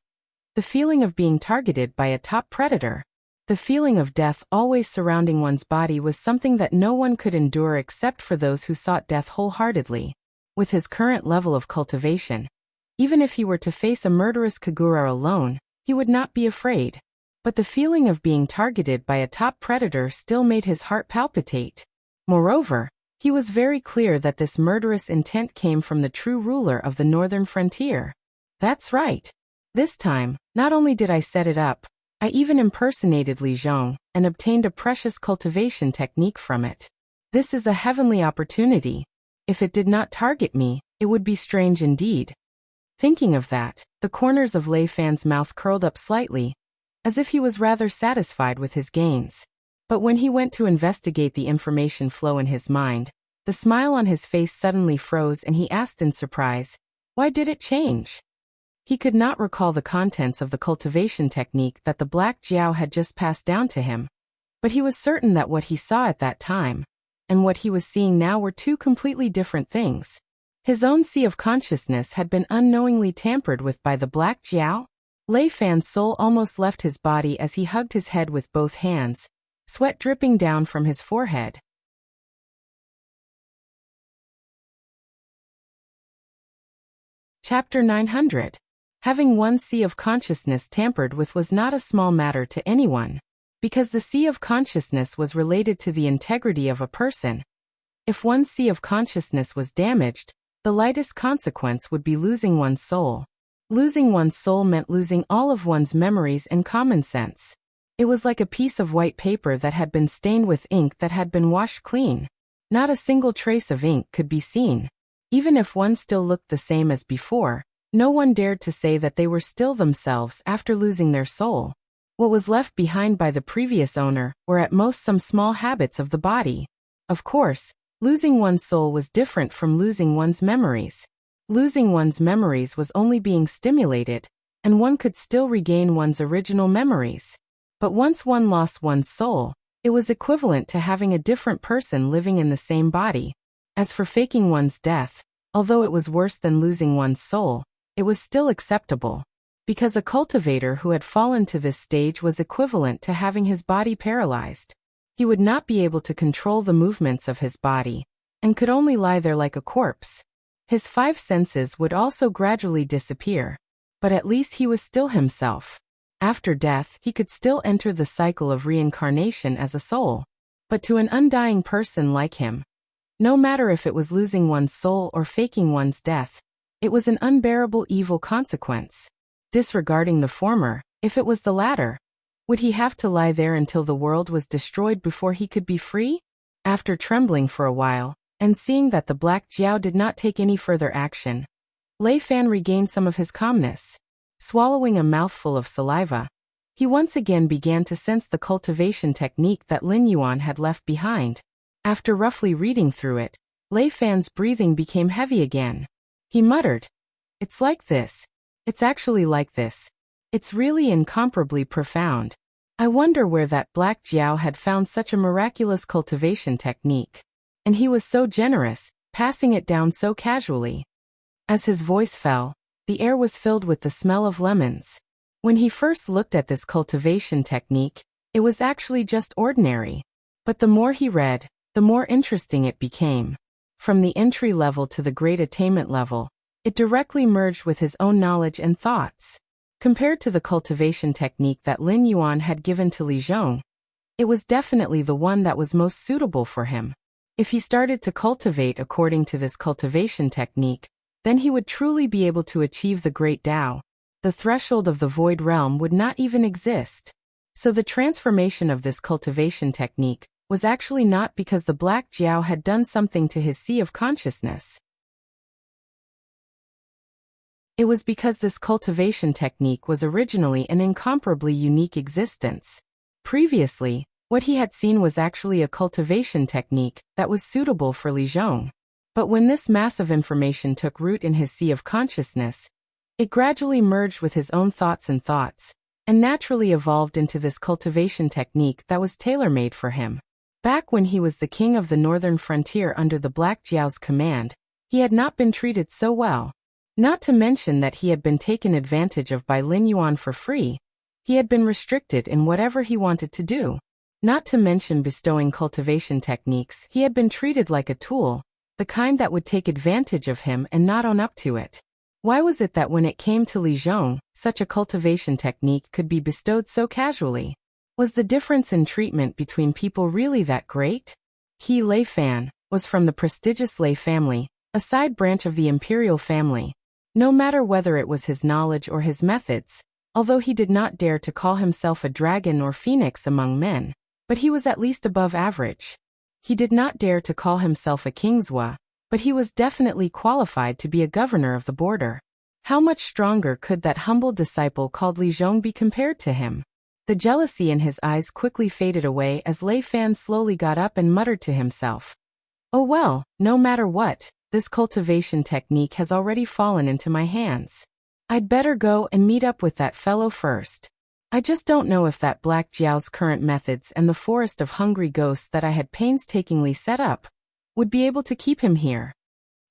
The feeling of being targeted by a top predator. The feeling of death always surrounding one's body was something that no one could endure except for those who sought death wholeheartedly. With his current level of cultivation, even if he were to face a murderous Kagura alone, he would not be afraid. But the feeling of being targeted by a top predator still made his heart palpitate. Moreover, he was very clear that this murderous intent came from the true ruler of the northern frontier. That's right. This time, not only did I set it up, I even impersonated Li Zhong and obtained a precious cultivation technique from it. This is a heavenly opportunity. If it did not target me, it would be strange indeed. Thinking of that, the corners of Lei Fan's mouth curled up slightly, as if he was rather satisfied with his gains. But when he went to investigate the information flow in his mind, the smile on his face suddenly froze and he asked in surprise, "Why did it change?" He could not recall the contents of the cultivation technique that the Black Jiao had just passed down to him, but he was certain that what he saw at that time and what he was seeing now were two completely different things. His own sea of consciousness had been unknowingly tampered with by the Black Jiao. Lei Fan's soul almost left his body as he hugged his head with both hands, sweat dripping down from his forehead. Chapter 900. Having one's sea of consciousness tampered with was not a small matter to anyone, because the sea of consciousness was related to the integrity of a person. If one's sea of consciousness was damaged, the lightest consequence would be losing one's soul. Losing one's soul meant losing all of one's memories and common sense. It was like a piece of white paper that had been stained with ink that had been washed clean. Not a single trace of ink could be seen. Even if one still looked the same as before, no one dared to say that they were still themselves after losing their soul. What was left behind by the previous owner were at most some small habits of the body. Of course, losing one's soul was different from losing one's memories. Losing one's memories was only being stimulated, and one could still regain one's original memories. But once one lost one's soul, it was equivalent to having a different person living in the same body. As for faking one's death, although it was worse than losing one's soul, it was still acceptable, because a cultivator who had fallen to this stage was equivalent to having his body paralyzed. He would not be able to control the movements of his body, and could only lie there like a corpse. His 5 senses would also gradually disappear, but at least he was still himself. After death, he could still enter the cycle of reincarnation as a soul. But to an undying person like him, no matter if it was losing one's soul or faking one's death, it was an unbearable evil consequence. Disregarding the former, if it was the latter, would he have to lie there until the world was destroyed before he could be free? After trembling for a while, and seeing that the Black Jiao did not take any further action, Lei Fan regained some of his calmness. Swallowing a mouthful of saliva, he once again began to sense the cultivation technique that Lin Yuan had left behind. After roughly reading through it, Lei Fan's breathing became heavy again. He muttered, "It's like this. It's actually like this. It's really incomparably profound. I wonder where that Black Jiao had found such a miraculous cultivation technique. And he was so generous, passing it down so casually." As his voice fell, the air was filled with the smell of lemons. When he first looked at this cultivation technique, it was actually just ordinary. But the more he read, the more interesting it became. From the entry level to the great attainment level, it directly merged with his own knowledge and thoughts. Compared to the cultivation technique that Lin Yuan had given to Li Zhong, it was definitely the one that was most suitable for him. If he started to cultivate according to this cultivation technique, then he would truly be able to achieve the great Tao. The threshold of the void realm would not even exist. So the transformation of this cultivation technique was actually not because the Black Jiao had done something to his sea of consciousness. It was because this cultivation technique was originally an incomparably unique existence. Previously, what he had seen was actually a cultivation technique that was suitable for Li Zhong. But when this mass of information took root in his sea of consciousness, it gradually merged with his own thoughts, and naturally evolved into this cultivation technique that was tailor-made for him. Back when he was the king of the northern frontier under the Black Jiao's command, he had not been treated so well. Not to mention that he had been taken advantage of by Lin Yuan for free. He had been restricted in whatever he wanted to do. Not to mention bestowing cultivation techniques, he had been treated like a tool, the kind that would take advantage of him and not own up to it. Why was it that when it came to Li Zhong, such a cultivation technique could be bestowed so casually? Was the difference in treatment between people really that great? He, Lei Fan, was from the prestigious Lei family, a side branch of the imperial family. No matter whether it was his knowledge or his methods, although he did not dare to call himself a dragon or phoenix among men, but he was at least above average. He did not dare to call himself a Kingswa, but he was definitely qualified to be a governor of the border. How much stronger could that humble disciple called Li Zhong be compared to him? The jealousy in his eyes quickly faded away as Lei Fan slowly got up and muttered to himself. Oh well, no matter what, this cultivation technique has already fallen into my hands. I'd better go and meet up with that fellow first. I just don't know if that Black Jiao's current methods and the forest of hungry ghosts that I had painstakingly set up would be able to keep him here.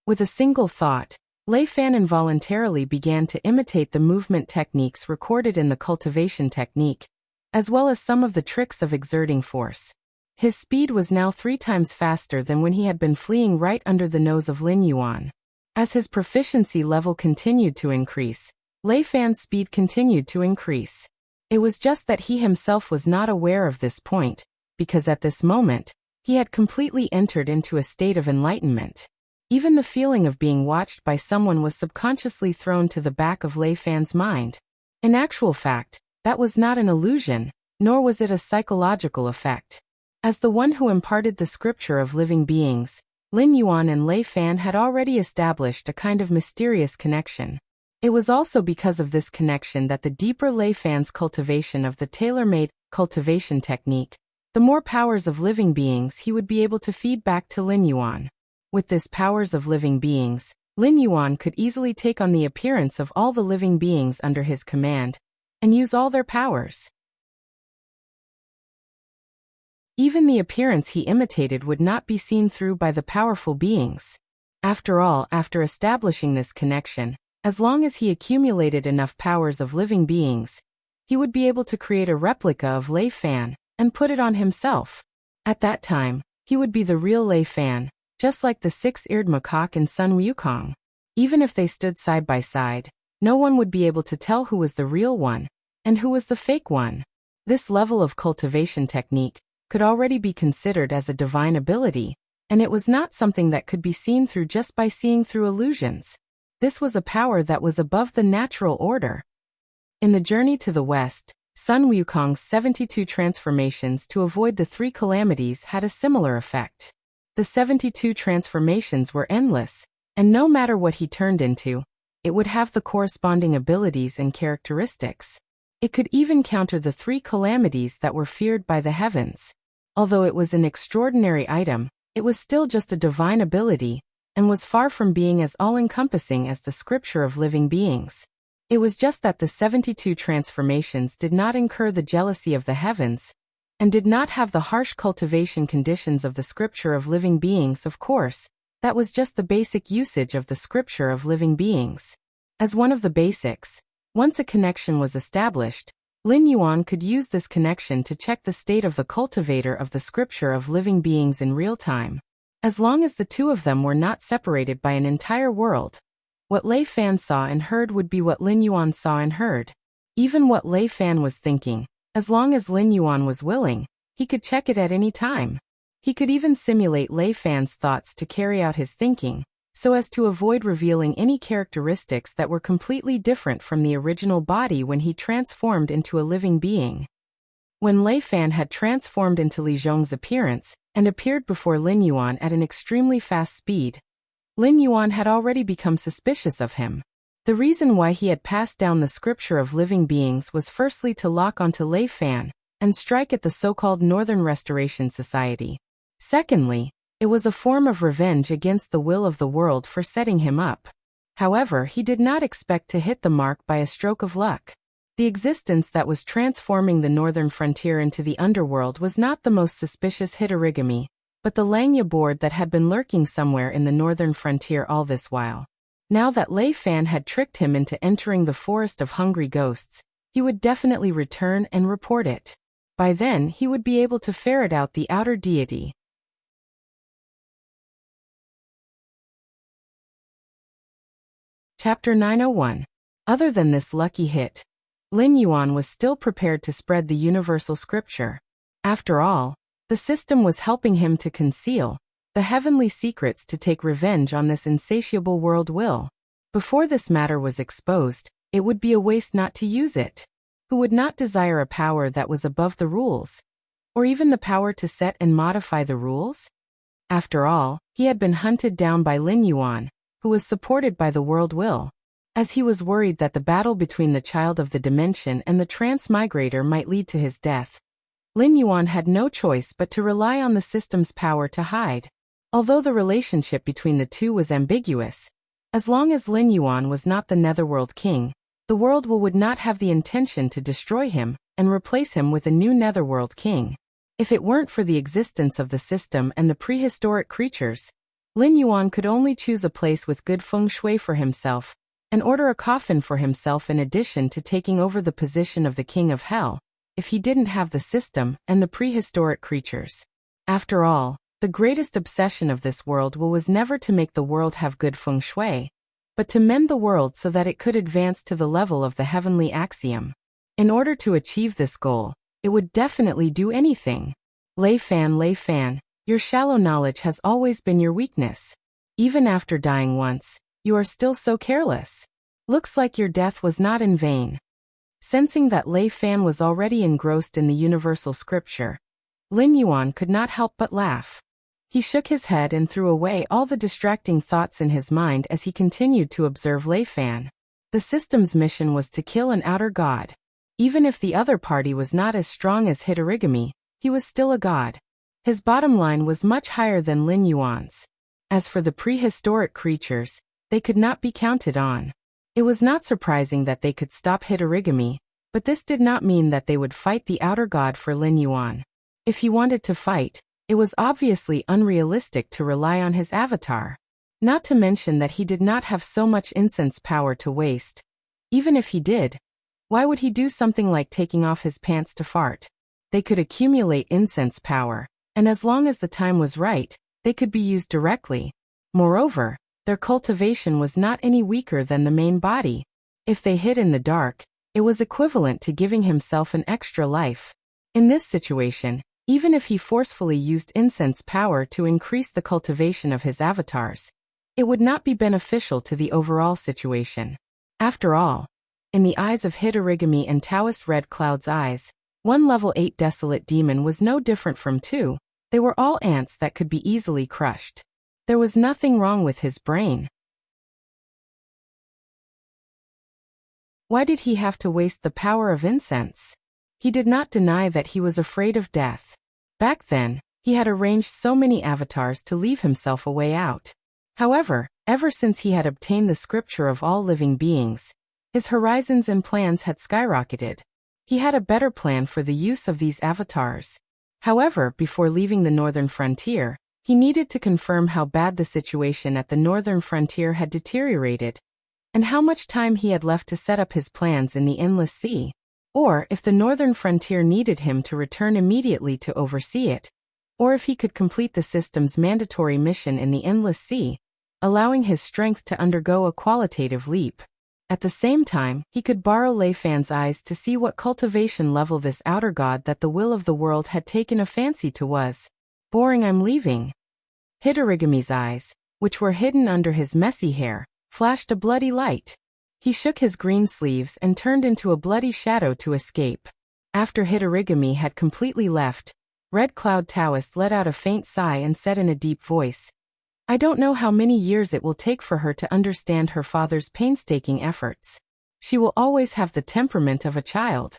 With a single thought, Lei Fan involuntarily began to imitate the movement techniques recorded in the cultivation technique, as well as some of the tricks of exerting force. His speed was now 3 times faster than when he had been fleeing right under the nose of Lin Yuan. As his proficiency level continued to increase, Lei Fan's speed continued to increase. It was just that he himself was not aware of this point, because at this moment, he had completely entered into a state of enlightenment. Even the feeling of being watched by someone was subconsciously thrown to the back of Lei Fan's mind. In actual fact, that was not an illusion, nor was it a psychological effect. As the one who imparted the scripture of living beings, Lin Yuan and Lei Fan had already established a kind of mysterious connection. It was also because of this connection that the deeper Lei Fan's cultivation of the tailor-made cultivation technique, the more powers of living beings he would be able to feed back to Lin Yuan. With this powers of living beings, Lin Yuan could easily take on the appearance of all the living beings under his command, and use all their powers. Even the appearance he imitated would not be seen through by the powerful beings. After all, after establishing this connection, as long as he accumulated enough powers of living beings, he would be able to create a replica of Lei Fan and put it on himself. At that time, he would be the real Lei Fan, just like the 6-eared macaque in Sun Wukong. Even if they stood side by side, no one would be able to tell who was the real one and who was the fake one. This level of cultivation technique could already be considered as a divine ability, and it was not something that could be seen through just by seeing through illusions. This was a power that was above the natural order. In the journey to the west, Sun Wukong's 72 transformations to avoid the 3 calamities had a similar effect. The 72 transformations were endless, and no matter what he turned into, it would have the corresponding abilities and characteristics. It could even counter the 3 calamities that were feared by the heavens. Although it was an extraordinary item, it was still just a divine ability, and was far from being as all-encompassing as the scripture of living beings. It was just that the 72 transformations did not incur the jealousy of the heavens, and did not have the harsh cultivation conditions of the scripture of living beings. Of course, that was just the basic usage of the scripture of living beings. As one of the basics, once a connection was established, Lin Yuan could use this connection to check the state of the cultivator of the scripture of living beings in real time. As long as the two of them were not separated by an entire world, what Lei Fan saw and heard would be what Lin Yuan saw and heard. Even what Lei Fan was thinking, as long as Lin Yuan was willing, he could check it at any time. He could even simulate Lei Fan's thoughts to carry out his thinking, so as to avoid revealing any characteristics that were completely different from the original body when he transformed into a living being. When Lei Fan had transformed into Li Zhong's appearance, and appeared before Lin Yuan at an extremely fast speed, Lin Yuan had already become suspicious of him. The reason why he had passed down the scripture of living beings was firstly to lock onto Lei Fan, and strike at the so-called Northern Restoration Society. Secondly, it was a form of revenge against the will of the world for setting him up. However, he did not expect to hit the mark by a stroke of luck. The existence that was transforming the northern frontier into the underworld was not the most suspicious hitorigami, but the Langya board that had been lurking somewhere in the northern frontier all this while. Now that Lei Fan had tricked him into entering the forest of hungry ghosts, he would definitely return and report it. By then, he would be able to ferret out the outer deity. Chapter 901. Other than this lucky hit, Lin Yuan was still prepared to spread the universal scripture. After all, the system was helping him to conceal the heavenly secrets to take revenge on this insatiable world will. Before this matter was exposed, it would be a waste not to use it. Who would not desire a power that was above the rules? Or even the power to set and modify the rules? After all, he had been hunted down by Lin Yuan, who was supported by the world will. As he was worried that the battle between the child of the dimension and the transmigrator might lead to his death, Lin Yuan had no choice but to rely on the system's power to hide. Although the relationship between the two was ambiguous, as long as Lin Yuan was not the Netherworld king, the world will would not have the intention to destroy him and replace him with a new Netherworld king. If it weren't for the existence of the system and the prehistoric creatures, Lin Yuan could only choose a place with good feng shui for himself, and order a coffin for himself in addition to taking over the position of the King of Hell, if he didn't have the system and the prehistoric creatures. After all, the greatest obsession of this world was never to make the world have good feng shui, but to mend the world so that it could advance to the level of the heavenly axiom. In order to achieve this goal, it would definitely do anything. Lei Fan, your shallow knowledge has always been your weakness. Even after dying once, you are still so careless. Looks like your death was not in vain. Sensing that Lei Fan was already engrossed in the universal scripture, Lin Yuan could not help but laugh. He shook his head and threw away all the distracting thoughts in his mind as he continued to observe Lei Fan. The system's mission was to kill an outer god. Even if the other party was not as strong as Hitorigami, he was still a god. His bottom line was much higher than Lin Yuan's. As for the prehistoric creatures, they could not be counted on. It was not surprising that they could stop Hitorigami, but this did not mean that they would fight the outer god for Lin Yuan. If he wanted to fight, it was obviously unrealistic to rely on his avatar. Not to mention that he did not have so much incense power to waste. Even if he did, why would he do something like taking off his pants to fart? They could accumulate incense power, and as long as the time was right, they could be used directly. Moreover, their cultivation was not any weaker than the main body. If they hid in the dark, it was equivalent to giving himself an extra life. In this situation, even if he forcefully used incense power to increase the cultivation of his avatars, it would not be beneficial to the overall situation. After all, in the eyes of Hitorigami and Taoist Red Cloud's eyes, one level 8 desolate demon was no different from two. They were all ants that could be easily crushed. There was nothing wrong with his brain. Why did he have to waste the power of incense? He did not deny that he was afraid of death. Back then, he had arranged so many avatars to leave himself a way out. However, ever since he had obtained the scripture of all living beings, his horizons and plans had skyrocketed. He had a better plan for the use of these avatars. However, before leaving the northern frontier, he needed to confirm how bad the situation at the northern frontier had deteriorated, and how much time he had left to set up his plans in the Endless Sea, or if the northern frontier needed him to return immediately to oversee it, or if he could complete the system's mandatory mission in the Endless Sea, allowing his strength to undergo a qualitative leap. At the same time, he could borrow Lei Fan's eyes to see what cultivation level this outer god that the will of the world had taken a fancy to was. Boring, I'm leaving. Hitorigami's eyes, which were hidden under his messy hair, flashed a bloody light. He shook his green sleeves and turned into a bloody shadow to escape. After Hitorigami had completely left, Red Cloud Taoist let out a faint sigh and said in a deep voice, I don't know how many years it will take for her to understand her father's painstaking efforts. She will always have the temperament of a child.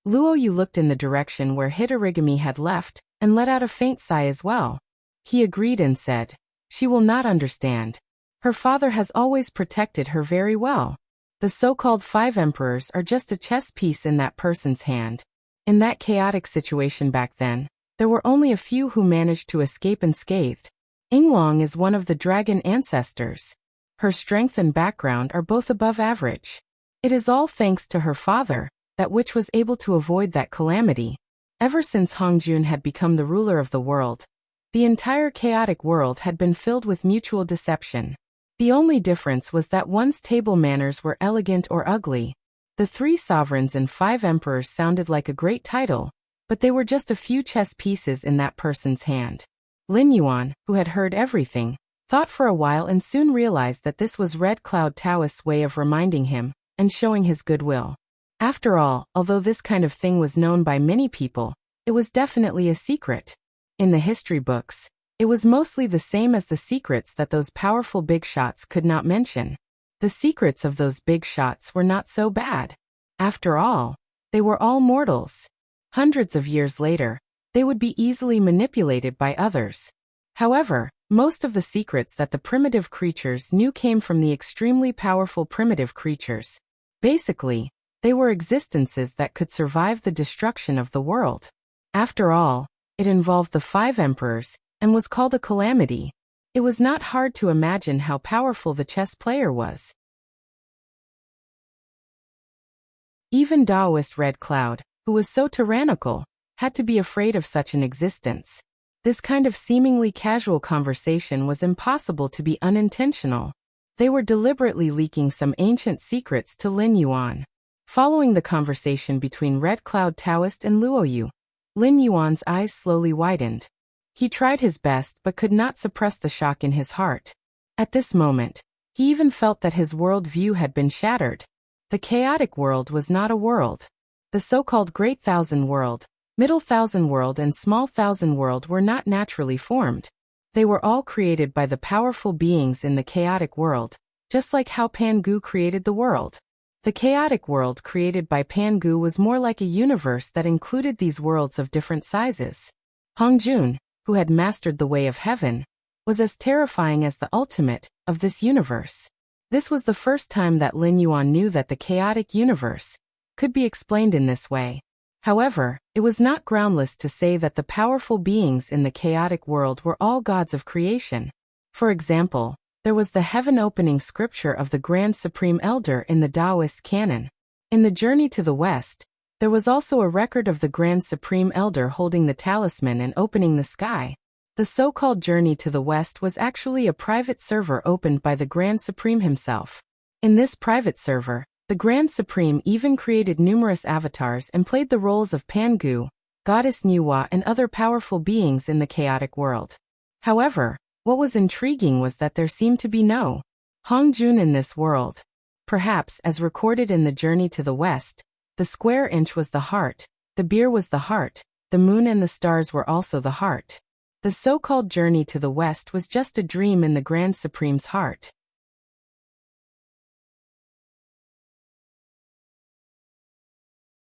Luo Yu looked in the direction where Hitorigami had left, and let out a faint sigh as well. He agreed and said, she will not understand. Her father has always protected her very well. The so-called 5 emperors are just a chess piece in that person's hand. In that chaotic situation back then, there were only a few who managed to escape unscathed. Yinglong is one of the dragon ancestors. Her strength and background are both above average. It is all thanks to her father. that which was able to avoid that calamity. Ever since Hongjun had become the ruler of the world, the entire chaotic world had been filled with mutual deception. The only difference was that one's table manners were elegant or ugly. The 3 sovereigns and 5 emperors sounded like a great title, but they were just a few chess pieces in that person's hand. Lin Yuan, who had heard everything, thought for a while and soon realized that this was Red Cloud Taoist's way of reminding him and showing his goodwill. After all, although this kind of thing was known by many people, it was definitely a secret. In the history books, it was mostly the same as the secrets that those powerful big shots could not mention. The secrets of those big shots were not so bad. After all, they were all mortals. Hundreds of years later, they would be easily manipulated by others. However, most of the secrets that the primitive creatures knew came from the extremely powerful primitive creatures. Basically, they were existences that could survive the destruction of the world. After all, it involved the 5 emperors, and was called a calamity. It was not hard to imagine how powerful the chess player was. Even Taoist Red Cloud, who was so tyrannical, had to be afraid of such an existence. This kind of seemingly casual conversation was impossible to be unintentional. They were deliberately leaking some ancient secrets to Lin Yuan. Following the conversation between Red Cloud Taoist and Luoyu, Lin Yuan's eyes slowly widened. He tried his best but could not suppress the shock in his heart. At this moment, he even felt that his world view had been shattered. The chaotic world was not a world. The so-called Great Thousand World, Middle Thousand World and Small Thousand World were not naturally formed. They were all created by the powerful beings in the chaotic world, just like how Pangu created the world. The chaotic world created by Pangu was more like a universe that included these worlds of different sizes. Hongjun, who had mastered the way of heaven, was as terrifying as the ultimate of this universe. This was the first time that Lin Yuan knew that the chaotic universe could be explained in this way. However, it was not groundless to say that the powerful beings in the chaotic world were all gods of creation. For example, there was the heaven-opening scripture of the Grand Supreme Elder in the Taoist canon. In the Journey to the West, there was also a record of the Grand Supreme Elder holding the talisman and opening the sky. The so-called Journey to the West was actually a private server opened by the Grand Supreme himself. In this private server, the Grand Supreme even created numerous avatars and played the roles of Pangu, Goddess Nuwa and other powerful beings in the chaotic world. However, what was intriguing was that there seemed to be no Hongjun in this world. Perhaps, as recorded in the Journey to the West, the square inch was the heart, the beer was the heart, the moon and the stars were also the heart. The so-called Journey to the West was just a dream in the Grand Supreme's heart.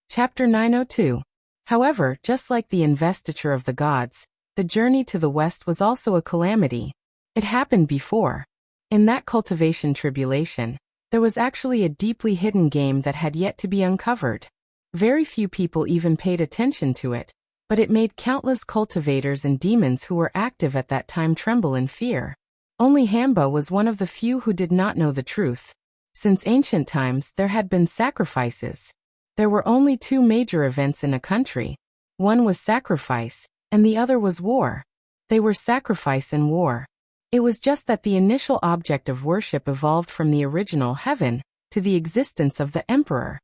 Chapter 902. However, just like the investiture of the gods, the Journey to the West was also a calamity. It happened before. In that cultivation tribulation, there was actually a deeply hidden game that had yet to be uncovered. Very few people even paid attention to it, but it made countless cultivators and demons who were active at that time tremble in fear. Only Hamba was one of the few who did not know the truth. Since ancient times, there had been sacrifices. There were only 2 major events in a country. One was sacrifice, and the other was war. They were sacrifice and war. It was just that the initial object of worship evolved from the original heaven to the existence of the emperor.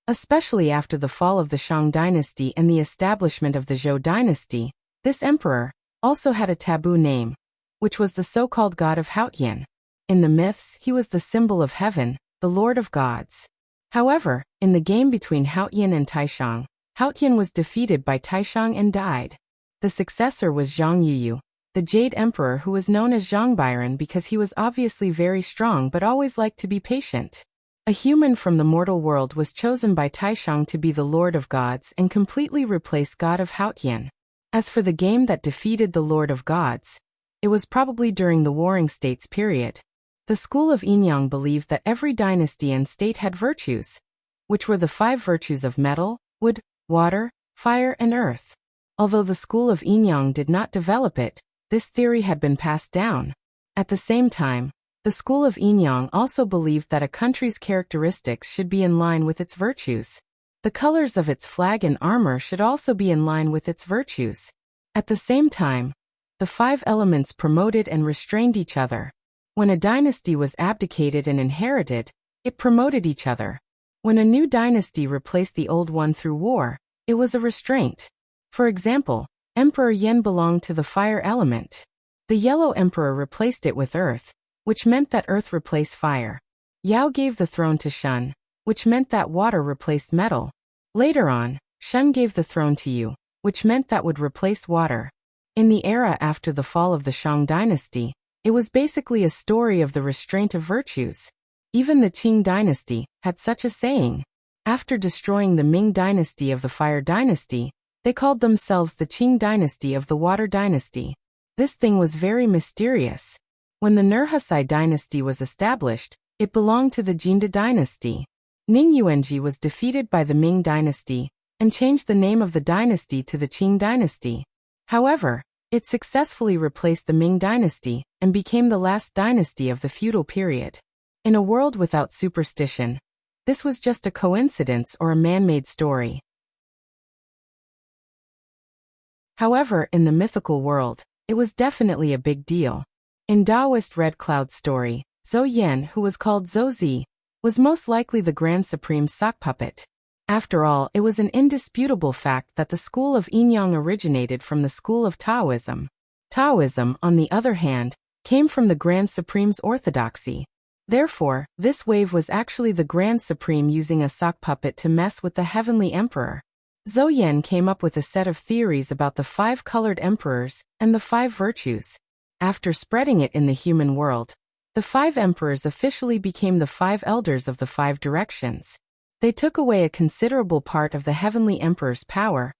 Especially after the fall of the Shang dynasty and the establishment of the Zhou dynasty, this emperor also had a taboo name, which was the so-called god of Haotian. In the myths, he was the symbol of heaven, the lord of gods. However, in the game between Haotian and Taishang, Haotian was defeated by Taishang and died. The successor was Zhang Yuyu, the Jade Emperor, who was known as Zhang Byron because he was obviously very strong but always liked to be patient. A human from the mortal world was chosen by Taishang to be the Lord of Gods and completely replace God of Haotian. As for the game that defeated the Lord of Gods, it was probably during the Warring States period. The school of Enyang believed that every dynasty and state had virtues, which were the 5 virtues of metal, wood, water, fire and earth. Although the school of Enyang did not develop it, this theory had been passed down. At the same time, the school of Enyang also believed that a country's characteristics should be in line with its virtues. The colors of its flag and armor should also be in line with its virtues. At the same time, the 5 elements promoted and restrained each other. When a dynasty was abdicated and inherited, it promoted each other. When a new dynasty replaced the old one through war, it was a restraint. For example, Emperor Yen belonged to the fire element. The yellow emperor replaced it with earth, which meant that earth replaced fire. Yao gave the throne to Shun, which meant that water replaced metal. Later on, Shun gave the throne to Yu, which meant that would replace water. In the era after the fall of the Shang dynasty, it was basically a story of the restraint of virtues. Even the Qing dynasty had such a saying. After destroying the Ming dynasty of the Fire dynasty, they called themselves the Qing dynasty of the Water dynasty. This thing was very mysterious. When the Nurhaci dynasty was established, it belonged to the Jinda dynasty. Ning Yuanji was defeated by the Ming dynasty and changed the name of the dynasty to the Qing dynasty. However, it successfully replaced the Ming dynasty and became the last dynasty of the feudal period. In a world without superstition, this was just a coincidence or a man-made story. However, in the mythical world, it was definitely a big deal. In Taoist Red Cloud story, Zhou Yan, who was called Zhou Zi, was most likely the Grand Supreme sock puppet. After all, it was an indisputable fact that the school of Yinyang originated from the school of Taoism. Taoism, on the other hand, came from the Grand Supreme's orthodoxy. Therefore, this wave was actually the Grand Supreme using a sock puppet to mess with the Heavenly Emperor. Zhou Yan came up with a set of theories about the 5 colored emperors and the 5 virtues. After spreading it in the human world, the 5 emperors officially became the 5 elders of the 5 directions. They took away a considerable part of the Heavenly Emperor's power,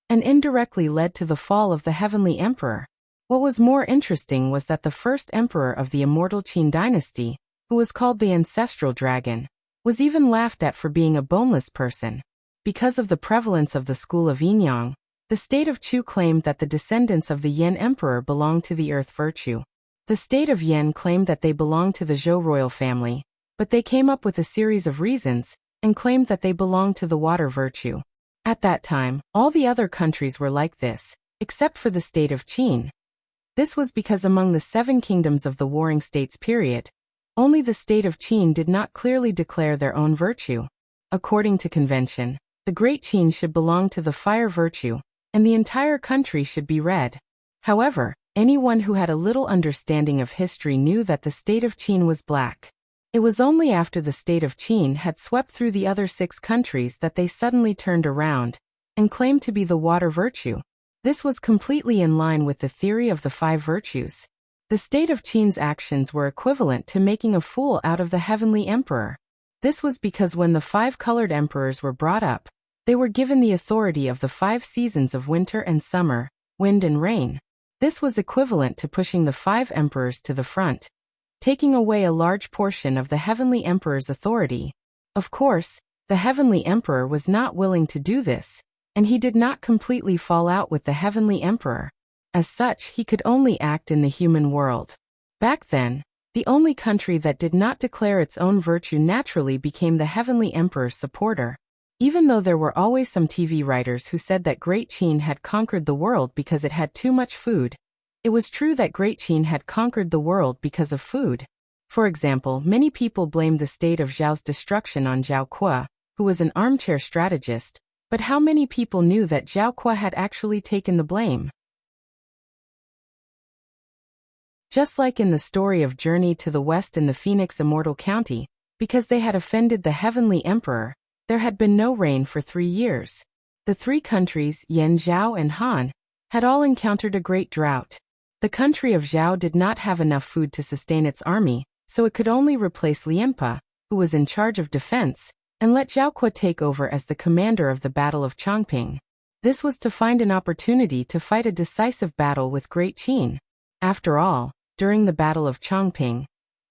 and indirectly led to the fall of the Heavenly Emperor. What was more interesting was that the first emperor of the immortal Qin dynasty, who was called the Ancestral Dragon, was even laughed at for being a boneless person. Because of the prevalence of the school of Yinyang, the state of Chu claimed that the descendants of the Yan Emperor belonged to the earth virtue. The state of Yan claimed that they belonged to the Zhou royal family, but they came up with a series of reasons and claimed that they belonged to the water virtue. At that time, all the other countries were like this, except for the state of Qin. This was because among the 7 kingdoms of the Warring States period, only the state of Qin did not clearly declare their own virtue. According to convention, the Great Qin should belong to the fire virtue, and the entire country should be red. However, anyone who had a little understanding of history knew that the state of Qin was black. It was only after the state of Qin had swept through the other 6 countries that they suddenly turned around and claimed to be the water virtue. This was completely in line with the theory of the 5 virtues. The state of Qin's actions were equivalent to making a fool out of the Heavenly Emperor. This was because when the 5 colored emperors were brought up, they were given the authority of the 5 seasons of winter and summer, wind and rain. This was equivalent to pushing the 5 emperors to the front, taking away a large portion of the Heavenly Emperor's authority. Of course, the Heavenly Emperor was not willing to do this, and he did not completely fall out with the Heavenly Emperor. As such, he could only act in the human world. Back then, the only country that did not declare its own virtue naturally became the Heavenly Emperor's supporter. Even though there were always some TV writers who said that Great Qin had conquered the world because it had too much food, it was true that Great Qin had conquered the world because of food. For example, many people blamed the state of Zhao's destruction on Zhao Kuo, who was an armchair strategist, but how many people knew that Zhao Kuo had actually taken the blame? Just like in the story of Journey to the West in the Phoenix Immortal County, because they had offended the Heavenly Emperor, there had been no rain for 3 years. The 3 countries, Yan, Zhao, and Han, had all encountered a great drought. The country of Zhao did not have enough food to sustain its army, so it could only replace Lianpa, who was in charge of defense, and let Zhao Kuo take over as the commander of the Battle of Chongping. This was to find an opportunity to fight a decisive battle with Great Qin. After all, during the Battle of Chongping,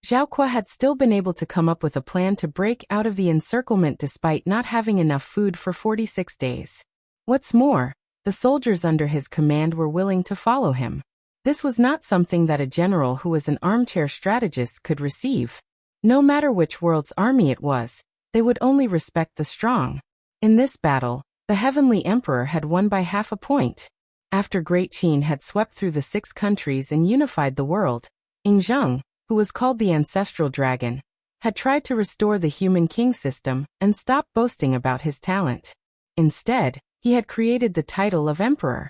Zhao Kuo had still been able to come up with a plan to break out of the encirclement despite not having enough food for 46 days. What's more, the soldiers under his command were willing to follow him. This was not something that a general who was an armchair strategist could receive. No matter which world's army it was, they would only respect the strong. In this battle, the Heavenly Emperor had won by half a point. After Great Qin had swept through the 6 countries and unified the world, Enchanting, who was called the Ancestral Dragon, had tried to restore the human king system and stop boasting about his talent. Instead, he had created the title of Emperor.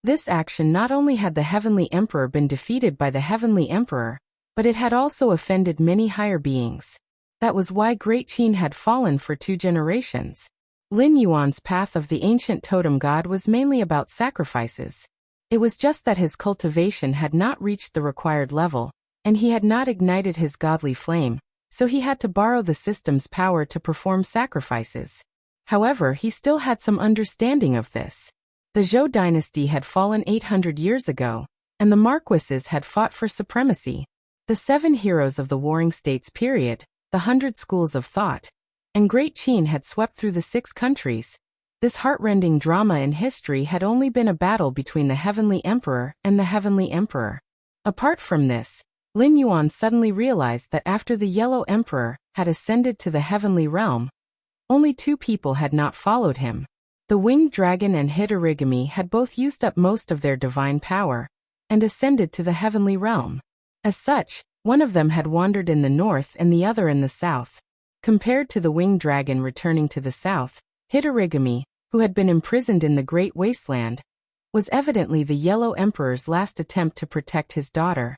This action not only had the Heavenly Emperor been defeated by the Heavenly Emperor, but it had also offended many higher beings. That was why Great Qin had fallen for 2 generations. Lin Yuan's path of the ancient totem god was mainly about sacrifices. It was just that his cultivation had not reached the required level, and he had not ignited his godly flame, so he had to borrow the system's power to perform sacrifices. However, he still had some understanding of this. The Zhou dynasty had fallen 800 years ago, and the marquises had fought for supremacy. The 7 heroes of the Warring States period, the 100 schools of thought, and Great Qin had swept through the 6 countries. This heart-rending drama in history had only been a battle between the Heavenly Emperor and the Heavenly Emperor. Apart from this, Lin Yuan suddenly realized that after the Yellow Emperor had ascended to the Heavenly Realm, only 2 people had not followed him. The Winged Dragon and Hitorigami had both used up most of their divine power and ascended to the Heavenly Realm. As such, one of them had wandered in the north and the other in the south. Compared to the Winged Dragon returning to the south, Hitorigami, who had been imprisoned in the Great Wasteland, was evidently the Yellow Emperor's last attempt to protect his daughter.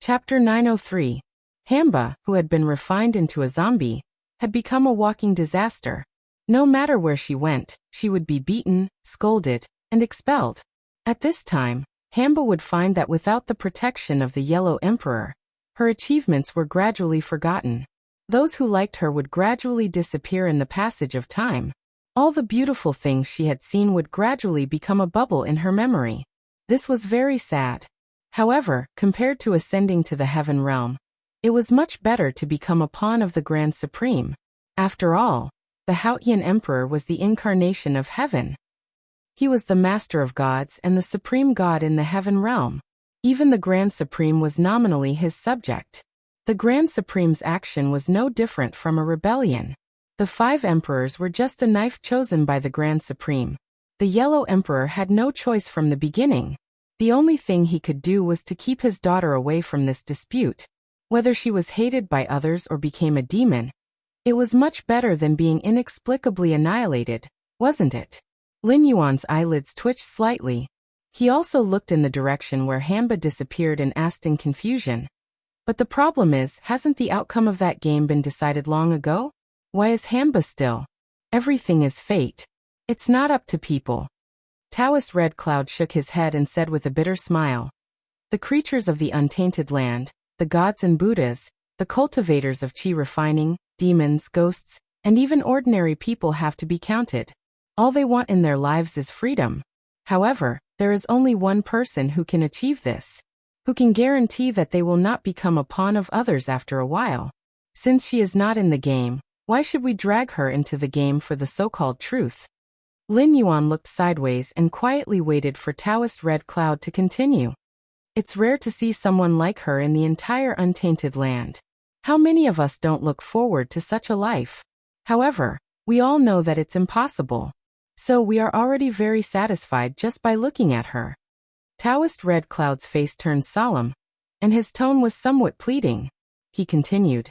Chapter 903. Hamba, who had been refined into a zombie, had become a walking disaster. No matter where she went, she would be beaten, scolded, and expelled. At this time, Hamba would find that without the protection of the Yellow Emperor, her achievements were gradually forgotten. Those who liked her would gradually disappear in the passage of time. All the beautiful things she had seen would gradually become a bubble in her memory. This was very sad. However, compared to ascending to the Heaven Realm, it was much better to become a pawn of the Grand Supreme. After all, the Haotian Emperor was the incarnation of heaven. He was the master of gods and the supreme god in the Heaven Realm. Even the Grand Supreme was nominally his subject. The Grand Supreme's action was no different from a rebellion. The 5 emperors were just a knife chosen by the Grand Supreme. The Yellow Emperor had no choice from the beginning. The only thing he could do was to keep his daughter away from this dispute. Whether she was hated by others or became a demon, it was much better than being inexplicably annihilated, wasn't it? Lin Yuan's eyelids twitched slightly. He also looked in the direction where Hamba disappeared and asked in confusion. But the problem is, hasn't the outcome of that game been decided long ago? Why is Hamba still? Everything is fate. It's not up to people. Taoist Red Cloud shook his head and said with a bitter smile, "The creatures of the untainted land, the gods and Buddhas, the cultivators of qi refining, demons, ghosts, and even ordinary people have to be counted. All they want in their lives is freedom. However, there is only one person who can achieve this, who can guarantee that they will not become a pawn of others after a while. Since she is not in the game, why should we drag her into the game for the so-called truth?" Lin Yuan looked sideways and quietly waited for Taoist Red Cloud to continue. It's rare to see someone like her in the entire untainted land. How many of us don't look forward to such a life? However, we all know that it's impossible. So we are already very satisfied just by looking at her. Taoist Red Cloud's face turned solemn, and his tone was somewhat pleading. He continued,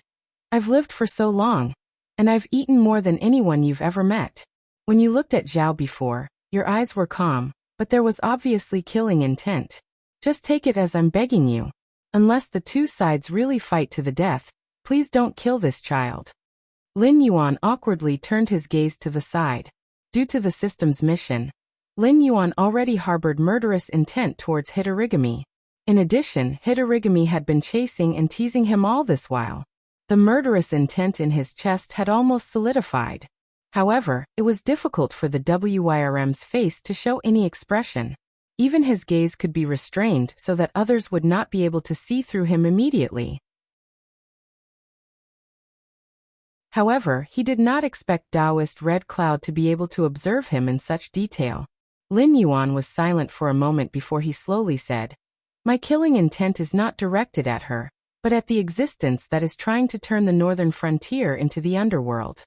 "I've lived for so long, and I've eaten more than anyone you've ever met. When you looked at Zhao before, your eyes were calm, but there was obviously killing intent. Just take it as I'm begging you. Unless the 2 sides really fight to the death, please don't kill this child." Lin Yuan awkwardly turned his gaze to the side. Due to the system's mission, Lin Yuan already harbored murderous intent towards Hitorigami. In addition, Hitorigami had been chasing and teasing him all this while. The murderous intent in his chest had almost solidified. However, it was difficult for the WYRM's face to show any expression. Even his gaze could be restrained so that others would not be able to see through him immediately. However, he did not expect Taoist Red Cloud to be able to observe him in such detail. Lin Yuan was silent for a moment before he slowly said, "My killing intent is not directed at her, but at the existence that is trying to turn the northern frontier into the underworld.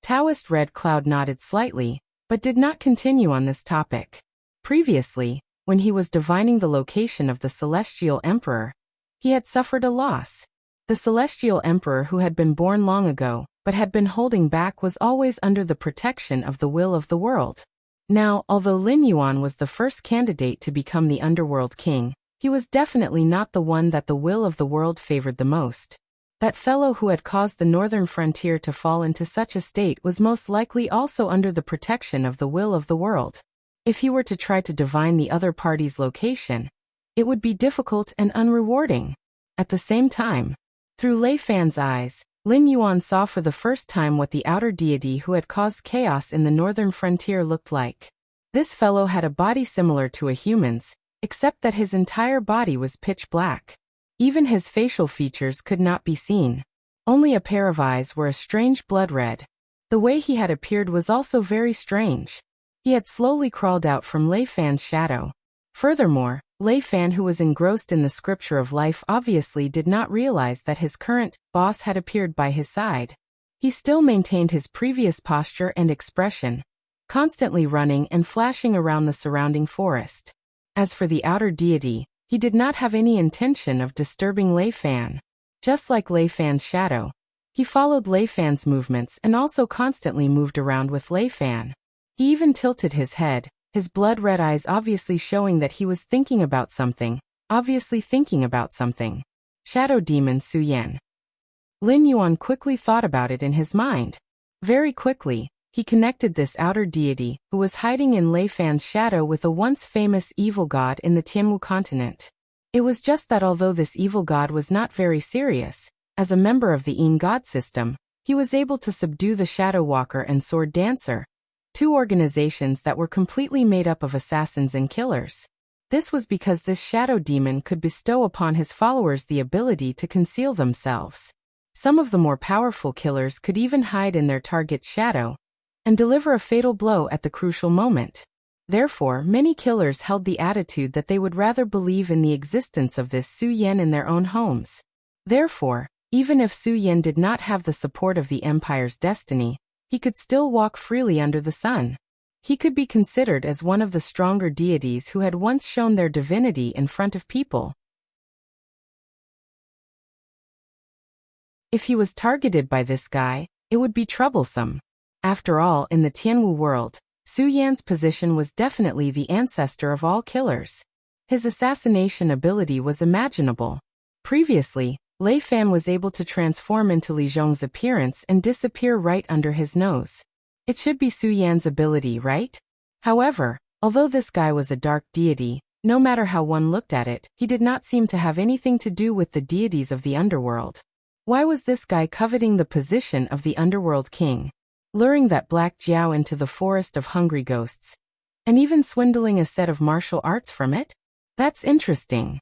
Taoist Red Cloud nodded slightly, but did not continue on this topic. Previously, when he was divining the location of the Celestial Emperor, he had suffered a loss. The Celestial Emperor who had been born long ago, but had been holding back, was always under the protection of the will of the world. Now, although Lin Yuan was the first candidate to become the underworld king, he was definitely not the one that the will of the world favored the most. That fellow who had caused the northern frontier to fall into such a state was most likely also under the protection of the will of the world. If he were to try to divine the other party's location, it would be difficult and unrewarding. At the same time, through Lei Fan's eyes, Lin Yuan saw for the first time what the outer deity who had caused chaos in the northern frontier looked like. This fellow had a body similar to a human's, except that his entire body was pitch black. Even his facial features could not be seen. Only a pair of eyes were a strange blood red. The way he had appeared was also very strange. He had slowly crawled out from Lei Fan's shadow. Furthermore, Lei Fan, who was engrossed in the scripture of life, obviously did not realize that his current boss had appeared by his side. He still maintained his previous posture and expression, constantly running and flashing around the surrounding forest. As for the outer deity, he did not have any intention of disturbing Lei Fan. Just like Lei Fan's shadow, he followed Lei Fan's movements and also constantly moved around with Lei Fan. He even tilted his head, his blood-red eyes obviously showing that he was thinking about something, Shadow Demon Su Yan. Lin Yuan quickly thought about it in his mind. Very quickly, he connected this outer deity, who was hiding in Lei Fan's shadow, with a once famous evil god in the Tianwu continent. It was just that although this evil god was not very serious, as a member of the Yin god system, he was able to subdue the Shadow Walker and Sword Dancer, two organizations that were completely made up of assassins and killers. This was because this shadow demon could bestow upon his followers the ability to conceal themselves. Some of the more powerful killers could even hide in their target's shadow and deliver a fatal blow at the crucial moment. Therefore, many killers held the attitude that they would rather believe in the existence of this Su Yan in their own homes. Therefore, even if Su Yan did not have the support of the Empire's destiny, he could still walk freely under the sun. He could be considered as one of the stronger deities who had once shown their divinity in front of people. If he was targeted by this guy, it would be troublesome. After all, in the Tianwu world, Su Yan's position was definitely the ancestor of all killers. His assassination ability was imaginable. Previously, Lei Fan was able to transform into Li Zhong's appearance and disappear right under his nose. It should be Su Yan's ability, right? However, although this guy was a dark deity, no matter how one looked at it, he did not seem to have anything to do with the deities of the underworld. Why was this guy coveting the position of the underworld king, luring that black Jiao into the forest of hungry ghosts, and even swindling a set of martial arts from it? That's interesting.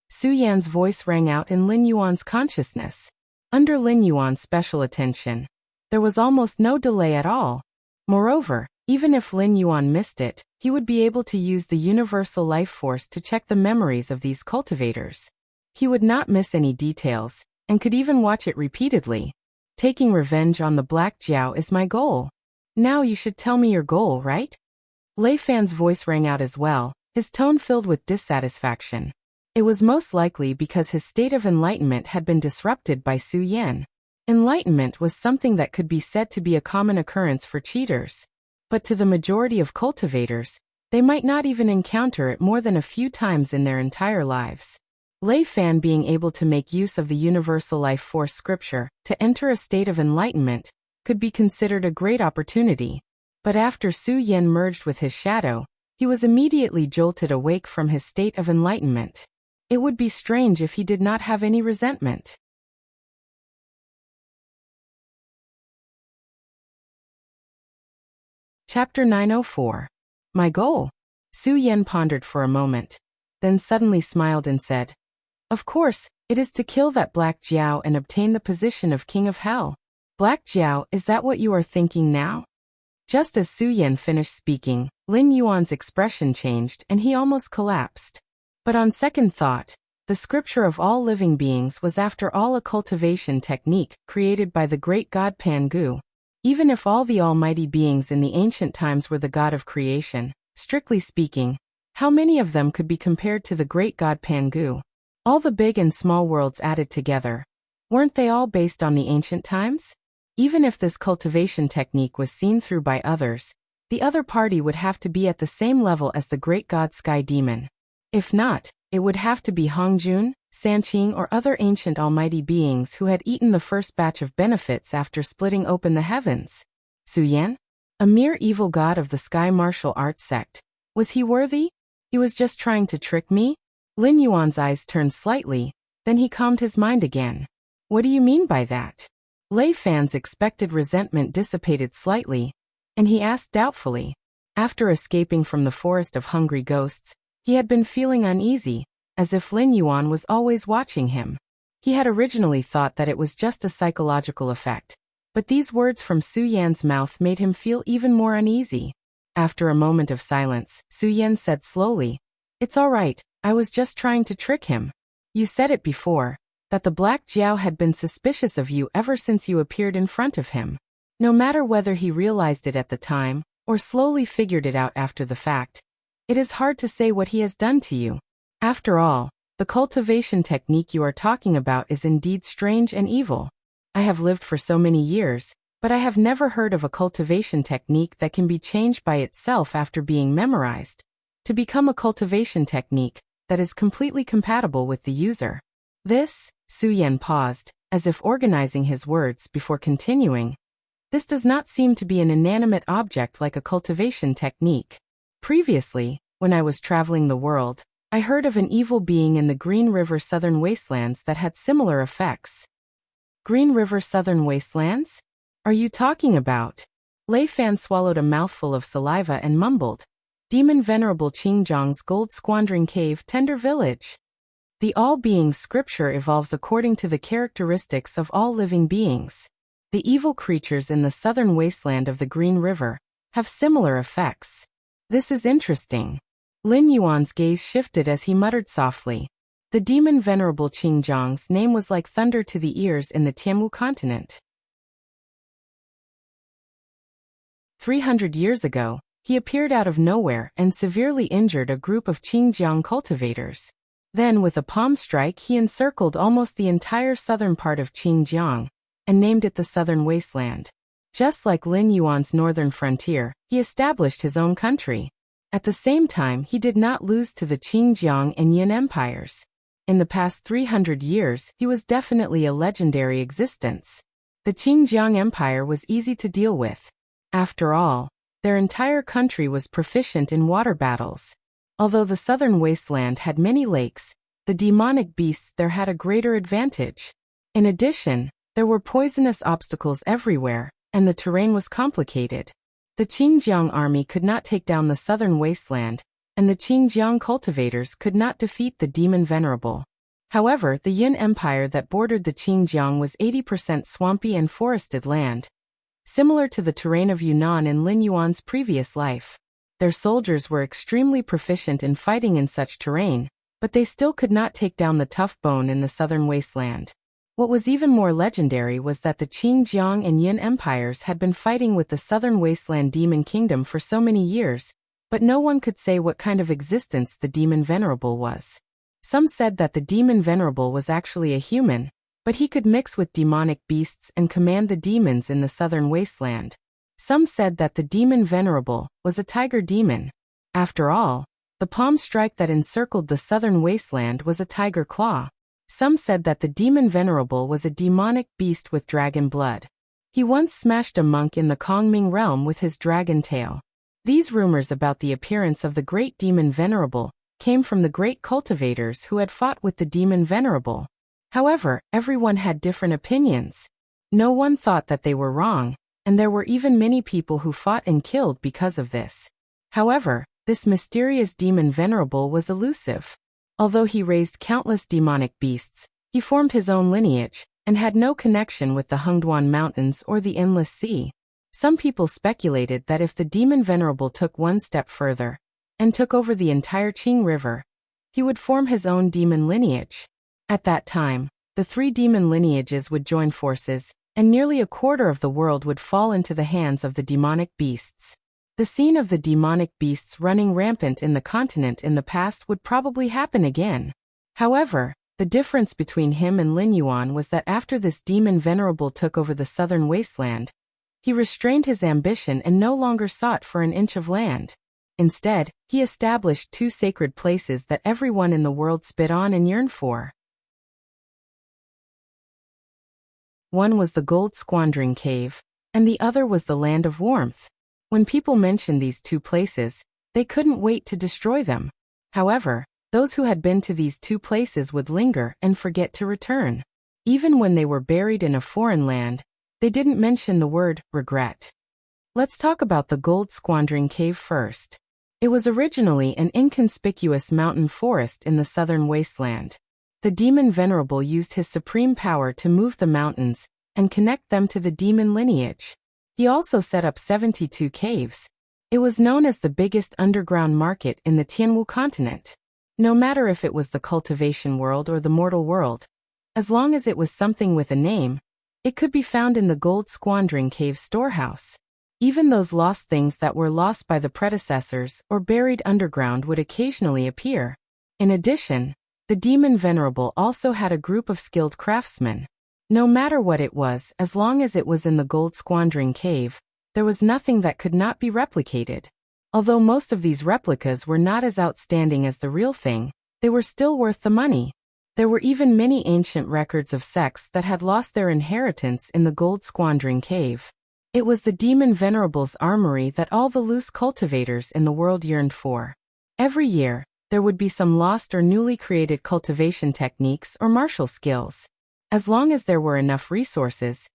Su Yan's voice rang out in Lin Yuan's consciousness. Under Lin Yuan's special attention, there was almost no delay at all. Moreover, even if Lin Yuan missed it, he would be able to use the universal life force to check the memories of these cultivators. He would not miss any details, and could even watch it repeatedly. Taking revenge on the Black Jiao is my goal. Now you should tell me your goal, right? Lei Fan's voice rang out as well, his tone filled with dissatisfaction. It was most likely because his state of enlightenment had been disrupted by Su Yan. Enlightenment was something that could be said to be a common occurrence for cheaters. But to the majority of cultivators, they might not even encounter it more than a few times in their entire lives. Lei Fan being able to make use of the universal life force scripture to enter a state of enlightenment could be considered a great opportunity. But after Su Yan merged with his shadow, he was immediately jolted awake from his state of enlightenment. It would be strange if he did not have any resentment. Chapter 904. My goal. Su Yan pondered for a moment, then suddenly smiled and said, "Of course, it is to kill that Black Jiao and obtain the position of King of Hell." Black Jiao, is that what you are thinking now? Just as Su Yan finished speaking, Lin Yuan's expression changed and he almost collapsed. But on second thought, The scripture of all living beings was after all a cultivation technique created by the great god Pangu. Even if all the almighty beings in the ancient times were the god of creation, strictly speaking, how many of them could be compared to the great god Pangu? All the big and small worlds added together. Weren't they all based on the ancient times? Even if this cultivation technique was seen through by others, the other party would have to be at the same level as the great god Sky Demon. If not, it would have to be Hongjun, Sanqing or other ancient almighty beings who had eaten the first batch of benefits after splitting open the heavens. Suyan? A mere evil god of the sky martial arts sect. Was he worthy? He was just trying to trick me? Lin Yuan's eyes turned slightly, then he calmed his mind again. What do you mean by that? Lei Fan's expected resentment dissipated slightly, and he asked doubtfully. After escaping from the forest of hungry ghosts, he had been feeling uneasy, as if Lin Yuan was always watching him. He had originally thought that it was just a psychological effect, but these words from Su Yan's mouth made him feel even more uneasy. After a moment of silence, Su Yan said slowly, "It's all right, I was just trying to trick him. You said it before, that the Black Jiao had been suspicious of you ever since you appeared in front of him. No matter whether he realized it at the time, or slowly figured it out after the fact, it is hard to say what he has done to you. After all, the cultivation technique you are talking about is indeed strange and evil. I have lived for so many years, but I have never heard of a cultivation technique that can be changed by itself after being memorized, to become a cultivation technique that is completely compatible with the user." This, Su Yan paused, as if organizing his words before continuing. This does not seem to be an inanimate object like a cultivation technique. Previously, when I was traveling the world, I heard of an evil being in the Green River Southern Wastelands that had similar effects. Green River Southern Wastelands? Are you talking about? Lei Fan swallowed a mouthful of saliva and mumbled. Demon Venerable Qingzhang's Gold Squandering Cave Tender Village. The all-being scripture evolves according to the characteristics of all living beings. The evil creatures in the southern wasteland of the Green River have similar effects. This is interesting. Lin Yuan's gaze shifted as he muttered softly. The demon Venerable Qingzhang's name was like thunder to the ears in the Tianmu continent. 300 years ago, he appeared out of nowhere and severely injured a group of Qingjiang cultivators. Then with a palm strike he encircled almost the entire southern part of Qingjiang, and named it the Southern Wasteland. Just like Lin Yuan's northern frontier, he established his own country. At the same time he did not lose to the Qingjiang and Yin empires. In the past 300 years he was definitely a legendary existence. The Qingjiang Empire was easy to deal with. After all, their entire country was proficient in water battles. Although the southern wasteland had many lakes, the demonic beasts there had a greater advantage. In addition, there were poisonous obstacles everywhere, and the terrain was complicated. The Qingjiang army could not take down the southern wasteland, and the Qingjiang cultivators could not defeat the demon Venerable. However, the Yin Empire that bordered the Qingjiang was 80% swampy and forested land, similar to the terrain of Yunnan in Lin Yuan's previous life. Their soldiers were extremely proficient in fighting in such terrain, but they still could not take down the tough bone in the southern wasteland. What was even more legendary was that the Qingjiang and Yin empires had been fighting with the southern wasteland demon kingdom for so many years, but no one could say what kind of existence the demon Venerable was. Some said that the demon Venerable was actually a human, but he could mix with demonic beasts and command the demons in the southern wasteland. Some said that the demon Venerable was a tiger demon. After all, the palm strike that encircled the southern wasteland was a tiger claw. Some said that the demon Venerable was a demonic beast with dragon blood. He once smashed a monk in the Kongming realm with his dragon tail. These rumors about the appearance of the great demon Venerable came from the great cultivators who had fought with the demon Venerable. However, everyone had different opinions. No one thought that they were wrong, and there were even many people who fought and killed because of this. However, this mysterious demon Venerable was elusive. Although he raised countless demonic beasts, he formed his own lineage, and had no connection with the Hengduan Mountains or the Endless Sea. Some people speculated that if the demon Venerable took one step further, and took over the entire Qing River, he would form his own demon lineage. At that time, the 3 demon lineages would join forces, and nearly a quarter of the world would fall into the hands of the demonic beasts. The scene of the demonic beasts running rampant in the continent in the past would probably happen again. However, the difference between him and Lin Yuan was that after this demon venerable took over the southern wasteland, he restrained his ambition and no longer sought for an inch of land. Instead, he established 2 sacred places that everyone in the world spit on and yearned for. One was the Gold Squandering Cave, and the other was the Land of Warmth. When people mentioned these 2 places, they couldn't wait to destroy them. However, those who had been to these 2 places would linger and forget to return. Even when they were buried in a foreign land, they didn't mention the word regret. Let's talk about the Gold Squandering Cave first. It was originally an inconspicuous mountain forest in the southern wasteland. The demon venerable used his supreme power to move the mountains and connect them to the demon lineage. He also set up 72 caves. It was known as the biggest underground market in the Tianwu continent. No matter if it was the cultivation world or the mortal world, as long as it was something with a name, it could be found in the Gold Squandering Cave storehouse. Even those lost things that were lost by the predecessors or buried underground would occasionally appear. In addition, the demon venerable also had a group of skilled craftsmen. No matter what it was, as long as it was in the Gold Squandering Cave, there was nothing that could not be replicated. Although most of these replicas were not as outstanding as the real thing, they were still worth the money. There were even many ancient records of sects that had lost their inheritance in the Gold Squandering Cave. It was the demon venerable's armory that all the loose cultivators in the world yearned for. Every year, there would be some lost or newly created cultivation techniques or martial skills. As long as there were enough resources,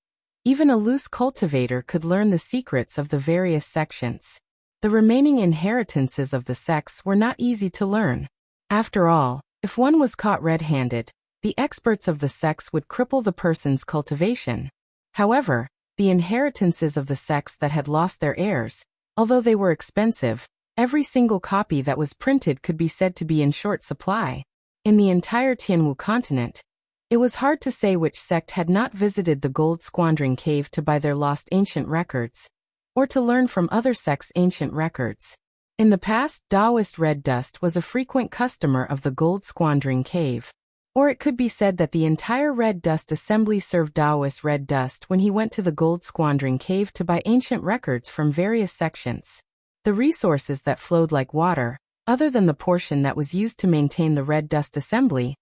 even a loose cultivator could learn the secrets of the various sections. The remaining inheritances of the sects were not easy to learn. After all, if one was caught red-handed, the experts of the sects would cripple the person's cultivation. However, the inheritances of the sects that had lost their heirs, although they were expensive, every single copy that was printed could be said to be in short supply. In the entire Tianwu continent, it was hard to say which sect had not visited the Gold Squandering Cave to buy their lost ancient records, or to learn from other sects' ancient records. In the past, Taoist red dust was a frequent customer of the Gold Squandering Cave. Or it could be said that the entire red dust assembly served Taoist red dust when he went to the Gold Squandering Cave to buy ancient records from various sections. The resources that flowed like water, other than the portion that was used to maintain the red dust assembly,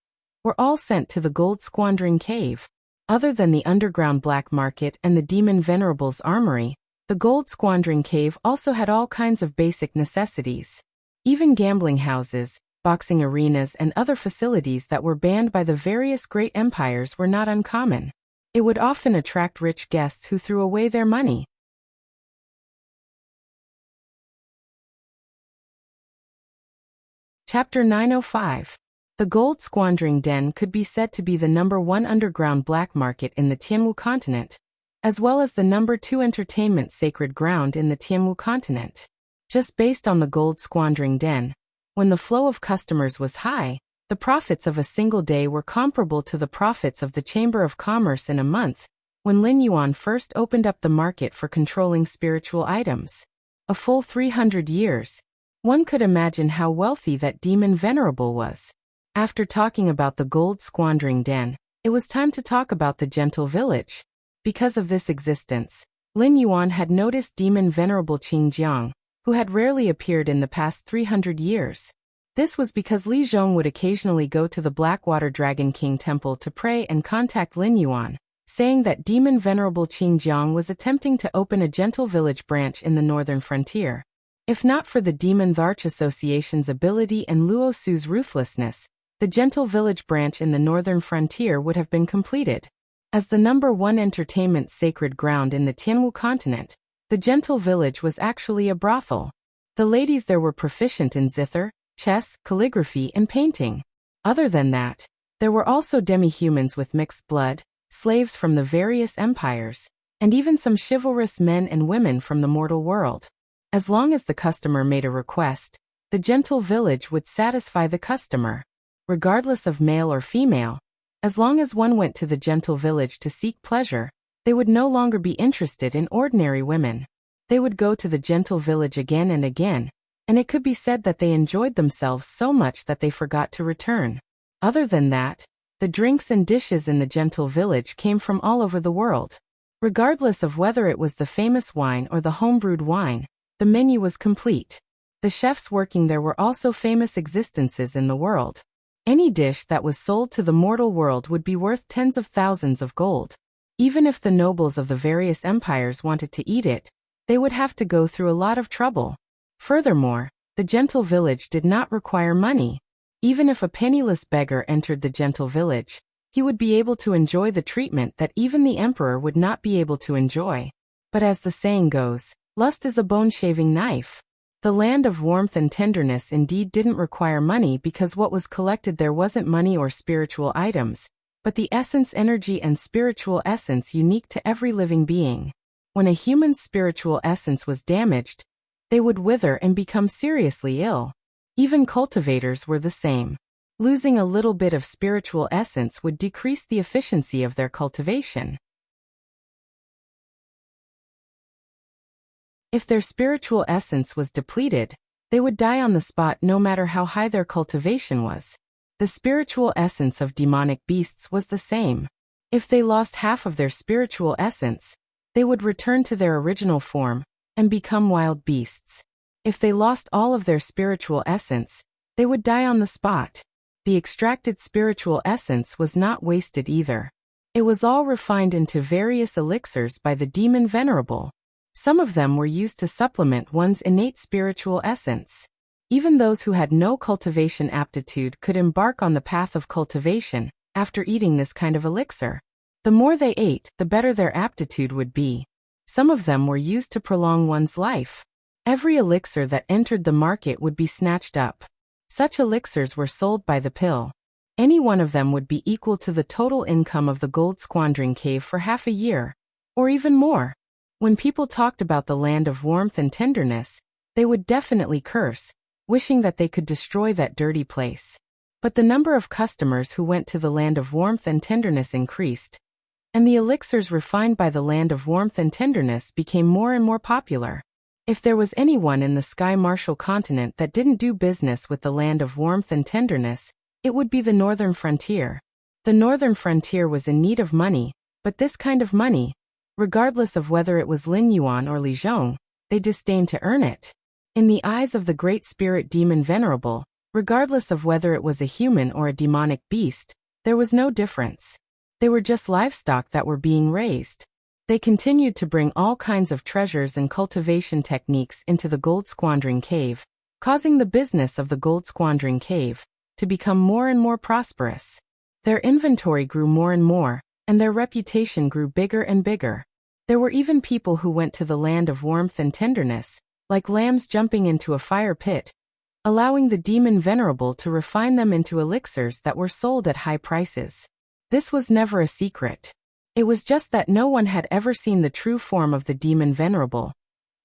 were all sent to the Gold Squandering Cave. Other than the underground black market and the demon venerable's armory, the Gold Squandering Cave also had all kinds of basic necessities. Even gambling houses, boxing arenas and other facilities that were banned by the various great empires were not uncommon. It would often attract rich guests who threw away their money. Chapter 905. The Gold Squandering Den could be said to be the #1 underground black market in the Tianwu continent, as well as the #2 entertainment sacred ground in the Tianwu continent. Just based on the Gold Squandering Den, when the flow of customers was high, the profits of a single day were comparable to the profits of the Chamber of Commerce in a month, when Lin Yuan first opened up the market for controlling spiritual items. A full 300 years. One could imagine how wealthy that demon venerable was. After talking about the Gold Squandering Den, it was time to talk about the Gentle Village. Because of this existence, Lin Yuan had noticed demon venerable Qingjiang, who had rarely appeared in the past 300 years. This was because Li Zhong would occasionally go to the Blackwater Dragon King Temple to pray and contact Lin Yuan, saying that demon venerable Qingjiang was attempting to open a Gentle Village branch in the northern frontier. If not for the Demon Tharch Association's ability and Luo Su's ruthlessness, the Gentle Village branch in the northern frontier would have been completed. As the #1 entertainment sacred ground in the Tianwu continent, the Gentle Village was actually a brothel. The ladies there were proficient in zither, chess, calligraphy, and painting. Other than that, there were also demi-humans with mixed blood, slaves from the various empires, and even some chivalrous men and women from the mortal world. As long as the customer made a request, the Gentle Village would satisfy the customer. regardless of male or female. As long as one went to the gentle village to seek pleasure, they would no longer be interested in ordinary women. They would go to the gentle village again and again, and it could be said that they enjoyed themselves so much that they forgot to return. Other than that, the drinks and dishes in the gentle village came from all over the world. Regardless of whether it was the famous wine or the homebrewed wine, the menu was complete. The chefs working there were also famous existences in the world. Any dish that was sold to the mortal world would be worth tens of thousands of gold. Even if the nobles of the various empires wanted to eat it, they would have to go through a lot of trouble. Furthermore, the gentle village did not require money. Even if a penniless beggar entered the gentle village, he would be able to enjoy the treatment that even the emperor would not be able to enjoy. But as the saying goes, lust is a bone-shaving knife. The land of warmth and tenderness indeed didn't require money because what was collected there wasn't money or spiritual items, but the essence, energy, and spiritual essence unique to every living being. When a human's spiritual essence was damaged, they would wither and become seriously ill. Even cultivators were the same. Losing a little bit of spiritual essence would decrease the efficiency of their cultivation. If their spiritual essence was depleted, they would die on the spot no matter how high their cultivation was. The spiritual essence of demonic beasts was the same. If they lost half of their spiritual essence, they would return to their original form and become wild beasts. If they lost all of their spiritual essence, they would die on the spot. The extracted spiritual essence was not wasted either. It was all refined into various elixirs by the demon Venerable. Some of them were used to supplement one's innate spiritual essence. Even those who had no cultivation aptitude could embark on the path of cultivation after eating this kind of elixir. The more they ate, the better their aptitude would be. Some of them were used to prolong one's life. Every elixir that entered the market would be snatched up. Such elixirs were sold by the pill. Any one of them would be equal to the total income of the gold squandering cave for half a year, or even more. When people talked about the land of warmth and tenderness, they would definitely curse, wishing that they could destroy that dirty place. But the number of customers who went to the land of warmth and tenderness increased, and the elixirs refined by the land of warmth and tenderness became more and more popular. If there was anyone in the Sky Martial continent that didn't do business with the land of warmth and tenderness, it would be the northern frontier. The northern frontier was in need of money, but this kind of money, regardless of whether it was Lin Yuan or Li Zhong, they disdained to earn it. In the eyes of the great spirit demon Venerable, regardless of whether it was a human or a demonic beast, there was no difference. They were just livestock that were being raised. They continued to bring all kinds of treasures and cultivation techniques into the gold squandering cave, causing the business of the gold squandering cave to become more and more prosperous. Their inventory grew more and more, and their reputation grew bigger and bigger. There were even people who went to the land of warmth and tenderness, like lambs jumping into a fire pit, allowing the demon Venerable to refine them into elixirs that were sold at high prices. This was never a secret. It was just that no one had ever seen the true form of the demon Venerable,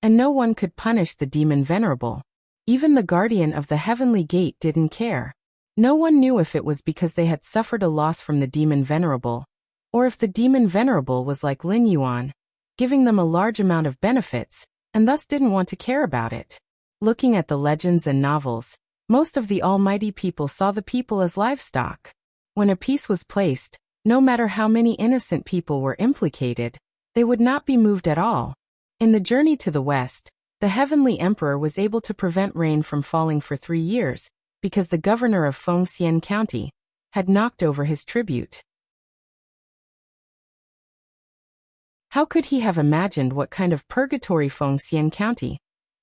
and no one could punish the demon Venerable. Even the guardian of the heavenly gate didn't care. No one knew if it was because they had suffered a loss from the demon Venerable, or if the demon Venerable was like Lin Yuan, giving them a large amount of benefits, and thus didn't want to care about it. Looking at the legends and novels, most of the almighty people saw the people as livestock. When a piece was placed, no matter how many innocent people were implicated, they would not be moved at all. In the journey to the west, the heavenly emperor was able to prevent rain from falling for 3 years, because the governor of Fengxian County had knocked over his tribute. How could he have imagined what kind of purgatory Fengxian County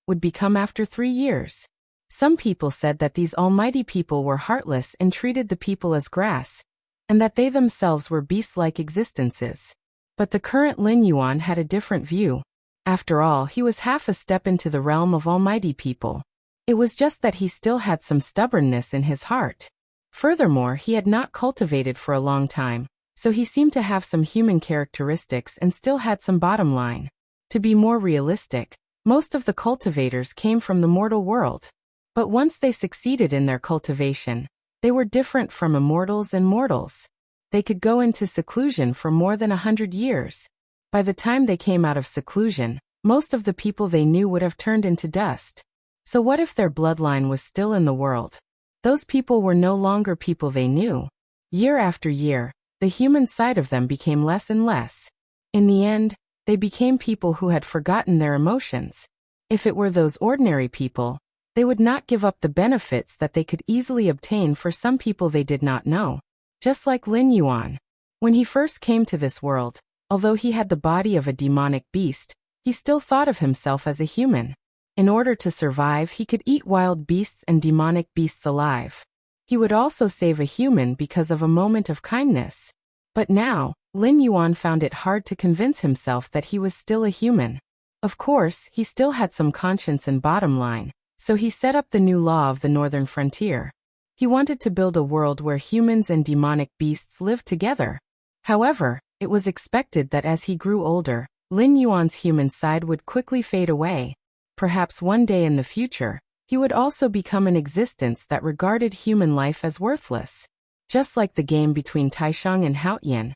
would become after 3 years? Some people said that these almighty people were heartless and treated the people as grass, and that they themselves were beast-like existences. But the current Lin Yuan had a different view. After all, he was half a step into the realm of almighty people. It was just that he still had some stubbornness in his heart. Furthermore, he had not cultivated for a long time, so he seemed to have some human characteristics and still had some bottom line. To be more realistic, most of the cultivators came from the mortal world. But once they succeeded in their cultivation, They were different from immortals and mortals. They could go into seclusion for more than 100 years. By the time they came out of seclusion, most of the people they knew would have turned into dust. So what if their bloodline was still in the world? Those people were no longer people they knew. Year after year, the human side of them became less and less. In the end, they became people who had forgotten their emotions. If it were those ordinary people, they would not give up the benefits that they could easily obtain for some people they did not know. Just like Lin Yuan. When he first came to this world, although he had the body of a demonic beast, he still thought of himself as a human. In order to survive, he could eat wild beasts and demonic beasts alive. He would also save a human because of a moment of kindness. But now, Lin Yuan found it hard to convince himself that he was still a human. Of course, he still had some conscience and bottom line, so he set up the new law of the northern frontier. He wanted to build a world where humans and demonic beasts lived together. However, it was expected that as he grew older, Lin Yuan's human side would quickly fade away. Perhaps one day in the future, he would also become an existence that regarded human life as worthless. Just like the game between Taisheng and Haotian,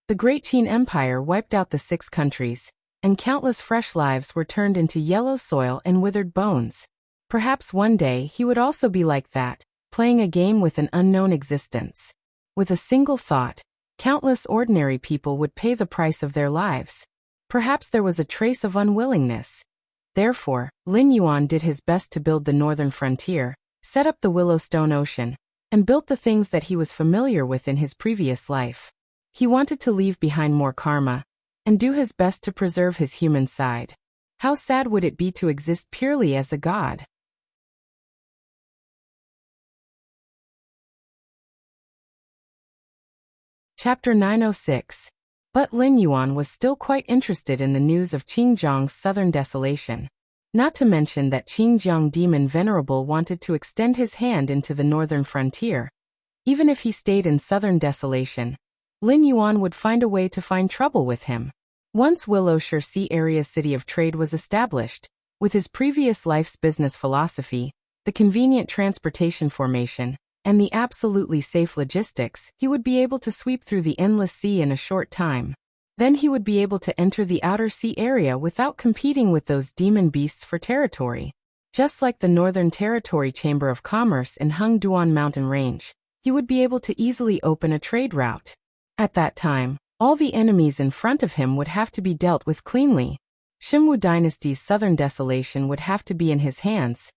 the Great Qin Empire wiped out the 6 countries, and countless fresh lives were turned into yellow soil and withered bones. Perhaps one day he would also be like that, playing a game with an unknown existence. With a single thought, countless ordinary people would pay the price of their lives. Perhaps there was a trace of unwillingness. Therefore, Lin Yuan did his best to build the northern frontier, set up the Willowstone Ocean, and built the things that he was familiar with in his previous life. He wanted to leave behind more karma, and do his best to preserve his human side. How sad would it be to exist purely as a god? Chapter 906. But Lin Yuan was still quite interested in the news of Qingjiang's southern desolation. Not to mention that Qingjiang Demon Venerable wanted to extend his hand into the northern frontier. Even if he stayed in southern desolation, Lin Yuan would find a way to find trouble with him. Once Willowshire Sea Area's city of trade was established, with his previous life's business philosophy, the convenient transportation formation, and the absolutely safe logistics, he would be able to sweep through the endless sea in a short time. Then he would be able to enter the outer sea area without competing with those demon beasts for territory. Just like the Northern Territory Chamber of Commerce in Hengduan Mountain Range, he would be able to easily open a trade route. At that time, all the enemies in front of him would have to be dealt with cleanly. Xinwu Dynasty's southern desolation would have to be in his hands,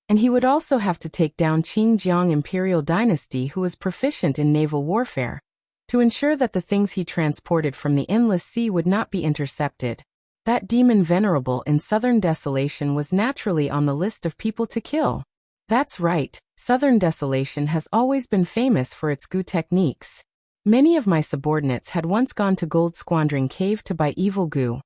and he would also have to take down Qingjiang Imperial Dynasty, who was proficient in naval warfare, to ensure that the things he transported from the endless sea would not be intercepted. That demon venerable in southern desolation was naturally on the list of people to kill. That's right, southern desolation has always been famous for its gu techniques. Many of my subordinates had once gone to Gold Squandering Cave to buy evil gu,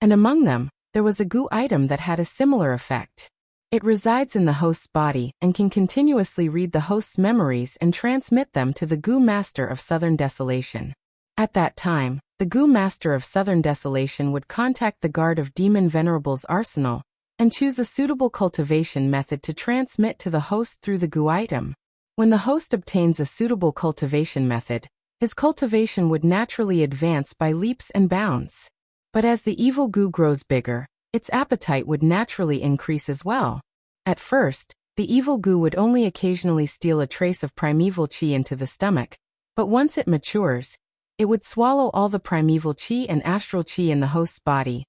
and among them, there was a gu item that had a similar effect. It resides in the host's body and can continuously read the host's memories and transmit them to the gu master of southern desolation. At that time, the gu master of southern desolation would contact the guard of Demon Venerable's arsenal and choose a suitable cultivation method to transmit to the host through the gu item. When the host obtains a suitable cultivation method, his cultivation would naturally advance by leaps and bounds. But as the evil gu grows bigger, its appetite would naturally increase as well. At first, the evil gu would only occasionally steal a trace of primeval qi into the stomach, but once it matures, it would swallow all the primeval qi and astral qi in the host's body,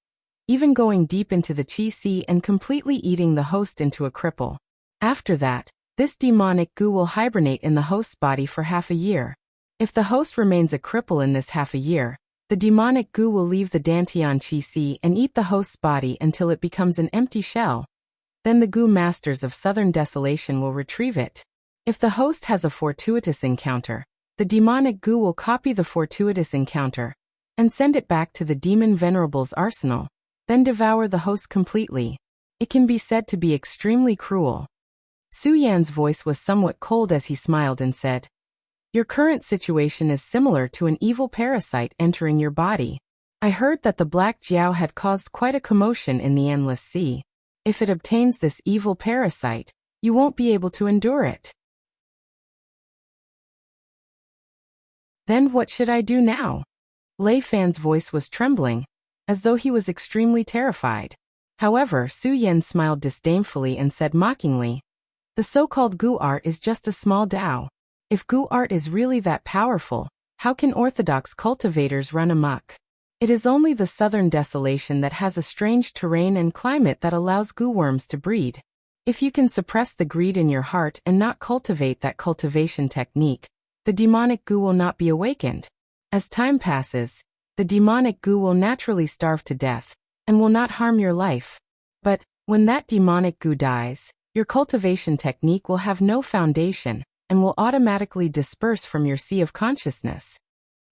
even going deep into the qi sea and completely eating the host into a cripple. After that, this demonic gu will hibernate in the host's body for half a year. If the host remains a cripple in this half a year, the demonic gu will leave the Dantian qi sea and eat the host's body until it becomes an empty shell. Then the gu masters of southern desolation will retrieve it. If the host has a fortuitous encounter, the demonic gu will copy the fortuitous encounter and send it back to the Demon Venerable's arsenal, then devour the host completely. It can be said to be extremely cruel. Su Yan's voice was somewhat cold as he smiled and said, "Your current situation is similar to an evil parasite entering your body. I heard that the Black Jiao had caused quite a commotion in the Endless Sea. If it obtains this evil parasite, you won't be able to endure it." Then what should I do now? Lei Fan's voice was trembling, as though he was extremely terrified. However, Su Yan smiled disdainfully and said mockingly, "The so-called Gu art is just a small Dao. If Gu art is really that powerful, how can orthodox cultivators run amok? It is only the southern desolation that has a strange terrain and climate that allows Gu worms to breed. If you can suppress the greed in your heart and not cultivate that cultivation technique, the demonic Gu will not be awakened. As time passes, the demonic Gu will naturally starve to death and will not harm your life. But when that demonic Gu dies, your cultivation technique will have no foundation and will automatically disperse from your sea of consciousness."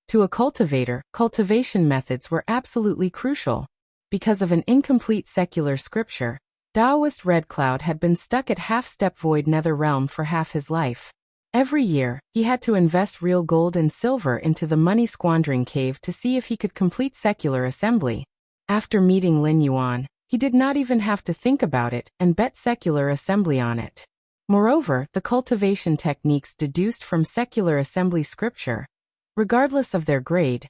To a cultivator, cultivation methods were absolutely crucial. Because of an incomplete secular scripture, Taoist Red Cloud had been stuck at half-step void nether realm for half his life. Every year, he had to invest real gold and silver into the money-squandering cave to see if he could complete secular assembly. After meeting Lin Yuan, he did not even have to think about it and bet secular assembly on it. Moreover, the cultivation techniques deduced from secular assembly scripture, regardless of their grade,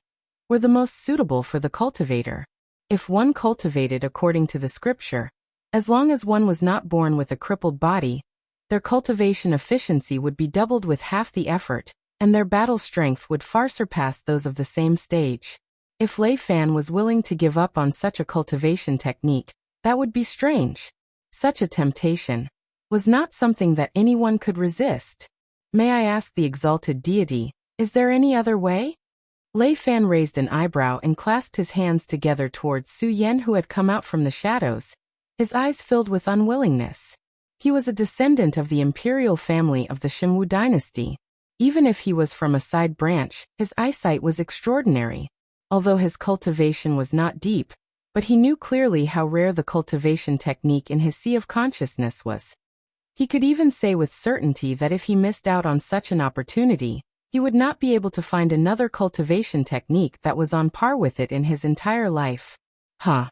were the most suitable for the cultivator. If one cultivated according to the scripture, as long as one was not born with a crippled body, their cultivation efficiency would be doubled with half the effort, and their battle strength would far surpass those of the same stage. If Lei Fan was willing to give up on such a cultivation technique, that would be strange. Such a temptation was not something that anyone could resist. "May I ask the exalted deity, is there any other way?" Lei Fan raised an eyebrow and clasped his hands together towards Su Yan, who had come out from the shadows, his eyes filled with unwillingness. He was a descendant of the imperial family of the Shimwu dynasty. Even if he was from a side branch, his eyesight was extraordinary. Although his cultivation was not deep, but he knew clearly how rare the cultivation technique in his sea of consciousness was. He could even say with certainty that if he missed out on such an opportunity, he would not be able to find another cultivation technique that was on par with it in his entire life. Huh.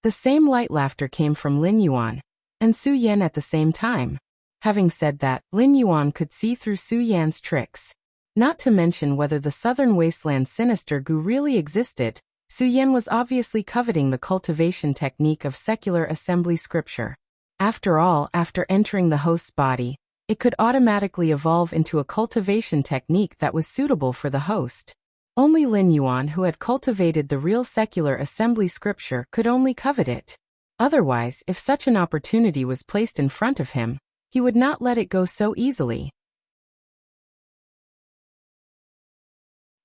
The same light laughter came from Lin Yuan and Su Yan at the same time. Having said that, Lin Yuan could see through Su Yan's tricks. Not to mention whether the southern wasteland sinister Gu really existed, Su Yan was obviously coveting the cultivation technique of secular assembly scripture. After all, after entering the host's body, it could automatically evolve into a cultivation technique that was suitable for the host. Only Lin Yuan, who had cultivated the real secular assembly scripture, could only covet it. Otherwise, if such an opportunity was placed in front of him, he would not let it go so easily.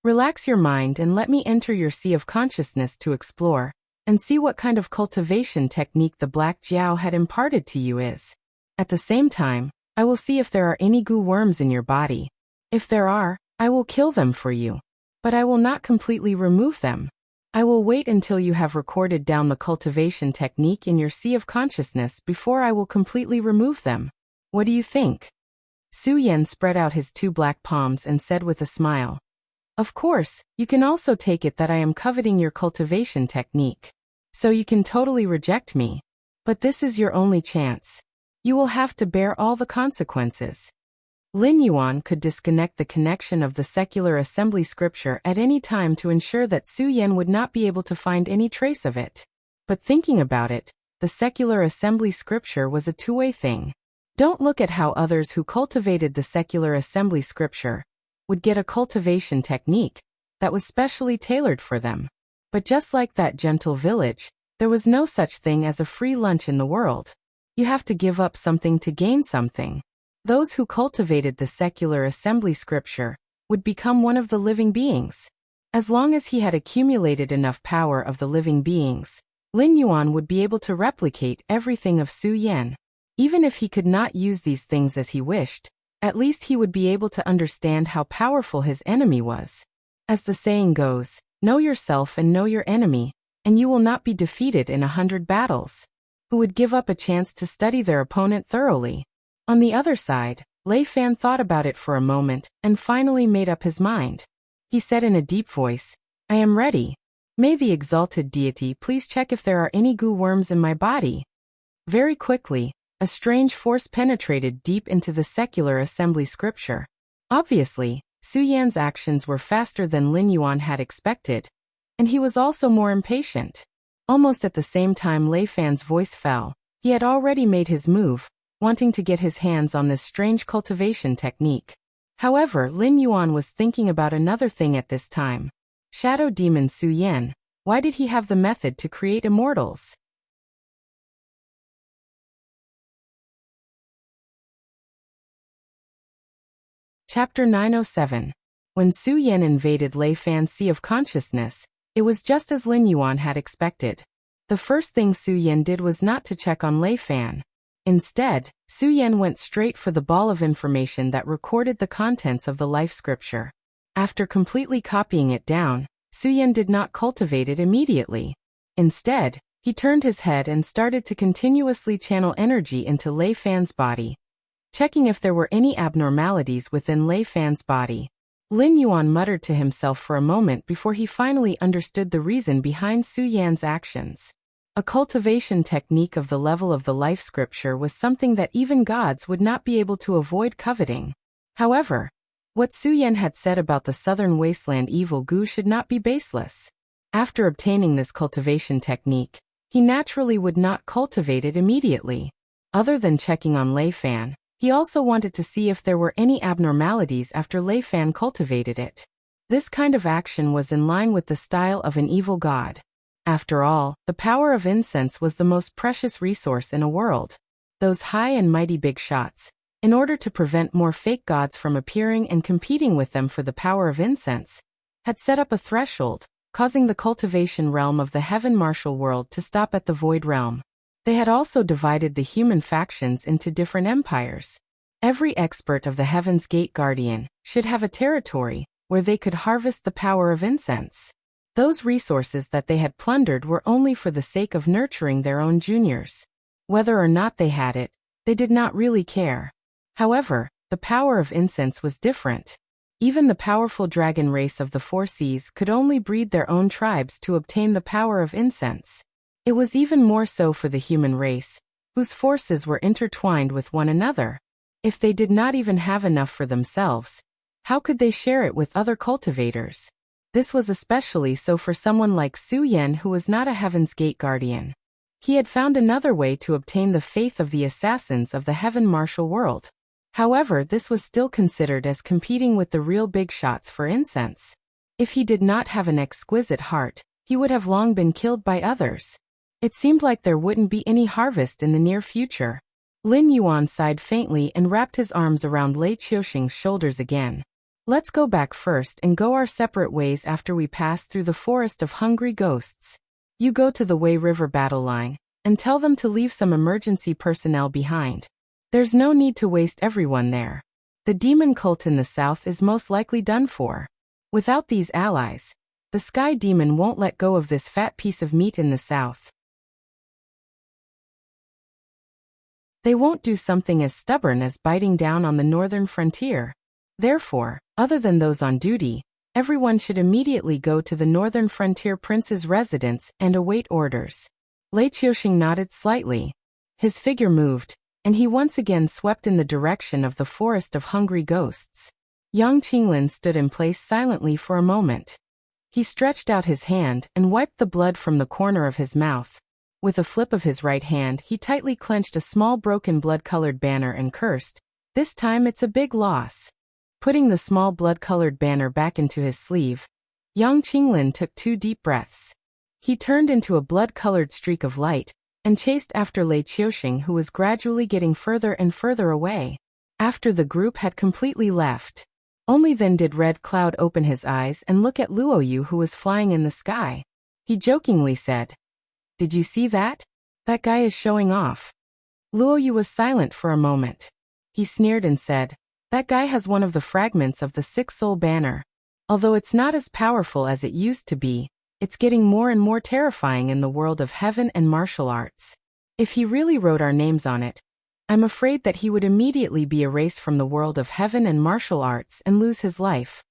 Relax your mind and let me enter your sea of consciousness to explore and see what kind of cultivation technique the Black Jiao had imparted to you is. At the same time, I will see if there are any Gu worms in your body. If there are, I will kill them for you. But I will not completely remove them. I will wait until you have recorded down the cultivation technique in your sea of consciousness before I will completely remove them. What do you think?" Su Yan spread out his two black palms and said with a smile, "Of course, you can also take it that I am coveting your cultivation technique. So you can totally reject me. But this is your only chance. You will have to bear all the consequences." Lin Yuan could disconnect the connection of the secular assembly scripture at any time to ensure that Su Yan would not be able to find any trace of it. But thinking about it, the secular assembly scripture was a two-way thing. Don't look at how others who cultivated the secular assembly scripture would get a cultivation technique that was specially tailored for them. But just like that gentle village, there was no such thing as a free lunch in the world. You have to give up something to gain something. Those who cultivated the secular assembly scripture would become one of the living beings. As long as he had accumulated enough power of the living beings, Lin Yuan would be able to replicate everything of Su Yan. Even if he could not use these things as he wished, at least he would be able to understand how powerful his enemy was. As the saying goes, know yourself and know your enemy, and you will not be defeated in 100 battles. Who would give up a chance to study their opponent thoroughly? On the other side, Lei Fan thought about it for a moment and finally made up his mind. He said in a deep voice, "I am ready. May the exalted deity please check if there are any Gu worms in my body." Very quickly, a strange force penetrated deep into the secular assembly scripture. Obviously, Su Yan's actions were faster than Lin Yuan had expected, and he was also more impatient. Almost at the same time Lei Fan's voice fell. He had already made his move, wanting to get his hands on this strange cultivation technique. However, Lin Yuan was thinking about another thing at this time. Shadow Demon Su Yan, why did he have the method to create immortals? Chapter 907. When Su Yan invaded Lei Fan's sea of consciousness, it was just as Lin Yuan had expected. The first thing Su Yan did was not to check on Lei Fan. Instead, Su Yan went straight for the ball of information that recorded the contents of the life scripture. After completely copying it down, Su Yan did not cultivate it immediately. Instead, he turned his head and started to continuously channel energy into Lei Fan's body, checking if there were any abnormalities within Lei Fan's body. Lin Yuan muttered to himself for a moment before he finally understood the reason behind Su Yan's actions. A cultivation technique of the level of the life scripture was something that even gods would not be able to avoid coveting. However, what Su Yan had said about the southern wasteland evil goo should not be baseless. After obtaining this cultivation technique, he naturally would not cultivate it immediately. Other than checking on Lei Fan, he also wanted to see if there were any abnormalities after Lei Fan cultivated it. This kind of action was in line with the style of an evil god. After all, the power of incense was the most precious resource in a world. Those high and mighty big shots, in order to prevent more fake gods from appearing and competing with them for the power of incense, had set up a threshold, causing the cultivation realm of the heaven martial world to stop at the void realm. They had also divided the human factions into different empires. Every expert of the Heaven's Gate Guardian should have a territory where they could harvest the power of incense. Those resources that they had plundered were only for the sake of nurturing their own juniors. Whether or not they had it, they did not really care. However, the power of incense was different. Even the powerful dragon race of the Four Seas could only breed their own tribes to obtain the power of incense. It was even more so for the human race, whose forces were intertwined with one another. If they did not even have enough for themselves, how could they share it with other cultivators? This was especially so for someone like Su Yan, who was not a Heaven's Gate Guardian. He had found another way to obtain the faith of the assassins of the Heaven Martial World. However, this was still considered as competing with the real big shots for incense. If he did not have an exquisite heart, he would have long been killed by others. It seemed like there wouldn't be any harvest in the near future. Lin Yuan sighed faintly and wrapped his arms around Lei Qiuxing's shoulders again. Let's go back first and go our separate ways after we pass through the forest of hungry ghosts. You go to the Wei River battle line, and tell them to leave some emergency personnel behind. There's no need to waste everyone there. The demon cult in the south is most likely done for. Without these allies, the sky demon won't let go of this fat piece of meat in the south. They won't do something as stubborn as biting down on the northern frontier. Therefore, other than those on duty, everyone should immediately go to the northern frontier prince's residence and await orders. Lei Qiuxing nodded slightly. His figure moved, and he once again swept in the direction of the forest of hungry ghosts. Yang Qinglin stood in place silently for a moment. He stretched out his hand and wiped the blood from the corner of his mouth. With a flip of his right hand, he tightly clenched a small broken blood-colored banner and cursed, "This time it's a big loss." Putting the small blood-colored banner back into his sleeve, Yang Qinglin took 2 deep breaths. He turned into a blood-colored streak of light and chased after Lei Qiuxing, who was gradually getting further and further away. After the group had completely left, only then did Red Cloud open his eyes and look at Luoyu, who was flying in the sky. He jokingly said, "Did you see that? That guy is showing off." Luoyu was silent for a moment. He sneered and said, "That guy has one of the fragments of the 6-soul banner. Although it's not as powerful as it used to be, it's getting more and more terrifying in the world of heaven and martial arts. If he really wrote our names on it, I'm afraid that he would immediately be erased from the world of heaven and martial arts and lose his life."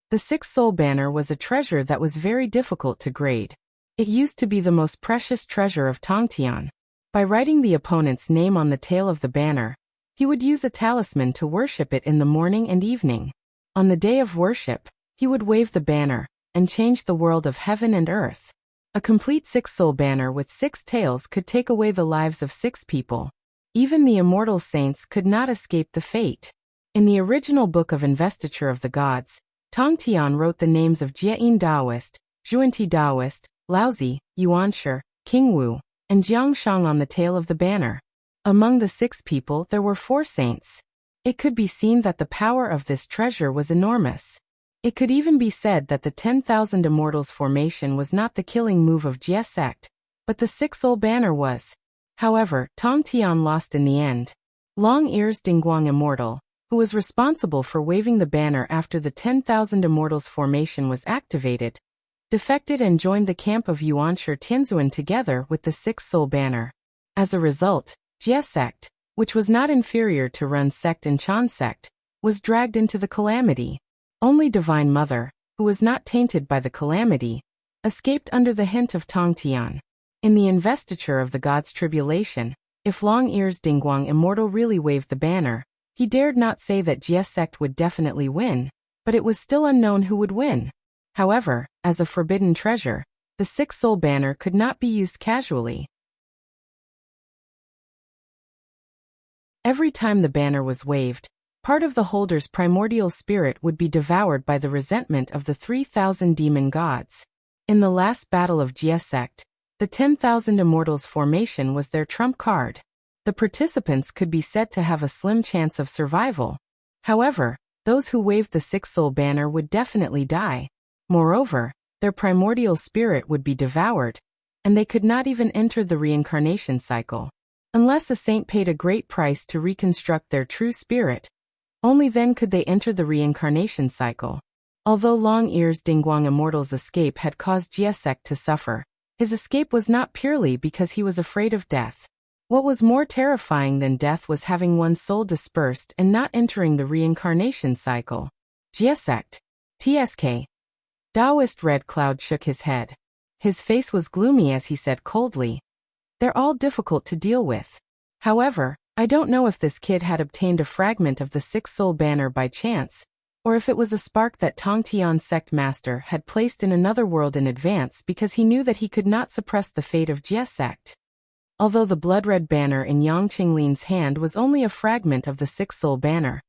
The 6-soul banner was a treasure that was very difficult to grade. It used to be the most precious treasure of Tongtian. By writing the opponent's name on the tail of the banner, he would use a talisman to worship it in the morning and evening. On the day of worship, he would wave the banner and change the world of heaven and earth. A complete six-soul banner with 6 tails could take away the lives of 6 people. Even the immortal saints could not escape the fate. In the original book of Investiture of the Gods, Tong Tian wrote the names of Jieyin Taoist, Zhuanti Taoist, Laozi, Yuanshi, King Wu, and Jiang Shang on the tail of the banner. Among the 6 people there were 4 saints. It could be seen that the power of this treasure was enormous. It could even be said that the 10,000 Immortals formation was not the killing move of Jie sect, but the 6-soul banner was. However, Tong Tian lost in the end. Long Ears Dingguang Immortal, who was responsible for waving the banner after the 10,000 Immortals formation was activated, defected and joined the camp of Yuanshi Tianzuan together with the 6-soul banner. As a result, Jie sect, which was not inferior to Run sect and Chan sect, was dragged into the calamity. Only Divine Mother, who was not tainted by the calamity, escaped under the hint of Tong Tian. In the Investiture of the Gods' tribulation, if Long Ears Dingguang Immortal really waved the banner, he dared not say that Jie sect would definitely win, but it was still unknown who would win. However, as a forbidden treasure, the 6-soul banner could not be used casually. Every time the banner was waved, part of the holder's primordial spirit would be devoured by the resentment of the 3,000 demon gods. In the last battle of Jie sect, the 10,000 Immortals formation was their trump card. The participants could be said to have a slim chance of survival. However, those who waved the 6-soul banner would definitely die. Moreover, their primordial spirit would be devoured, and they could not even enter the reincarnation cycle. Unless a saint paid a great price to reconstruct their true spirit, only then could they enter the reincarnation cycle. Although Long Ears Dingguang Immortal's escape had caused Jie sect to suffer, his escape was not purely because he was afraid of death. What was more terrifying than death was having one's soul dispersed and not entering the reincarnation cycle. Jie sect. TSK. Taoist Red Cloud shook his head. His face was gloomy as he said coldly, "They're all difficult to deal with. However, I don't know if this kid had obtained a fragment of the 6-soul banner by chance, or if it was a spark that Tong Tian's sect master had placed in another world in advance because he knew that he could not suppress the fate of Jie sect." Although the blood-red banner in Yang Qinglin's hand was only a fragment of the 6-soul banner,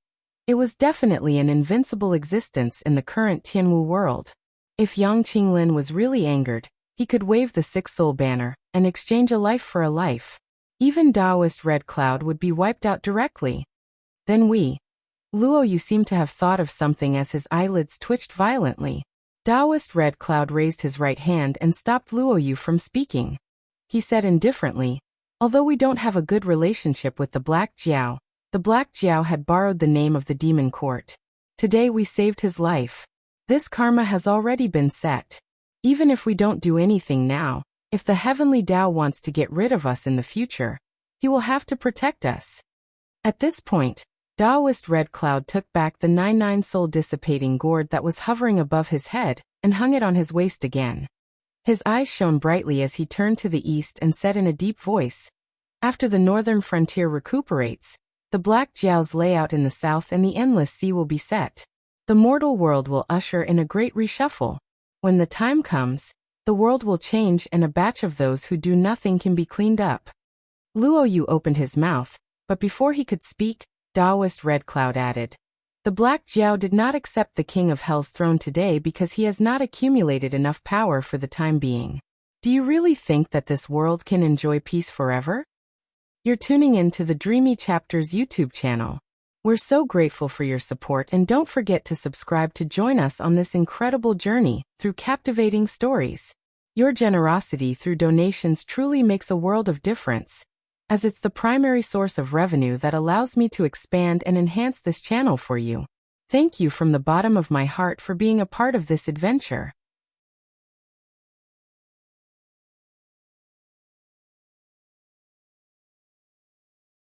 it was definitely an invincible existence in the current Tianwu world. If Yang Qinglin was really angered, he could wave the 6-soul banner and exchange a life for a life. Even Taoist Red Cloud would be wiped out directly. Then Luo, you seem to have thought of something as his eyelids twitched violently. Taoist Red Cloud raised his right hand and stopped Luo Yu from speaking. He said indifferently, "Although we don't have a good relationship with the Black Jiao, the Black Jiao had borrowed the name of the demon court. Today we saved his life. This karma has already been set. Even if we don't do anything now, if the heavenly Tao wants to get rid of us in the future, he will have to protect us." At this point, Taoist Red Cloud took back the 99 soul dissipating gourd that was hovering above his head and hung it on his waist again. His eyes shone brightly as he turned to the east and said in a deep voice, "After the northern frontier recuperates, the Black Jiaos lay out in the south and the endless sea will be set. The mortal world will usher in a great reshuffle. When the time comes, the world will change and a batch of those who do nothing can be cleaned up." Luo Yu opened his mouth, but before he could speak, Taoist Red Cloud added, "The Black Jiao did not accept the King of Hell's throne today because he has not accumulated enough power for the time being. Do you really think that this world can enjoy peace forever?" You're tuning in to the Dreamy Chapters YouTube channel. We're so grateful for your support and don't forget to subscribe to join us on this incredible journey through captivating stories. Your generosity through donations truly makes a world of difference, as it's the primary source of revenue that allows me to expand and enhance this channel for you. Thank you from the bottom of my heart for being a part of this adventure.